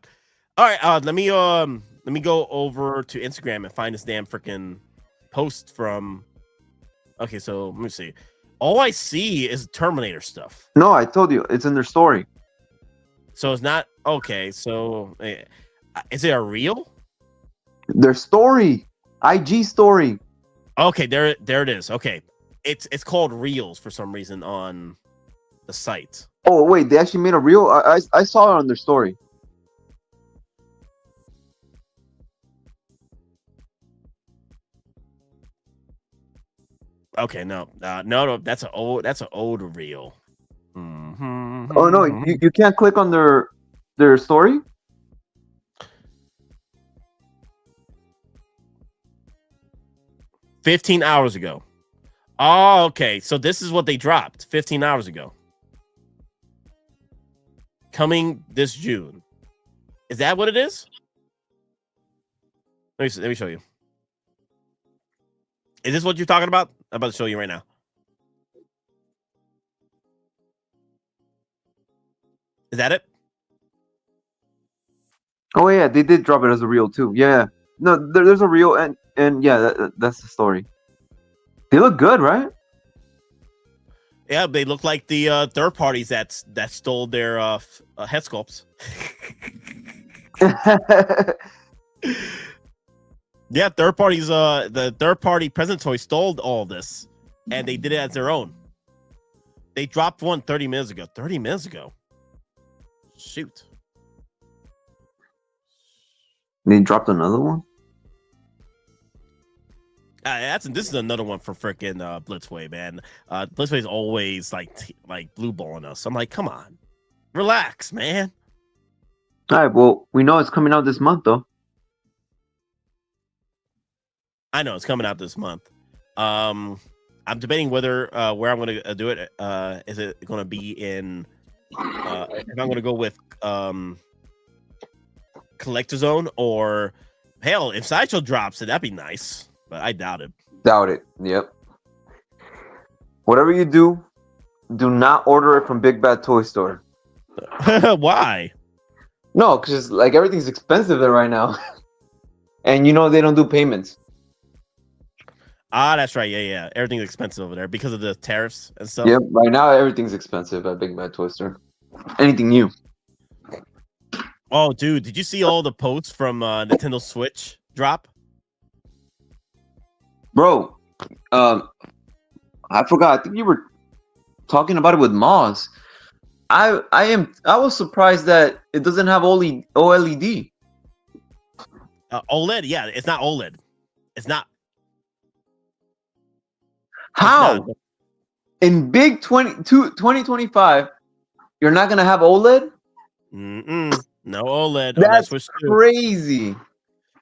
All right. Let me go over to Instagram and find this damn freaking post from. Okay, so let me see. All I see is Terminator stuff. No, I told you it's in their story. So it's not okay. So is it a reel? Their story, IG story. Okay, there it is. Okay, it's called reels for some reason on the site. Oh wait, they actually made a reel. I saw it on their story. Okay, no, that's an old reel. Mm-hmm. Oh no, you can't click on their story. 15 hours ago. Oh, okay. So this is what they dropped 15 hours ago. Coming this June. Is that what it is? Let me show you. Is this what you're talking about? I'm about to show you right now. Is that it? Oh yeah, they did drop it as a reel too. Yeah, no, there's a reel and yeah, that's the story. They look good, right? Yeah, they look like the third parties that stole their head sculpts. Yeah, third parties. The third party present toy stole all this, and they did it as their own. They dropped one 30 minutes ago. 30 minutes ago. Shoot. They dropped another one. This is another one for freaking Blitzway, man. Blitzway is always like blue balling us. I'm like, come on, relax, man. All right, well, we know it's coming out this month, though. I know it's coming out this month. I'm debating whether where I'm going to do it. Is it going to be in? If I'm going to go with Collector Zone, or hell, if Sideshow drops it, that'd be nice. But I doubt it. Doubt it. Yep. Whatever you do not order it from Big Bad Toy Store. Why? No, because like everything's expensive there right now, and you know they don't do payments. Ah, that's right. Yeah. Everything's expensive over there because of the tariffs and stuff. Yep. Right now everything's expensive at Big Bad Toy Store. Anything new. Oh, dude, did you see all the posts from Nintendo Switch drop? Bro, I forgot. I think you were talking about it with Moz. I was surprised that it doesn't have OLED. OLED, yeah, it's not OLED. It's not. How? It's not. In big 2025, you're not gonna have OLED? No OLED. That's Switch crazy.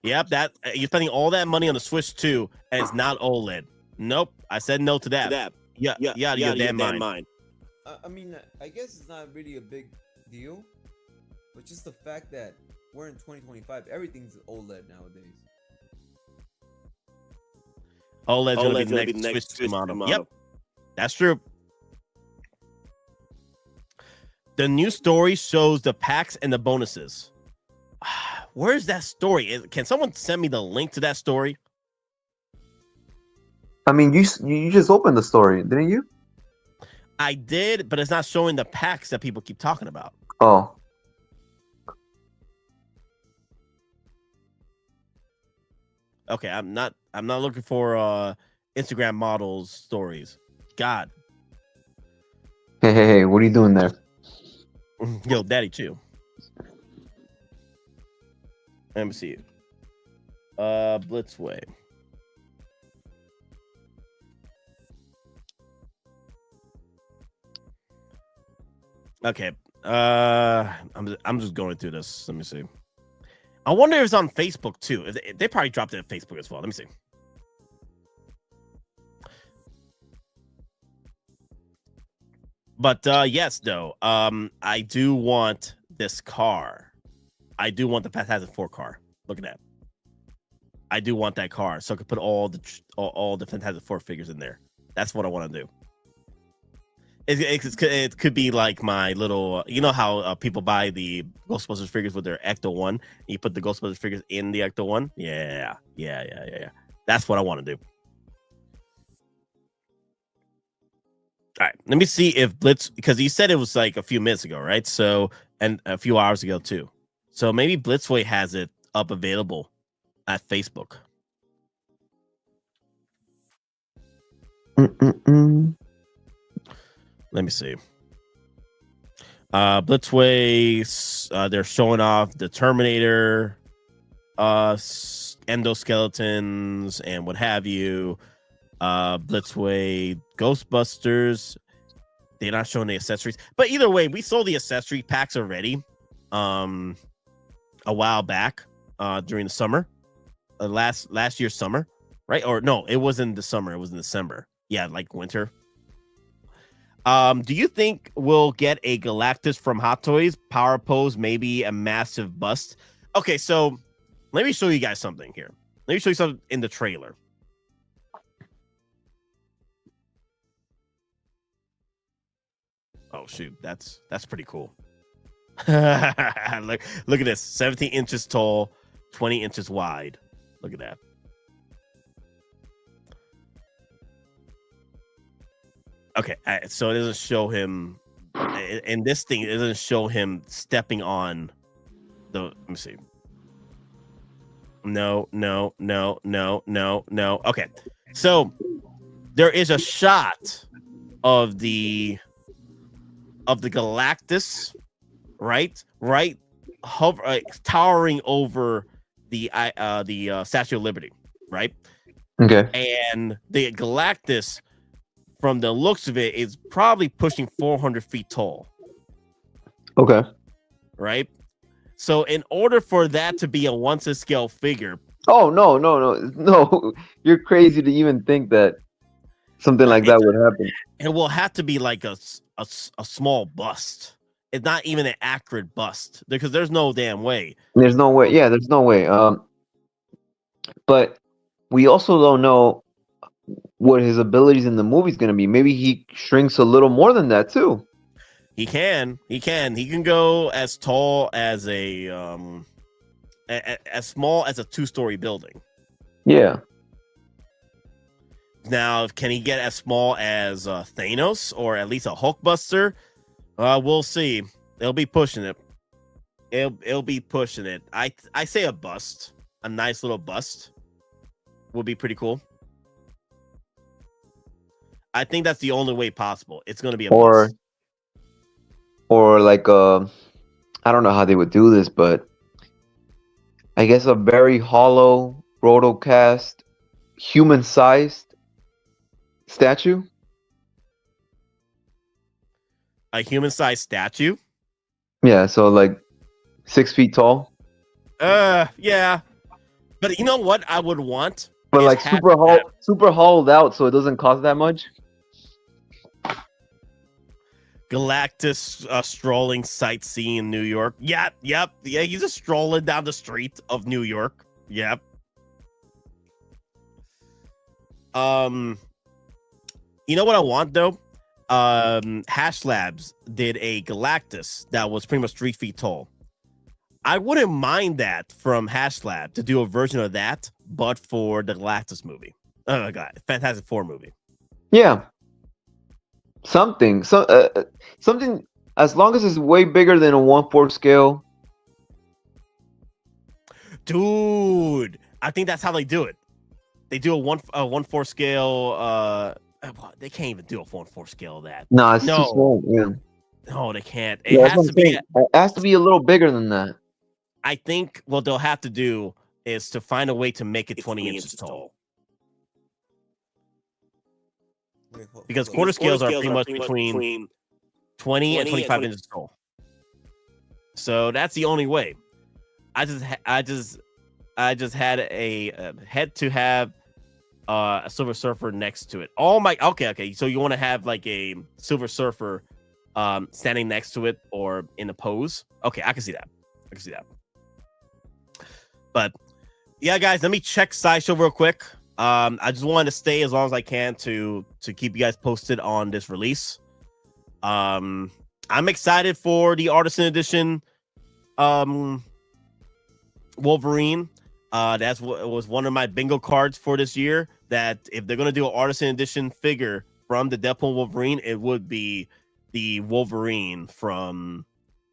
Yep, that you're spending all that money on the Switch 2, and it's not OLED. Nope, I said no to that. Yeah, your damn mind. I mean, I guess it's not really a big deal, but just the fact that we're in 2025, everything's OLED nowadays. OLED's gonna be the next Switch model. Yep, that's true. The new story shows the packs and the bonuses. Where's that story? Can someone send me the link to that story? I mean, you just opened the story, didn't you? I did, but it's not showing the packs that people keep talking about. Oh. Okay, I'm not looking for Instagram models stories. God. Hey, what are you doing there? Yo, Daddy Chew. Let me see. Blitzway. Okay. I'm just going through this. Let me see. I wonder if it's on Facebook too. They probably dropped it on Facebook as well. Let me see. But yes, though. I do want this car. I do want the Fantastic Four car. Look at that. I do want that car, so I could put all the Fantastic Four figures in there. That's what I want to do. It could be like my little, you know how people buy the Ghostbusters figures with their Ecto 1. You put the Ghostbusters figures in the Ecto 1. Yeah. That's what I want to do. All right, let me see if Blitz, because you said it was like a few minutes ago, right? So and a few hours ago too. So maybe Blitzway has it up available at Facebook. Let me see. Blitzway, they're showing off the Terminator, endoskeletons, and what have you. Blitzway, Ghostbusters. They're not showing the accessories, but either way, we sold the accessory packs already. A while back, during the summer, last year's summer, right? Or no, it wasn't the summer; it was in December. Yeah, like winter. Do you think we'll get a Galactus from Hot Toys power pose, maybe a massive bust? Okay, so let me show you guys something here. Let me show you something in the trailer. Oh shoot, that's pretty cool. look at this, 17 inches tall, 20 inches wide. Look at that. Okay, so it doesn't show him in this thing. It doesn't show him stepping on the. Let me see. No. Okay, so there is a shot of the Galactus, right, towering over the Statue of Liberty, right? Okay. And the Galactus, from the looks of it, is probably pushing 400 feet tall. Okay. Right? So in order for that to be a once-a-scale figure... Oh, no. You're crazy to even think that something like that would happen. It will have to be like a small bust. It's not even an accurate bust, because there's no damn way. There's no way. Yeah, there's no way. But we also don't know what his abilities in the movie is going to be. Maybe he shrinks a little more than that too. He can go as tall as as small as a 2-story building. Yeah. Now, can he get as small as Thanos or at least a Hulkbuster? We'll see. They'll be pushing it. It'll be pushing it. I say a bust, a nice little bust, would be pretty cool. I think that's the only way possible. It's going to be a bust. Or like I don't know how they would do this, but I guess a very hollow rotocast, human-sized statue. A human-sized statue? Yeah, so like 6 feet tall. Yeah. But you know what I would want? But like super hollowed out, so it doesn't cost that much. Galactus strolling sightseeing in New York. Yep. Yeah, he's just strolling down the street of New York. Yep. You know what I want though? Hash Labs did a Galactus that was pretty much 3 feet tall. I wouldn't mind that from Hash Lab to do a version of that, but for the Galactus movie. Oh my god, Fantastic Four movie. Yeah. Something as long as it's way bigger than a 1/4 scale. Dude, I think that's how they do it. They do a 1/4 scale. They can't even do a 1/4 scale of that. No, it's too small. Yeah. No, they can't. It has to be. It has to be a little bigger than that. I think what they'll have to do is to find a way to make it 20 inches tall. Because quarter scales are pretty much between 20 and 25 inches tall. So that's the only way. I just had had to have a Silver Surfer next to it. Oh my, okay. So you want to have like a Silver Surfer standing next to it or in a pose? Okay, I can see that. But yeah, guys, let me check Sideshow real quick. I just wanted to stay as long as I can to keep you guys posted on this release. I'm excited for the Artisan Edition Wolverine. That was one of my bingo cards for this year, that if they're going to do an Artisan Edition figure from the Deadpool Wolverine, it would be the Wolverine from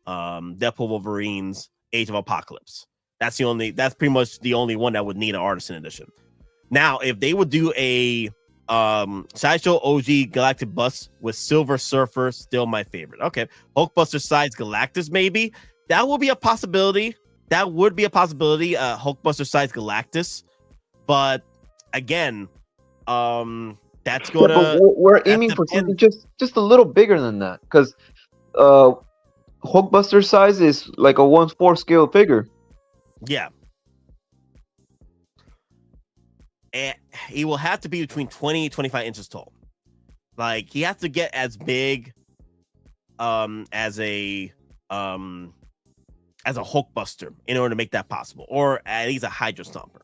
Deadpool Wolverine's Age of Apocalypse. That's pretty much the only one that would need an Artisan edition. Now, if they would do a Sideshow OG Galactic Bust with Silver Surfer, still my favorite. Okay, Hulkbuster size Galactus, maybe that would be a possibility. That would be a possibility. Hulkbuster size Galactus, but again, that's gonna. But we're aiming for something just a little bigger than that, because Hulkbuster size is like a 1/4 scale figure. Yeah. And he will have to be between 20 and 25 inches tall. Like, he has to get as big as a Hulkbuster in order to make that possible, or at least a Hydra Stomper.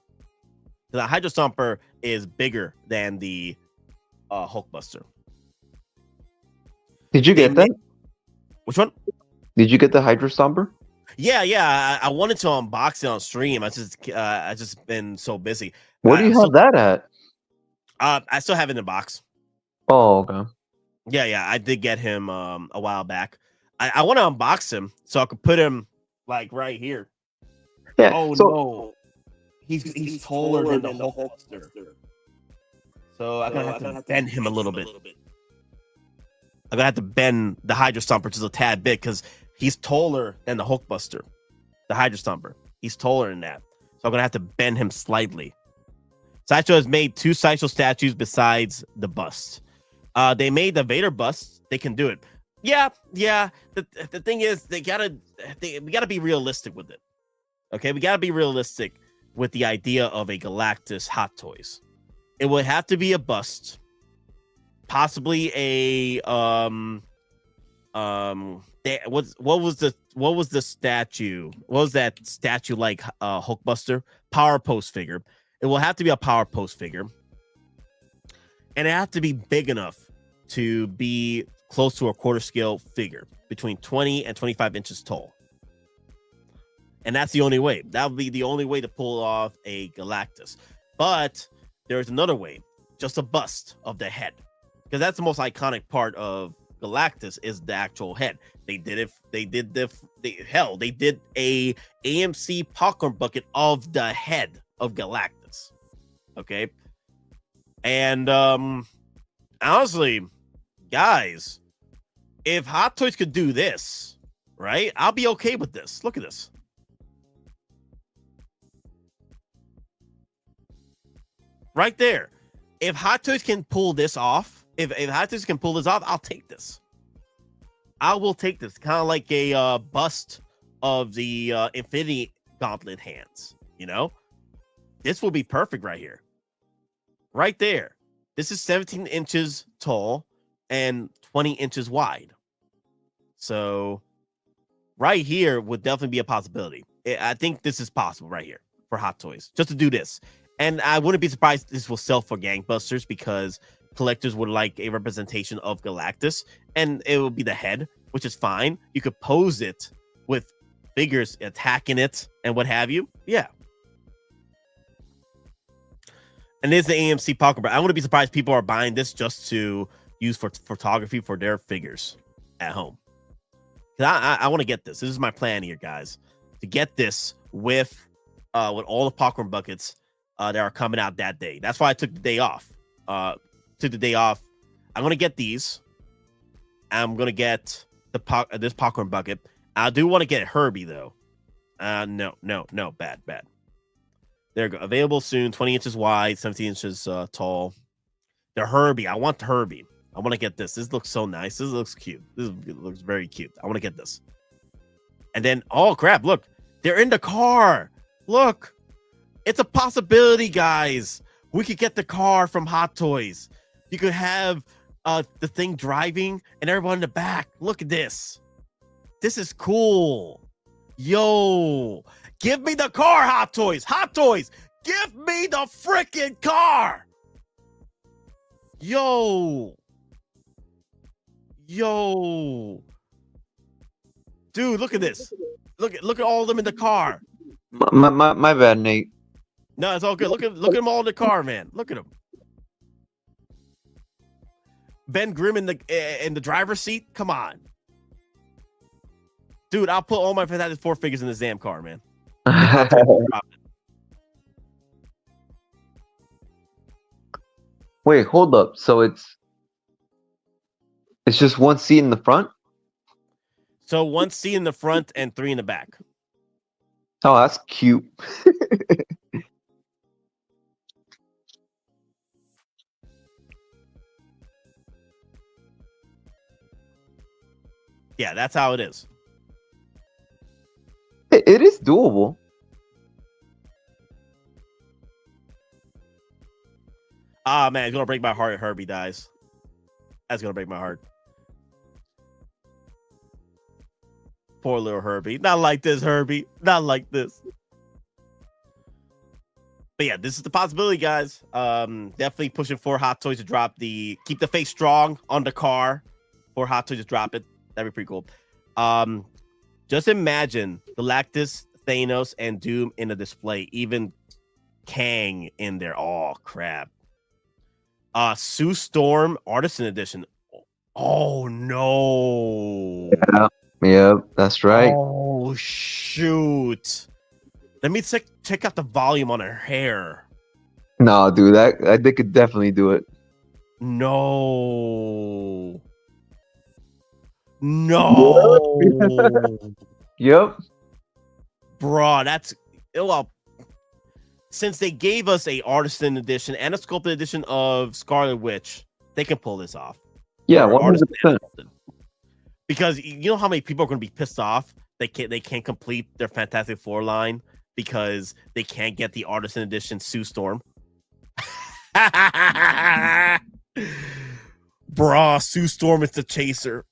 The Hydra Stomper is bigger than the Hulkbuster. Did you get that? Which one? Did you get the Hydra Stomper? Yeah. I wanted to unbox it on stream. I just been so busy. Where do you have that at? I still have it in the box. Oh, okay. Yeah. I did get him a while back. I want to unbox him so I could put him like right here. Yeah. Oh no, he's taller than the Hulkbuster. So I'm gonna have to bend him a little bit. I'm gonna have to bend the Hydra Stomper just a tad bit because he's taller than the Hulkbuster. The Hydra Stomper. He's taller than that. So I'm gonna have to bend him slightly. Sideshow has made 2 Sideshow statues besides the bust. They made the Vader bust. They can do it. Yeah. The thing is, we gotta be realistic with it. Okay, we gotta be realistic with the idea of a Galactus Hot Toys. It would have to be a bust, possibly a what was the statue? What was that statue like Hulkbuster? Power Post figure. It will have to be a Power Post figure, and it has to be big enough to be close to a 1/4 scale figure, between 20 and 25 inches tall. And that's the only way. That would be the only way to pull off a Galactus. But there's another way, just a bust of the head, because that's the most iconic part of Galactus is the actual head. They did it. They did a AMC popcorn bucket of the head of Galactus. Okay. And honestly, guys, if Hot Toys could do this, right, I'll be okay with this. Look at this. Right there. If Hot Toys can pull this off, if Hot Toys can pull this off, I'll take this. I will take this. Kind of like a bust of the Infinity Gauntlet hands, you know? This will be perfect right here. Right there. This is 17 inches tall and 20 inches wide. So right here would definitely be a possibility. I think this is possible right here for Hot Toys, just to do this. And I wouldn't be surprised if this will sell for gangbusters, because collectors would like a representation of Galactus, and it will be the head, which is fine. You could pose it with figures attacking it and what have you. Yeah. And there's the AMC Pocket, but I wouldn't be surprised if people are buying this just to use for photography for their figures at home. I want to get this. This is my plan here, guys, to get this with all the popcorn buckets that are coming out that day. That's why I took the day off. I'm gonna get these. I'm gonna get this popcorn bucket. I do want to get Herbie though. No, bad. There you go. Available soon. 20 inches wide, 17 inches tall. The Herbie. I want the Herbie. I want to get this. This looks so nice. This looks cute. This looks very cute. I want to get this. And then, oh crap! Look, they're in the car. Look, it's a possibility, guys. We could get the car from Hot Toys. You could have the thing driving and everyone in the back. Look at this. This is cool. Yo, give me the car, Hot Toys. Hot Toys, give me the freaking car. Yo. Dude, look at this. Look at all of them in the car. My bad, Nate. No, it's all good. Look at them all in the car, man. Look at them. Ben Grimm in the driver's seat. Come on, Dude, I'll put all my Fantastic Four figures in this damn car, man. Wait, hold up. So it's just one seat in the front? So 1 seat in the front and 3 in the back. Oh, that's cute. Yeah, that's how it is. It is doable. Ah, man, it's gonna break my heart if Herbie dies. That's gonna break my heart. Poor little Herbie. Not like this, Herbie. Not like this. But yeah, this is the possibility, guys. Definitely pushing for Hot Toys to drop keep the face strong on the car for Hot Toys to drop it. That'd be pretty cool. Just imagine Galactus, Thanos, and Doom in a display. Even Kang in there. Oh, crap. Sue Storm Artisan Edition. Oh, no. Yeah, that's right. Oh, shoot. Let me check out the volume on her hair. No, dude, they could definitely do it. No. No. Yep. Bruh, that's... Well, since they gave us a Artisan Edition and a Sculpted Edition of Scarlet Witch, they can pull this off. Yeah, 100%. Because you know how many people are going to be pissed off they can't complete their Fantastic Four line because they can't get the Artisan Edition Sue Storm. Bruh, Sue Storm is the chaser.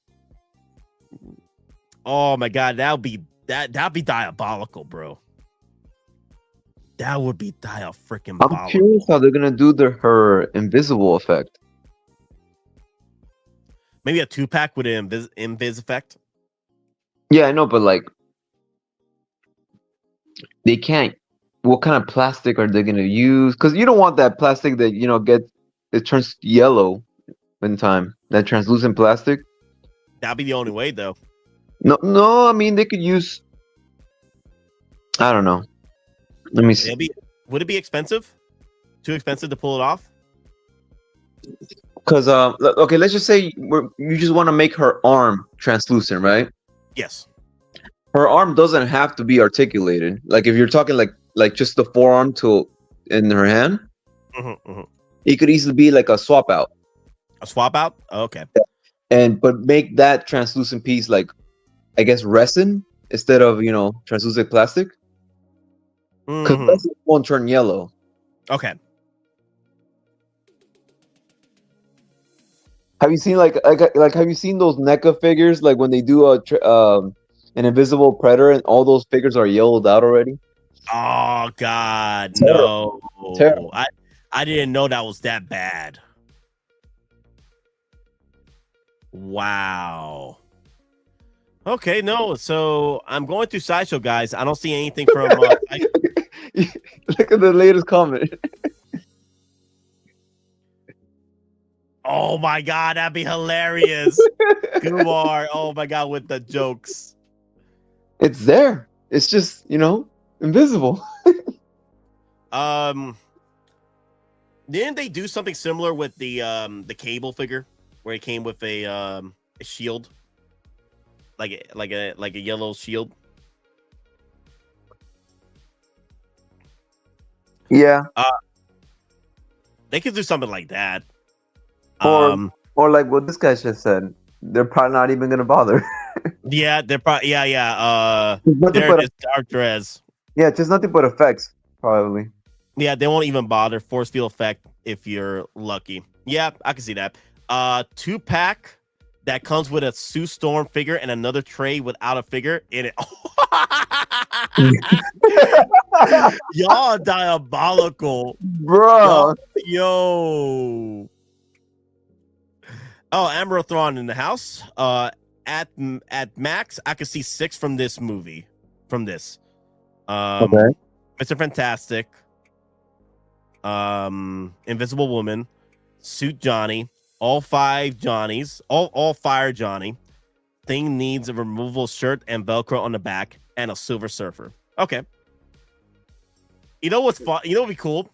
Oh my god, that'd be diabolical, bro. That would be freaking. I'm curious how they're gonna do her invisible effect. Maybe a 2-pack with an invis effect. Yeah, I know, but like, they can't. What kind of plastic are they gonna use? Because you don't want that plastic that it turns yellow in time. That translucent plastic. That'd be the only way, though. No. I mean, they could use. I don't know. Let me see. Would it be expensive? Too expensive to pull it off? Because okay, let's just say you just want to make her arm translucent, right? Yes. Her arm doesn't have to be articulated. Like if you're talking like just the forearm in her hand, it could easily be like a swap out. A swap out? Oh, okay. But make that translucent piece like, I guess, resin instead of translucent plastic. Because resin won't turn yellow. Okay. Have you seen like have you seen those NECA figures like when they do an invisible predator and all those figures are yellowed out already? Oh god, Terrible. no. Terrible. I didn't know that was that bad. Wow. Okay, no. So I'm going through Sideshow, guys. I don't see anything from Look at the latest comment. Oh my god, that'd be hilarious. Kumar, oh my god, with the jokes. It's there. It's just, invisible. Didn't they do something similar with the Cable figure where it came with a shield? Like a yellow shield? Yeah. They could do something like that. Or like what this guy just said. They're probably not even gonna bother. Yeah, they're probably yeah. They're just dark dress. Yeah, just nothing but effects, probably. Yeah, they won't even bother. Force field effect if you're lucky. Yeah, I can see that. 2-pack that comes with a Sue Storm figure and another tray without a figure in it. Y'all diabolical, bro. Yo. Oh, Amber Thrawn in the house. At max, I could see 6 from this movie. From this, okay. Mr. Fantastic, Invisible Woman, Suit Johnny, all 5 Johnnies, all Fire Johnny, thing needs a removable shirt and Velcro on the back and a Silver Surfer. Okay. You know what's fun? You know what'd be cool?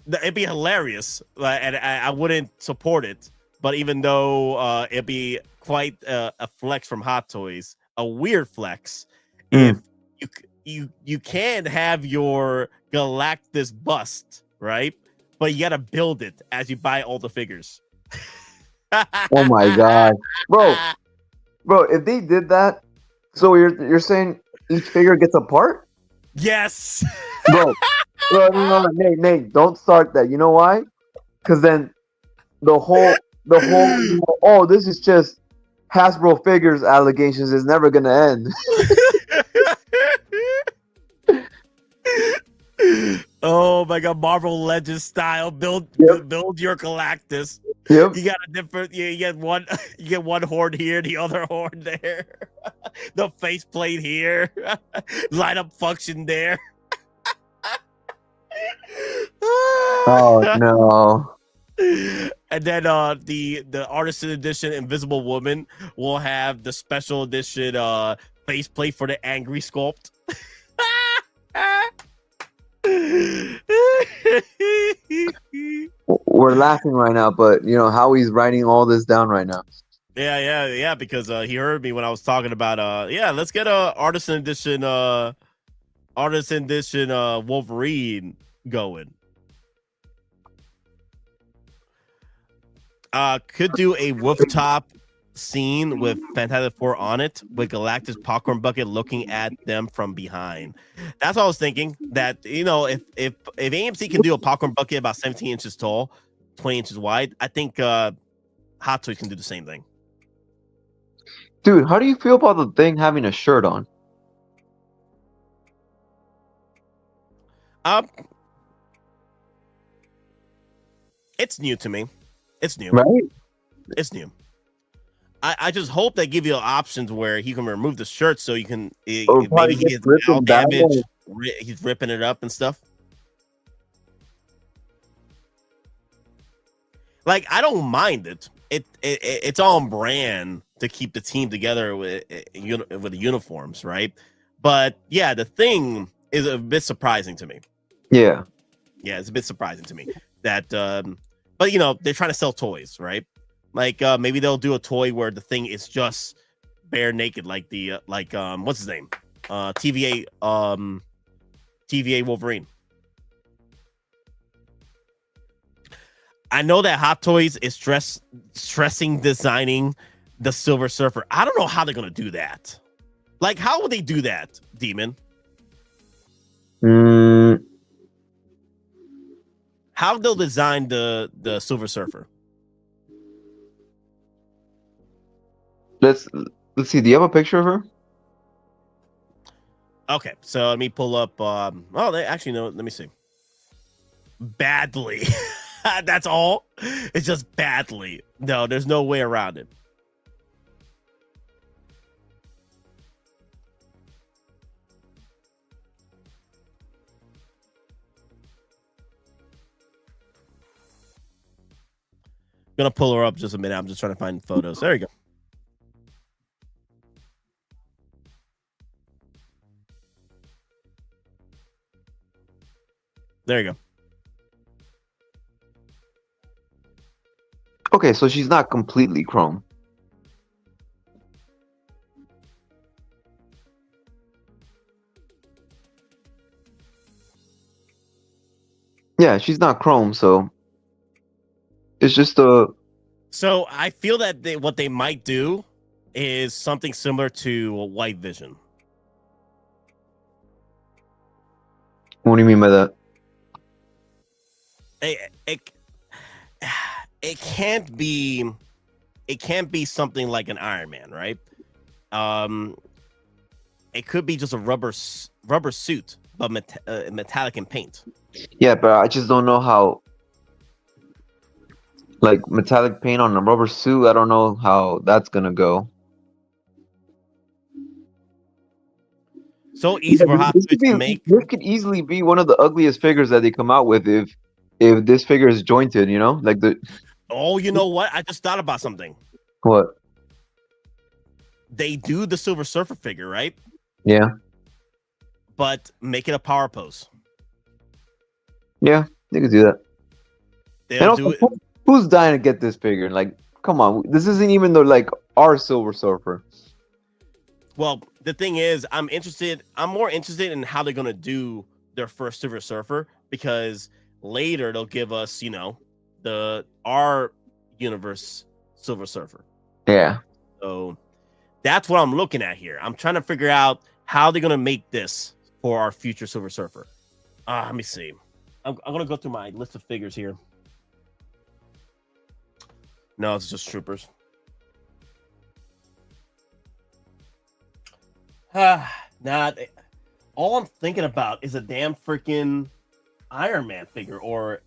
It'd be hilarious, and I wouldn't support it. But even though it'd be quite a flex from Hot Toys, a weird flex, if you can have your Galactus bust, right? But you gotta build it as you buy all the figures. Oh my god, bro! If they did that, so you're saying each figure gets a part? Yes, bro. No, Nate, don't start that. You know why? Because then the whole oh, this is just Hasbro figures allegations is never gonna end. Oh my god, Marvel Legends style. Build your Galactus. Yep. You got a different. You get one. You get one horn here, the other horn there. The faceplate here. Lineup function there. Oh no. And then the Artisan edition Invisible Woman will have the special edition faceplate for the angry sculpt. We're laughing right now, but you know how he's writing all this down right now. Yeah, because he heard me when I was talking about let's get a Artisan edition Wolverine going. Could do a rooftop scene with Fantastic Four on it, with Galactus popcorn bucket looking at them from behind. That's what I was thinking. That, you know, if AMC can do a popcorn bucket about 17 inches tall, 20 inches wide, I think Hot Toys can do the same thing. Dude, how do you feel about the thing having a shirt on? It's new to me. It's new. Right? It's new. I just hope they give you options where he can remove the shirt so you can maybe he gets out damage. He's ripping it up and stuff. Like, I don't mind it. It's on brand to keep the team together with the uniforms, right? But yeah, the thing is a bit surprising to me. Yeah, it's a bit surprising to me that. But you know, they're trying to sell toys, right? Like maybe they'll do a toy where the thing is just bare naked, like the what's his name, TVA Wolverine. I know that Hot Toys is stressing designing the Silver Surfer. I don't know how they're gonna do that. Like, how would they do that, Demon? How they'll design the Silver Surfer? Let's see. Do you have a picture of her? Okay, so let me pull up. They actually no. Let me see. Badly. That's all. It's just badly. No, there's no way around it. Gonna pull her up just a minute. I'm just trying to find photos. There you go. There you go. Okay, so she's not completely chrome. Yeah, she's not chrome, so it's just a. So I feel that what they might do is something similar to White Vision. What do you mean by that? It can't be something like an Iron Man, right? It could be just a rubber suit, but metallic in paint. Yeah, but I just don't know how. Like metallic paint on a rubber suit, I don't know how that's gonna go. So easy for Hot Toys to make. This could easily be one of the ugliest figures that they come out with if this figure is jointed, you know, like the. Oh, you know what? I just thought about something. What? they do the Silver Surfer figure, right? Yeah. But make it a power pose. Yeah, they could do that. They'll And also, do it. who's dying to get this figure? Like, come on, this isn't even the like our Silver Surfer. Well, the thing is, I'm more interested in how they're gonna do their first Silver Surfer, because later they'll give us, our universe Silver Surfer. Yeah. So that's what I'm looking at here. I'm trying to figure out how they're gonna make this for our future Silver Surfer. Let me see. I'm gonna go through my list of figures here. No, it's just troopers. All I'm thinking about is a damn freaking Iron Man figure, or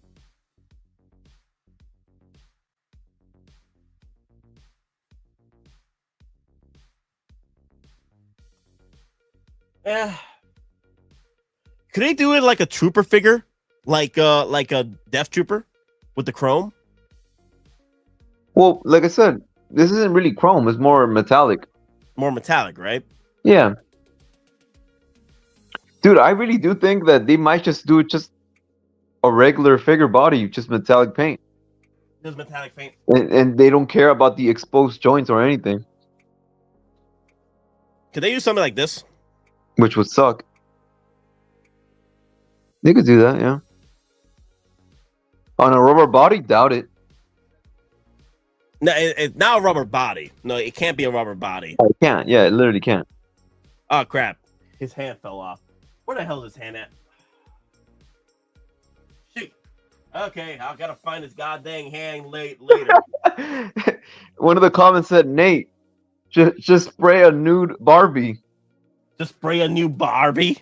could they do it like a trooper figure, like a Death Trooper with the chrome? Well, like I said, this isn't really chrome; it's more metallic. More metallic, right? Yeah. Dude, I really do think that they might just do just a regular figure body, just metallic paint. Just metallic paint. And they don't care about the exposed joints or anything. Could they do something like this? Which would suck. They could do that, yeah. On a rubber body, doubt it. No, it's not a rubber body. No, it can't be a rubber body. Oh, it can't. Yeah, it literally can't. Oh, crap. His hand fell off. Where the hell is his hand at? Shoot. Okay, I gotta find his goddamn hand later. One of the comments said, Nate, just spray a nude Barbie. Just spray a new Barbie?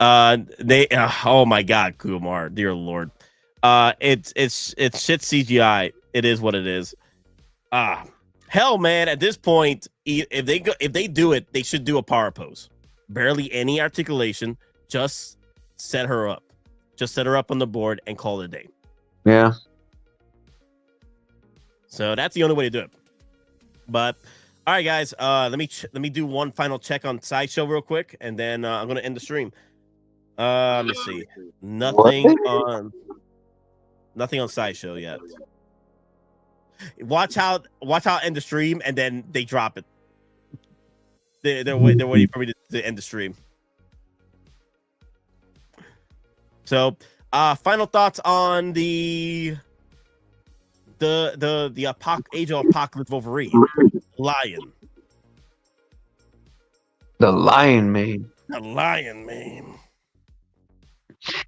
Oh my God, Kumar, dear Lord. It's shit CGI. It is what it is. Hell, man, at this point, if they do it, they should do a power pose. Barely any articulation. Just set her up. Just set her up on the board and call it a day. Yeah. So that's the only way to do it. But all right, guys, let me do one final check on Sideshow real quick, and then I'm gonna end the stream. Let me see. Nothing on Sideshow yet. Watch how end the stream, and then they drop it. They're waiting for me to end the stream. So, final thoughts on the Age of Apocalypse Wolverine, Lion. The Lion Mane. The Lion Mane.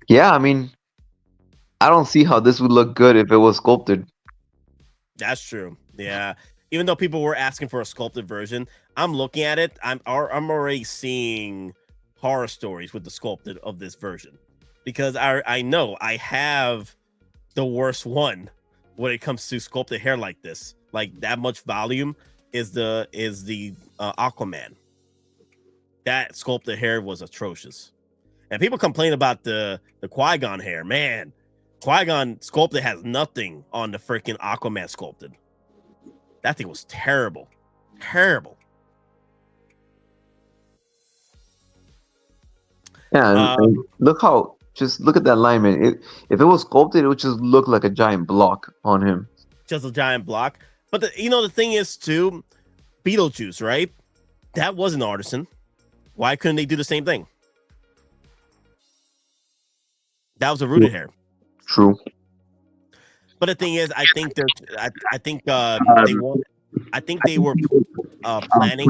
Yeah, I mean, I don't see how this would look good if it was sculpted. That's true. Yeah. Even though people were asking for a sculpted version, I'm looking at it. I'm already seeing horror stories with the sculpted of this version, because I know I have the worst one when it comes to sculpted hair like this. Like that much volume is the Aquaman. That sculpted hair was atrocious. And people complain about the Qui-Gon hair. Man, Qui-Gon sculpted has nothing on the freaking Aquaman sculpted. That thing was terrible. Terrible. Yeah, and look at that alignment. If it was sculpted, it would just look like a giant block on him. Just a giant block. But the thing is too, Beetlejuice, right? That was an Artisan. Why couldn't they do the same thing? That was a rooted hair. True. But the thing is, I think they were planning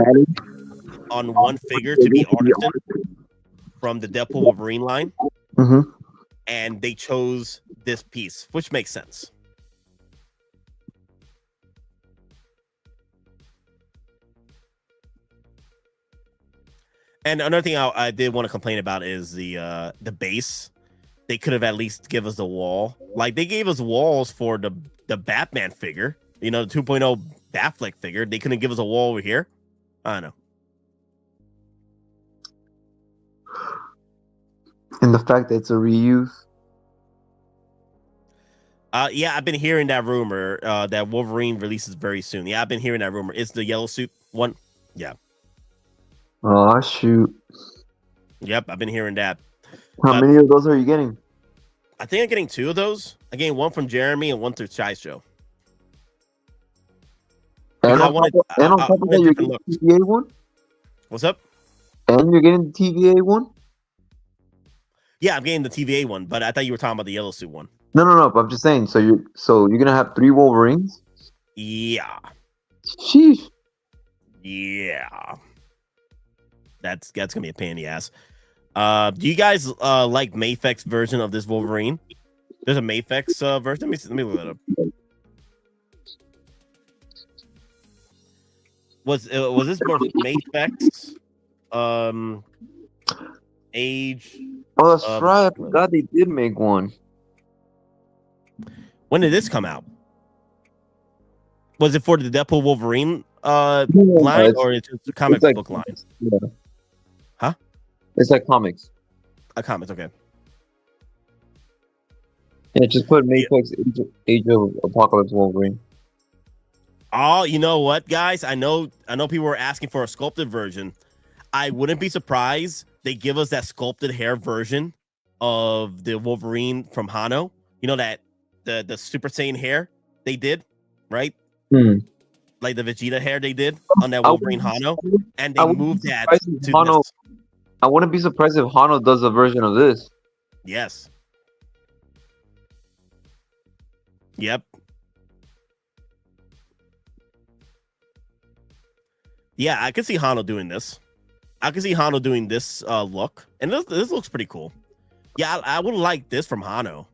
on one figure to be Artisan from the Deadpool Wolverine line, and they chose this piece, which makes sense. And another thing I did want to complain about is the base. They could have at least give us a wall. Like they gave us walls for the Batman figure, the 2.0 Batfleck figure. They couldn't give us a wall over here. I don't know. And the fact that it's a reuse. Yeah, I've been hearing that rumor that Wolverine releases very soon. Yeah, I've been hearing that rumor. It's the yellow suit one. Yeah. Oh shoot! Yep, I've been hearing that. How many of those are you getting? I think I'm getting 2 of those. I'm getting one from Jeremy and one through Sideshow. And on top of that, you're getting the TVA one. What's up? And you're getting the TVA one. Yeah, I'm getting the TVA one, but I thought you were talking about the yellow suit one. No. But I'm just saying. So you're gonna have 3 Wolverines. Yeah. Sheesh. Yeah. That's gonna be a pain in the ass. Do you guys like Mafek's version of this Wolverine? There's a Mafek's version. Let me look that up. Was this more Mafek's age? Oh, that's right. I forgot they did make one. When did this come out? Was it for the Deadpool Wolverine line, or it's just a comic book line? Yeah. Huh? It's like comics. Comics, okay. Yeah, just put Mafek's Age of Apocalypse Wolverine. Oh, you know what, guys? I know people were asking for a sculpted version. I wouldn't be surprised they give us that sculpted hair version of the Wolverine from Hano. You know that the Super Saiyan hair they did, right? Like the Vegeta hair they did on that Wolverine Hano, and they moved that to Hano. this. I wouldn't be surprised if Hano does a version of this. Yes. Yep. Yeah, I could see Hano doing this. I could see Hano doing this look, and this looks pretty cool. Yeah, I would like this from Hano.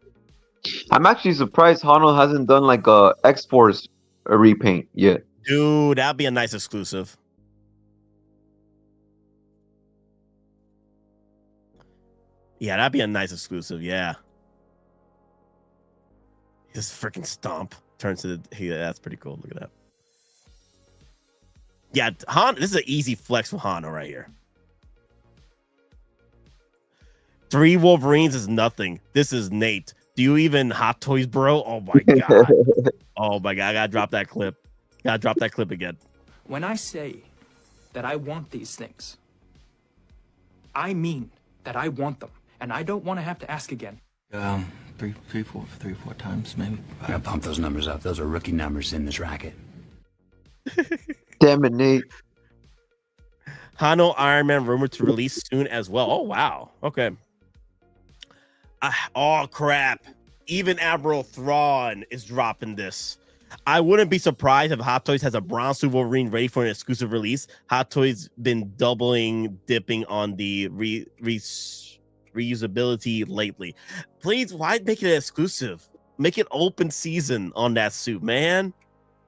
I'm actually surprised Hano hasn't done like a X-Force repaint yet. Dude, that'd be a nice exclusive. Yeah, that'd be a nice exclusive. Yeah. His freaking stomp turns to that's pretty cool. Look at that. Yeah, this is an easy flex for Hano right here. 3 Wolverines is nothing. This is Nate. Do you even Hot Toys, bro? Oh my god. Oh my god. I gotta drop that clip. Gotta drop that clip again. When I say that I want these things, I mean that I want them, and I don't want to have to ask again. Three, four times maybe. I gotta pump those numbers up. Those are rookie numbers in this racket. Damn it, Nate. Hano Iron Man rumored to release soon as well. Oh wow. Okay. Oh crap. Even Admiral Thrawn is dropping this. I wouldn't be surprised if Hot Toys has a brown suit Wolverine ready for an exclusive release. Hot Toys been dipping on the reusability lately. Please, why make it exclusive? Make it open season on that suit, man.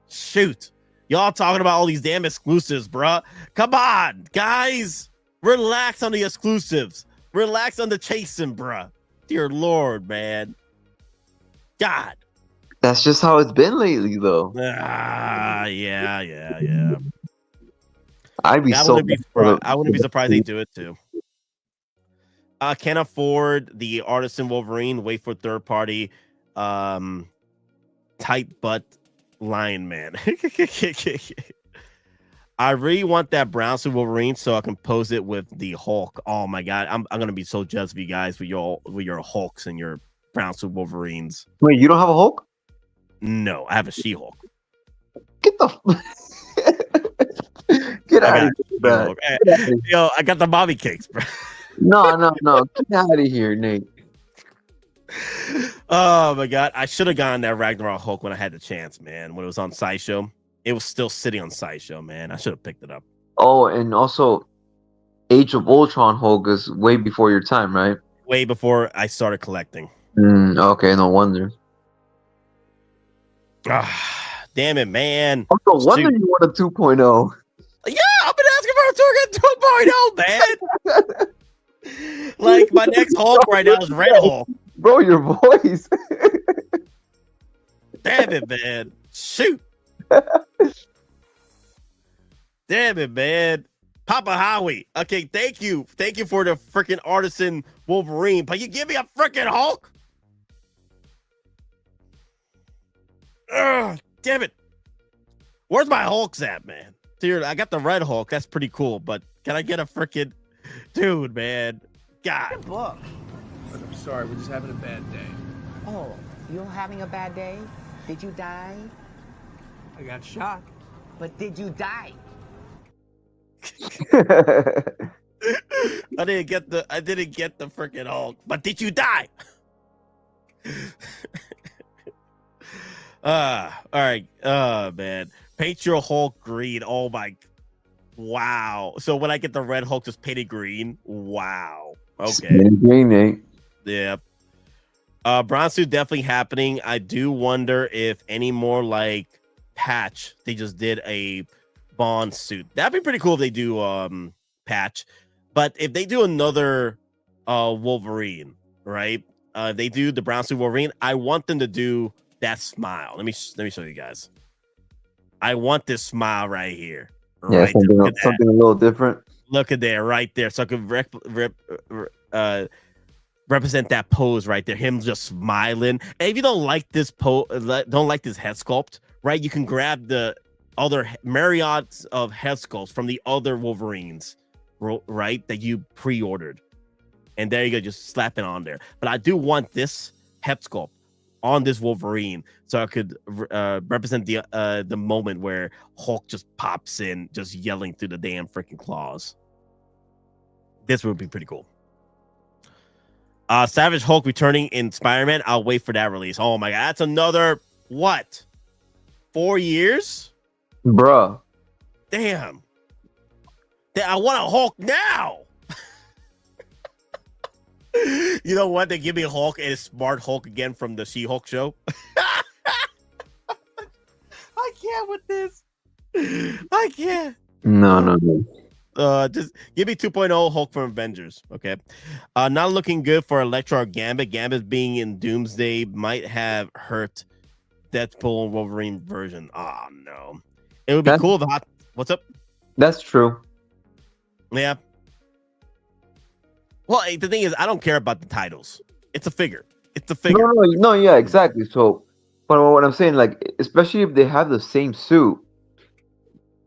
Shoot. Y'all talking about all these damn exclusives, bruh. Come on, guys. Relax on the exclusives. Relax on the chasing, bruh. Dear Lord, man. God. That's just how it's been lately, though. Yeah. I wouldn't be surprised they do it too. Can't afford the Artisan Wolverine. Wait for third party. Tight butt Lion Man. I really want that brown suit Wolverine so I can pose it with the Hulk. Oh my god, I'm gonna be so jealous of you guys with your Hulks and your brown suit Wolverines. Wait, you don't have a Hulk? No, I have a She-Hulk. Get the get out of here, Yo, I got the mommy cakes, bro. No. Get out of here, Nate. Oh my god, I should have gotten that Ragnarok Hulk when I had the chance, man. When it was on Sideshow, it was still sitting on Sideshow, man. I should have picked it up. Oh, and also, Age of Ultron Hulk is way before your time, right? Way before I started collecting. Okay, no wonder. Damn it, man. Oh, no wonder you want a 2.0. Yeah, I've been asking for a 2.0, man. Like, my next Hulk right now is Red Hulk. Bro, your voice. Damn it, man. Shoot. Damn it, man. Papa Howie. Okay, thank you. Thank you for the freaking Artisan Wolverine. But you give me a freaking Hulk? Ugh, damn it. Where's my Hulks at, man? Dude, I got the Red Hulk. That's pretty cool, but can I get a freaking dude, man? God. Look. I'm sorry, we're just having a bad day. Oh, you're having a bad day? Did you die? I got shot. But did you die? I didn't get the freaking Hulk, but did you die? All right. Man. Paint your Hulk green. Oh my. Wow. So when I get the Red Hulk just painted green. Wow. Okay. Green, Nate. Yeah. Bronze suit definitely happening. I do wonder if any more like Patch. They just did a Bond suit. That'd be pretty cool if they do Patch. But if they do another Wolverine, right? If they do the brown suit Wolverine, I want them to do that smile. Let me show you guys. I want this smile right here. Yeah, Right, something a little different. Look at there, right there. So I could represent that pose right there. Him just smiling. And if you don't like this don't like this head sculpt, right? You can grab the other myriads of head sculpts from the other Wolverines, right? That you pre-ordered. And there you go, just slap it on there. But I do want this head sculpt on this Wolverine, so I could represent the moment where Hulk just pops in, just yelling through the damn freaking claws. This would be pretty cool. Savage Hulk returning in Spider-Man. I'll wait for that release. Oh my god, that's another what? 4 years, bruh. Damn. I want a Hulk now. You know what? They give me a Hulk and a smart Hulk again from the She-Hulk show. I can't with this. I can't. No. Just give me 2.0 Hulk from Avengers. Okay. Not looking good for Elektra or Gambit. Gambit being in Doomsday might have hurt Deadpool and Wolverine version. Oh no. It would be cool if what's up? That's true. Yeah. Well, the thing is, I don't care about the titles. It's a figure. It's a figure. No, yeah, exactly. So, but what I'm saying, like, especially if they have the same suit,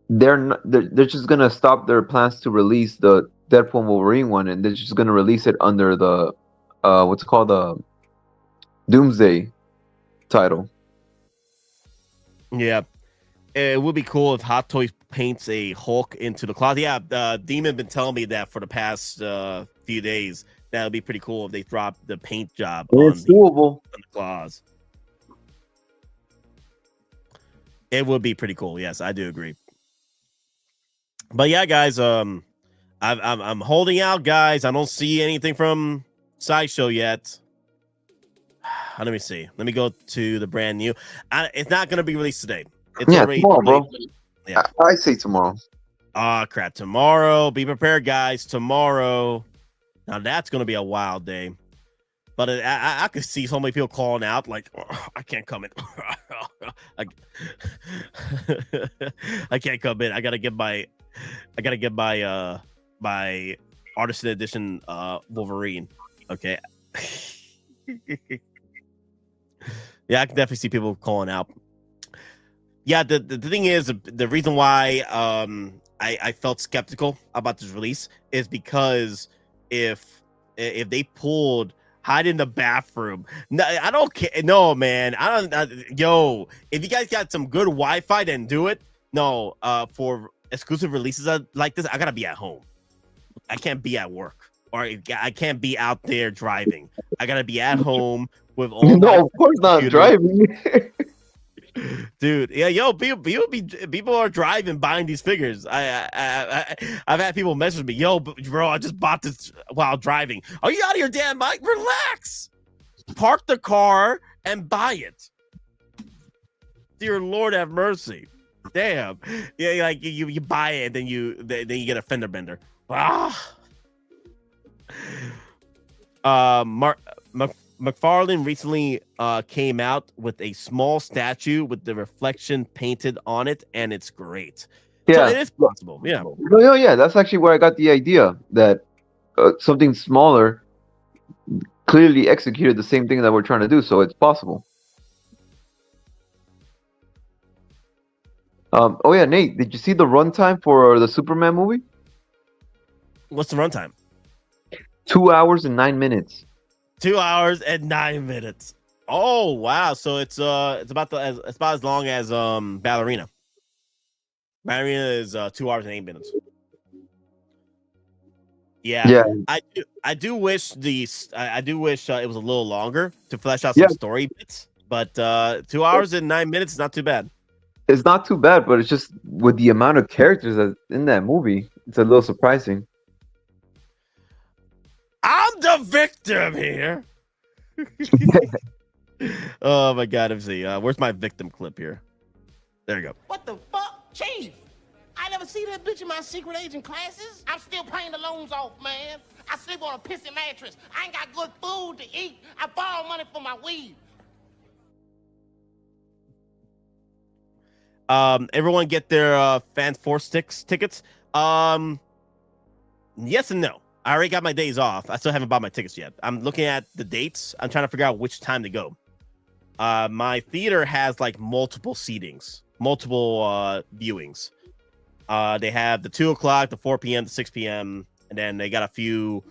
they're just gonna stop their plans to release the Deadpool and Wolverine one, and they're just gonna release it under the what's it called, the Doomsday title. Yeah. It would be cool if Hot Toys paints a Hulk into the closet. Yeah, Demon been telling me that for the past few days. That would be pretty cool if they drop the paint job It's doable. on the claws. It would be pretty cool. Yes, I do agree. But yeah, guys, I'm holding out, guys. I don't see anything from Sideshow yet. Let me see. Let me go to the brand new. It's not going to be released today. It's already tomorrow, bro. Yeah. I say tomorrow. Crap. Tomorrow. Be prepared, guys. Tomorrow. Now, that's going to be a wild day. But I could see so many people calling out, like, oh, I can't come in. I can't come in. I got to get my my Artisan Edition Wolverine. Okay. Yeah, I can definitely see people calling out. Yeah, the thing is, the reason why I felt skeptical about this release is because if they pulled hide in the bathroom, no, I don't care. No, man, yo, if you guys got some good Wi-Fi, then do it. No, for exclusive releases like this, I gotta be at home. I can't be at work, or I can't be out there driving. I gotta be at home with all. No, of course not driving. Dude, yeah, yo, people are driving, buying these figures. I've had people message me, yo, bro, I just bought this while driving. Are you out of your damn mind? Relax. Park the car and buy it. Dear Lord, have mercy. Damn. Yeah, like you buy it, and then you get a fender bender. McFarlane recently came out with a small statue with the reflection painted on it, and it's great. Yeah, so it is possible. Yeah. No, yeah, that's actually where I got the idea that something smaller clearly executed the same thing that we're trying to do, so it's possible. Oh yeah, Nate, did you see the runtime for the Superman movie? What's the runtime? 2 hours and 9 minutes. 2 hours and 9 minutes. Oh wow! So it's about as long as Ballerina. Ballerina is 2 hours and 8 minutes. Yeah, Yeah. I do wish I do wish it was a little longer to flesh out some story bits, but 2 hours and 9 minutes is not too bad. It's not too bad, but it's just with the amount of characters that's in that movie, it's a little surprising. I'm the victim here. Oh my god, let's see. Where's my victim clip here? There you go. What the fuck? Chief! I never see that bitch in my secret agent classes. I'm still paying the loans off, man. I sleep on a pissy mattress. I ain't got good food to eat. I borrow money for my weed. Everyone get their Fan Force tickets. Yes and no. I already got my days off. I still haven't bought my tickets yet. I'm looking at the dates. I'm trying to figure out which time to go. My theater has like multiple seatings, multiple viewings. They have the 2 o'clock, the 4 p.m., the 6 p.m., and then they got a few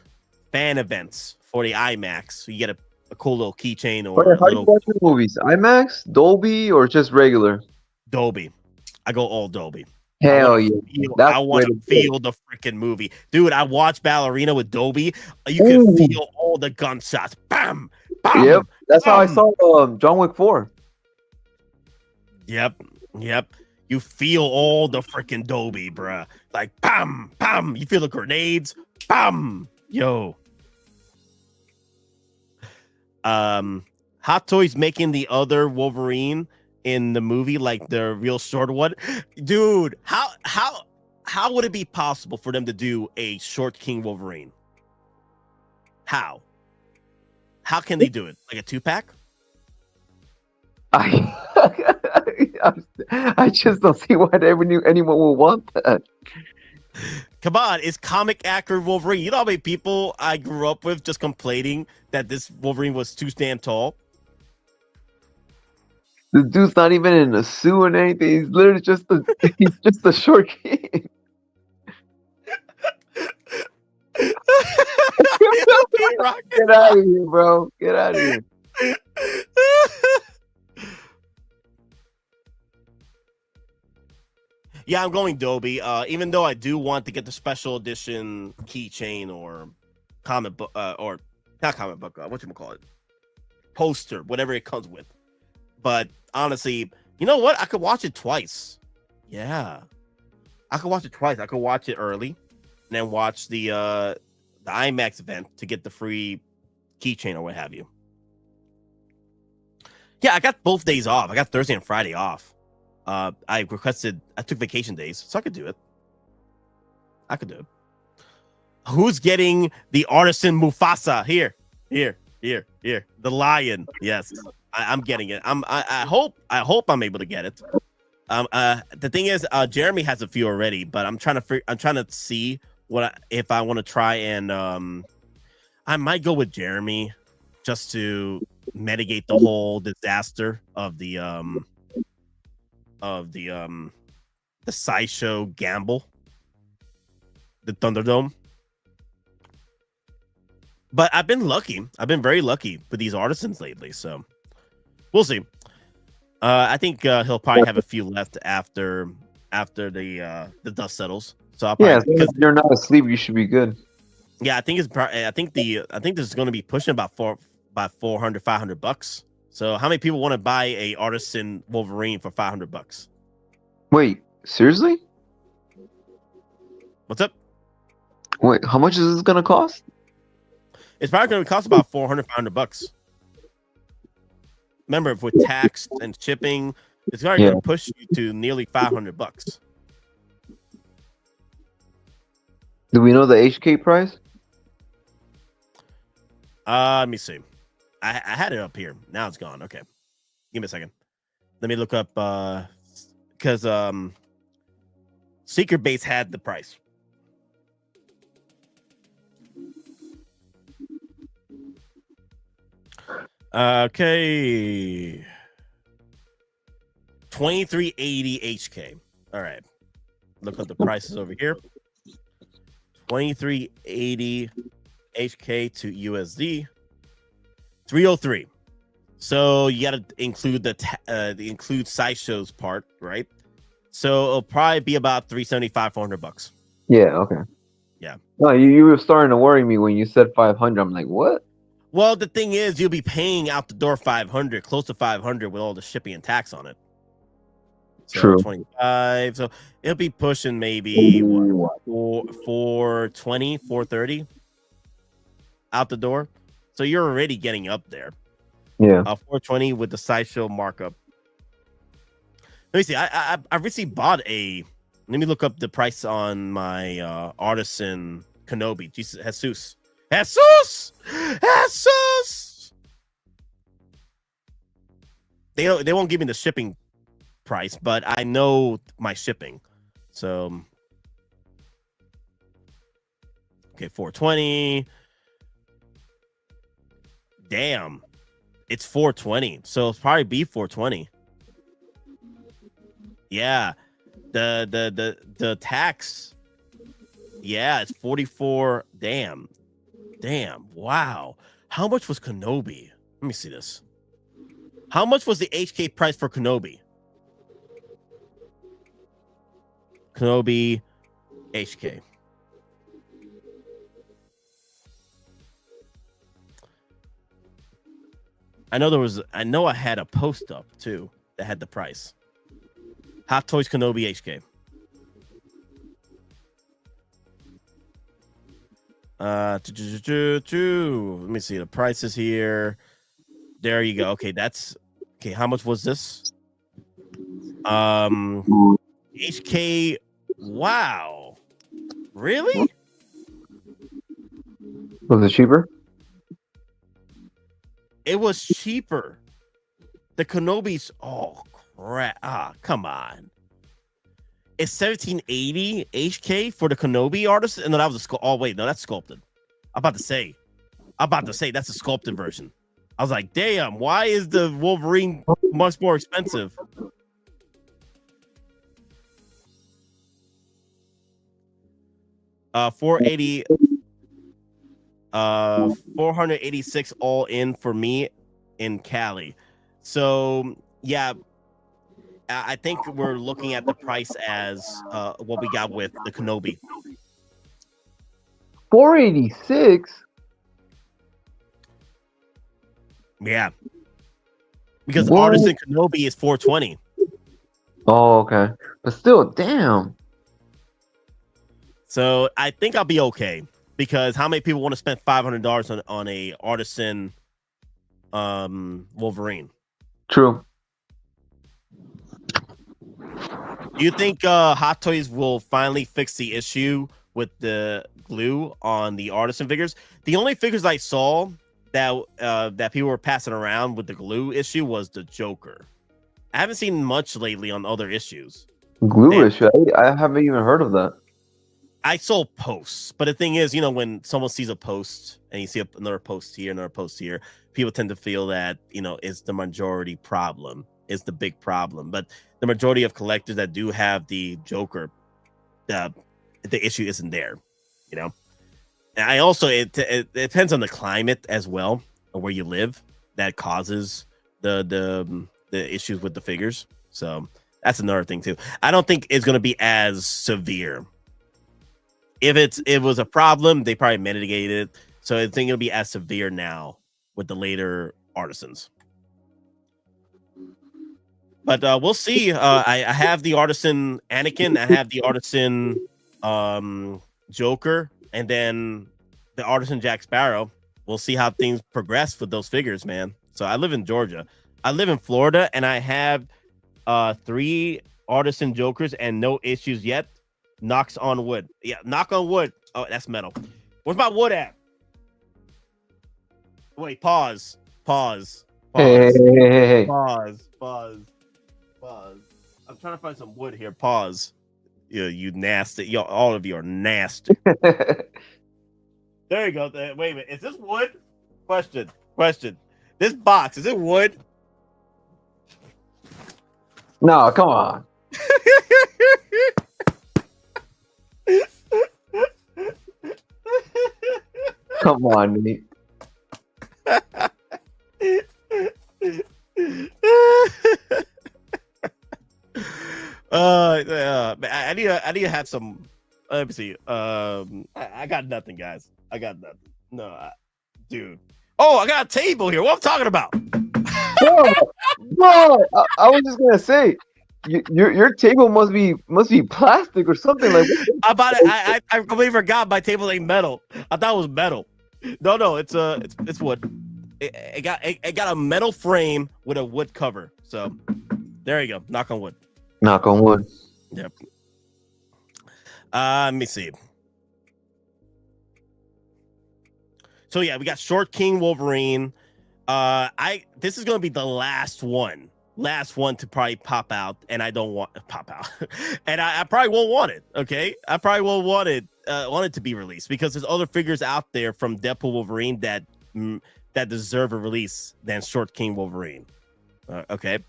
fan events for the IMAX. So you get a cool little keychain or How do you watch your movies? IMAX, Dolby, or just regular? Dolby. I go all Dolby. Hell yeah. I want to feel the freaking movie. Dude, I watched Ballerina with Dolby. You can feel all the gunshots. Bam! Bam! Yep. That's how I saw John Wick 4. Yep. You feel all the freaking Dolby, bruh. Like, bam! Bam! You feel the grenades. Bam! Yo. Hot Toys making the other Wolverine in the movie, like the real short one. Dude, how would it be possible for them to do a short King Wolverine? How can they do it? Like a 2-pack? I just don't see why anyone will want that. Come on, it's comic accurate Wolverine. You know how many people I grew up with just complaining that this Wolverine was too damn tall? The dude's not even in a suit or anything. He's literally just a short kid. Get out of here, bro. Get out of here. Yeah, I'm going Dolby. Even though I do want to get the special edition keychain or comic book, or not comic book, whatchamacallit, poster, whatever it comes with. But honestly, you know what? I could watch it twice. Yeah, I could watch it twice. I could watch it early, and then watch the IMAX event to get the free keychain or what have you. Yeah, I got both days off. I got Thursday and Friday off. I took vacation days, so I could do it. Who's getting the Artisan Mufasa? Here. The lion. Yes, I'm getting it. I hope I'm able to get it. The thing is, Jeremy has a few already, but I'm trying to see if I want to try and I might go with Jeremy just to mitigate the whole disaster of the Sideshow gamble, the Thunderdome. But I've been lucky. I've been very lucky with these Artisans lately, so we'll see. I think he'll probably have a few left after the dust settles. So I'll probably, because you're not asleep, you should be good. Yeah, I think this is going to be pushing about $400-$500. So how many people want to buy a Artisan Wolverine for $500? Wait, seriously? What's up? Wait, how much is this gonna cost? It's probably going to cost about $400-$500. Remember, with tax and shipping, it's probably going to push you to nearly $500. Do we know the HK price? Let me see. I had it up here. Now it's gone. Okay, give me a second. Let me look up because Secret Base had the price. Okay, $23.80 HK. All right. Look at the prices over here. 2380 HK to USD. 303. So you got to include the include Sideshow's part, right? So it'll probably be about $375, $400. Yeah. Okay. Yeah. No, you were starting to worry me when you said 500. I'm like, what? Well, the thing is, you'll be paying out the door 500, close to 500 with all the shipping and tax on it. So True. 25. So it'll be pushing maybe what, 420, 430 out the door. So you're already getting up there. Yeah. 420 with the Sideshow markup. Let me see. I recently bought a. Let me look up the price on my Artisan Kenobi. Jesus. They won't give me the shipping price, but I know my shipping. So okay, 420. Damn. It's 420. So it'll probably be 420. Yeah. The tax. Yeah, it's 44. Damn. Wow. How much was Kenobi? Let me see this. How much was the HK price for Kenobi? Kenobi HK. I know I had a post up too that had the price. Hot Toys Kenobi HK. Let me see the prices here. There you go. Okay, that's okay. How much was this? HK. Wow. Really? Was it cheaper? It was cheaper. The Kenobi's. Oh crap! Come on. It's 1780 HK for the Kenobi artist, and then that was a oh wait, no, that's sculpted. I'm about to say that's a sculpted version. I was like, damn, why is the Wolverine much more expensive? $480, 486 all in for me in Cali. So yeah, I think we're looking at the price as what we got with the Kenobi. 486. Yeah, because Artisan Kenobi is 420. Oh, okay, but still, damn. So I think I'll be okay because how many people want to spend $500 on a Artisan Wolverine? True. Do you think Hot Toys will finally fix the issue with the glue on the Artisan figures? The only figures I saw that people were passing around with the glue issue was the Joker. I haven't seen much lately on other issues. Glue issue? I haven't even heard of that. I saw posts, but the thing is, when someone sees a post and you see another post here, people tend to feel that, it's the majority problem, is the big problem. But the majority of collectors that do have the Joker, the issue isn't there, And I also, it depends on the climate as well, or where you live, that causes the issues with the figures. So that's another thing too. I don't think it's going to be as severe. If it was a problem, they probably mitigated it. So I think it'll be as severe now with the later Artisans. But we'll see. I have the Artisan Anakin. I have the Artisan Joker. And then the Artisan Jack Sparrow. We'll see how things progress with those figures, man. So I live in Georgia. I live in Florida. And I have 3 Artisan Jokers and no issues yet. Knocks on wood. Yeah, knock on wood. Oh, that's metal. Where's my wood at? Wait, pause. Hey. Pause. I'm trying to find some wood here. Pause. You nasty. All of you are nasty. There you go. Wait a minute. Is this wood? Question. This box, is it wood? No, come on. Come on, Nate. I need to have some. Let me see. I got nothing, guys. I got nothing. No, dude. Oh, I got a table here. What I'm talking about? Bro, I was just gonna say, your table must be plastic or something like. I bought it. I completely forgot my table ain't metal. I thought it was metal. No, it's wood. It got a metal frame with a wood cover. So there you go. Knock on wood. Knock on wood. Yep. Let me see. So yeah, we got Short King Wolverine. This is gonna be the last one to probably pop out, and I don't want to pop out, and I probably won't want it. Okay, I probably won't want it to be released because there's other figures out there from Deadpool Wolverine that deserve a release than Short King Wolverine. Okay,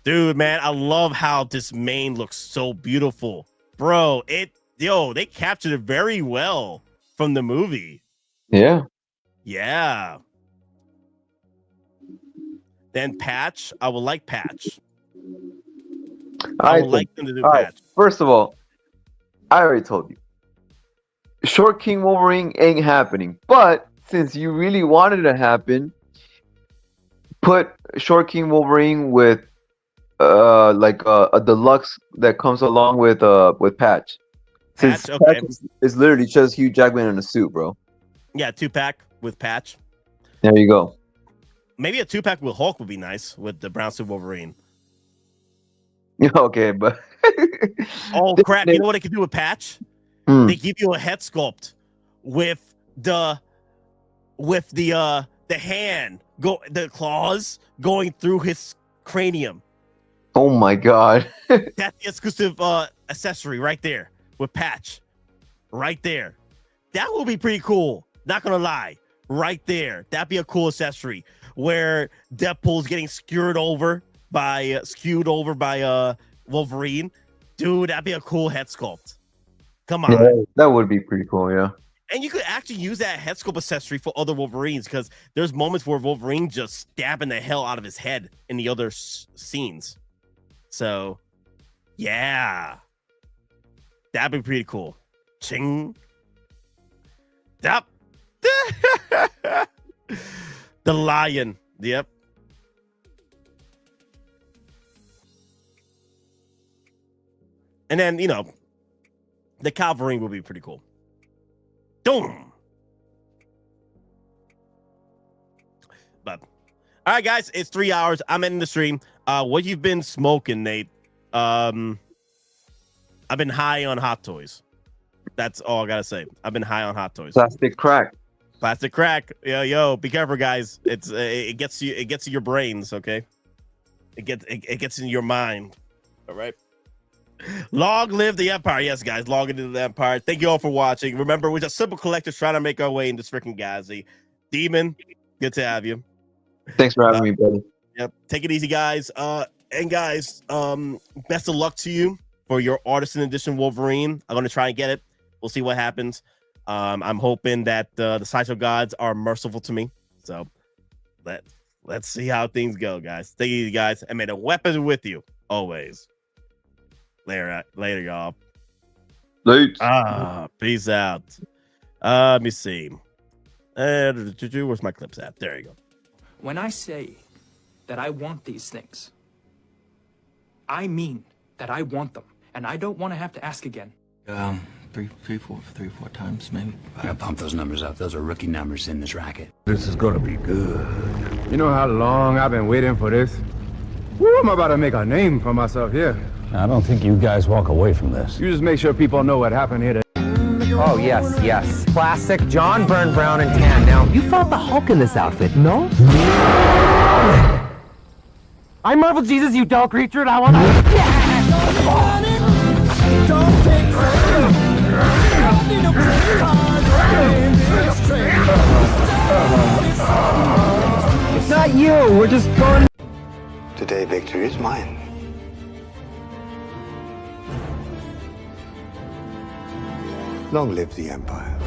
dude, man, I love how this mane looks so beautiful, bro. They captured it very well from the movie. Yeah. Then Patch, I would like Patch. I would like them to do Patch. Right. First of all, I already told you, Short King Wolverine ain't happening. But since you really wanted it to happen, put Short King Wolverine with like a deluxe that comes along with Patch. Since Patch, okay. Patch is literally just Hugh Jackman in a suit, bro. Yeah, 2-pack with Patch. There you go. Maybe a 2-pack with Hulk would be nice with the brown suit Wolverine. Okay, but oh crap! You know what they could do with Patch? They give you a head sculpt with the hand the claws going through his cranium. Oh my god! That's the exclusive accessory right there with Patch, right there. That would be pretty cool. Not gonna lie, right there. That'd be a cool accessory where Deadpool's getting skewed over by Wolverine. Dude, that'd be a cool head sculpt. Come on. Yeah, that would be pretty cool, yeah. And you could actually use that head sculpt accessory for other Wolverines because there's moments where Wolverine just stabbing the hell out of his head in the other scenes. So, yeah. That'd be pretty cool. Ching. Yep. The lion. Yep. And then, the Calvary will be pretty cool. Boom. But all right, guys, it's 3 hours. I'm ending the stream. What you've been smoking, Nate? I've been high on Hot Toys. That's all I gotta say. I've been high on Hot Toys. Plastic crack. Plastic crack. Yo, be careful, guys. It gets to your brains, okay? It gets in your mind. All right. Long live the Empire. Yes, guys, long live the Empire. Thank you all for watching. Remember, we're just simple collectors trying to make our way in this freaking galaxy. Demon, good to have you. Thanks for having me, buddy. Yep. Take it easy, guys. And guys, best of luck to you for your Artisan Edition Wolverine. I'm gonna try and get it. We'll see what happens. I'm hoping that the Sideshow gods are merciful to me. So let's see how things go, guys. Take it easy, guys. And may the weapon with you always. Later, y'all. Peace out. Let me see. Where's my clips at? There you go. When I say that I want these things, I mean that I want them, and I don't want to have to ask again. Three, four times, maybe. I gotta pump those numbers up. Those are rookie numbers in this racket. This is gonna be good. You know how long I've been waiting for this? Woo, I'm about to make a name for myself here. I don't think you guys walk away from this. You just make sure people know what happened here. Oh, yes. Classic John Byrne Brown and tan. Now, you fought the Hulk in this outfit, no? I'm Marvel Jesus, you dull creature, and I want to... It's not you, we're just going... Today, victory is mine. Long live the Empire.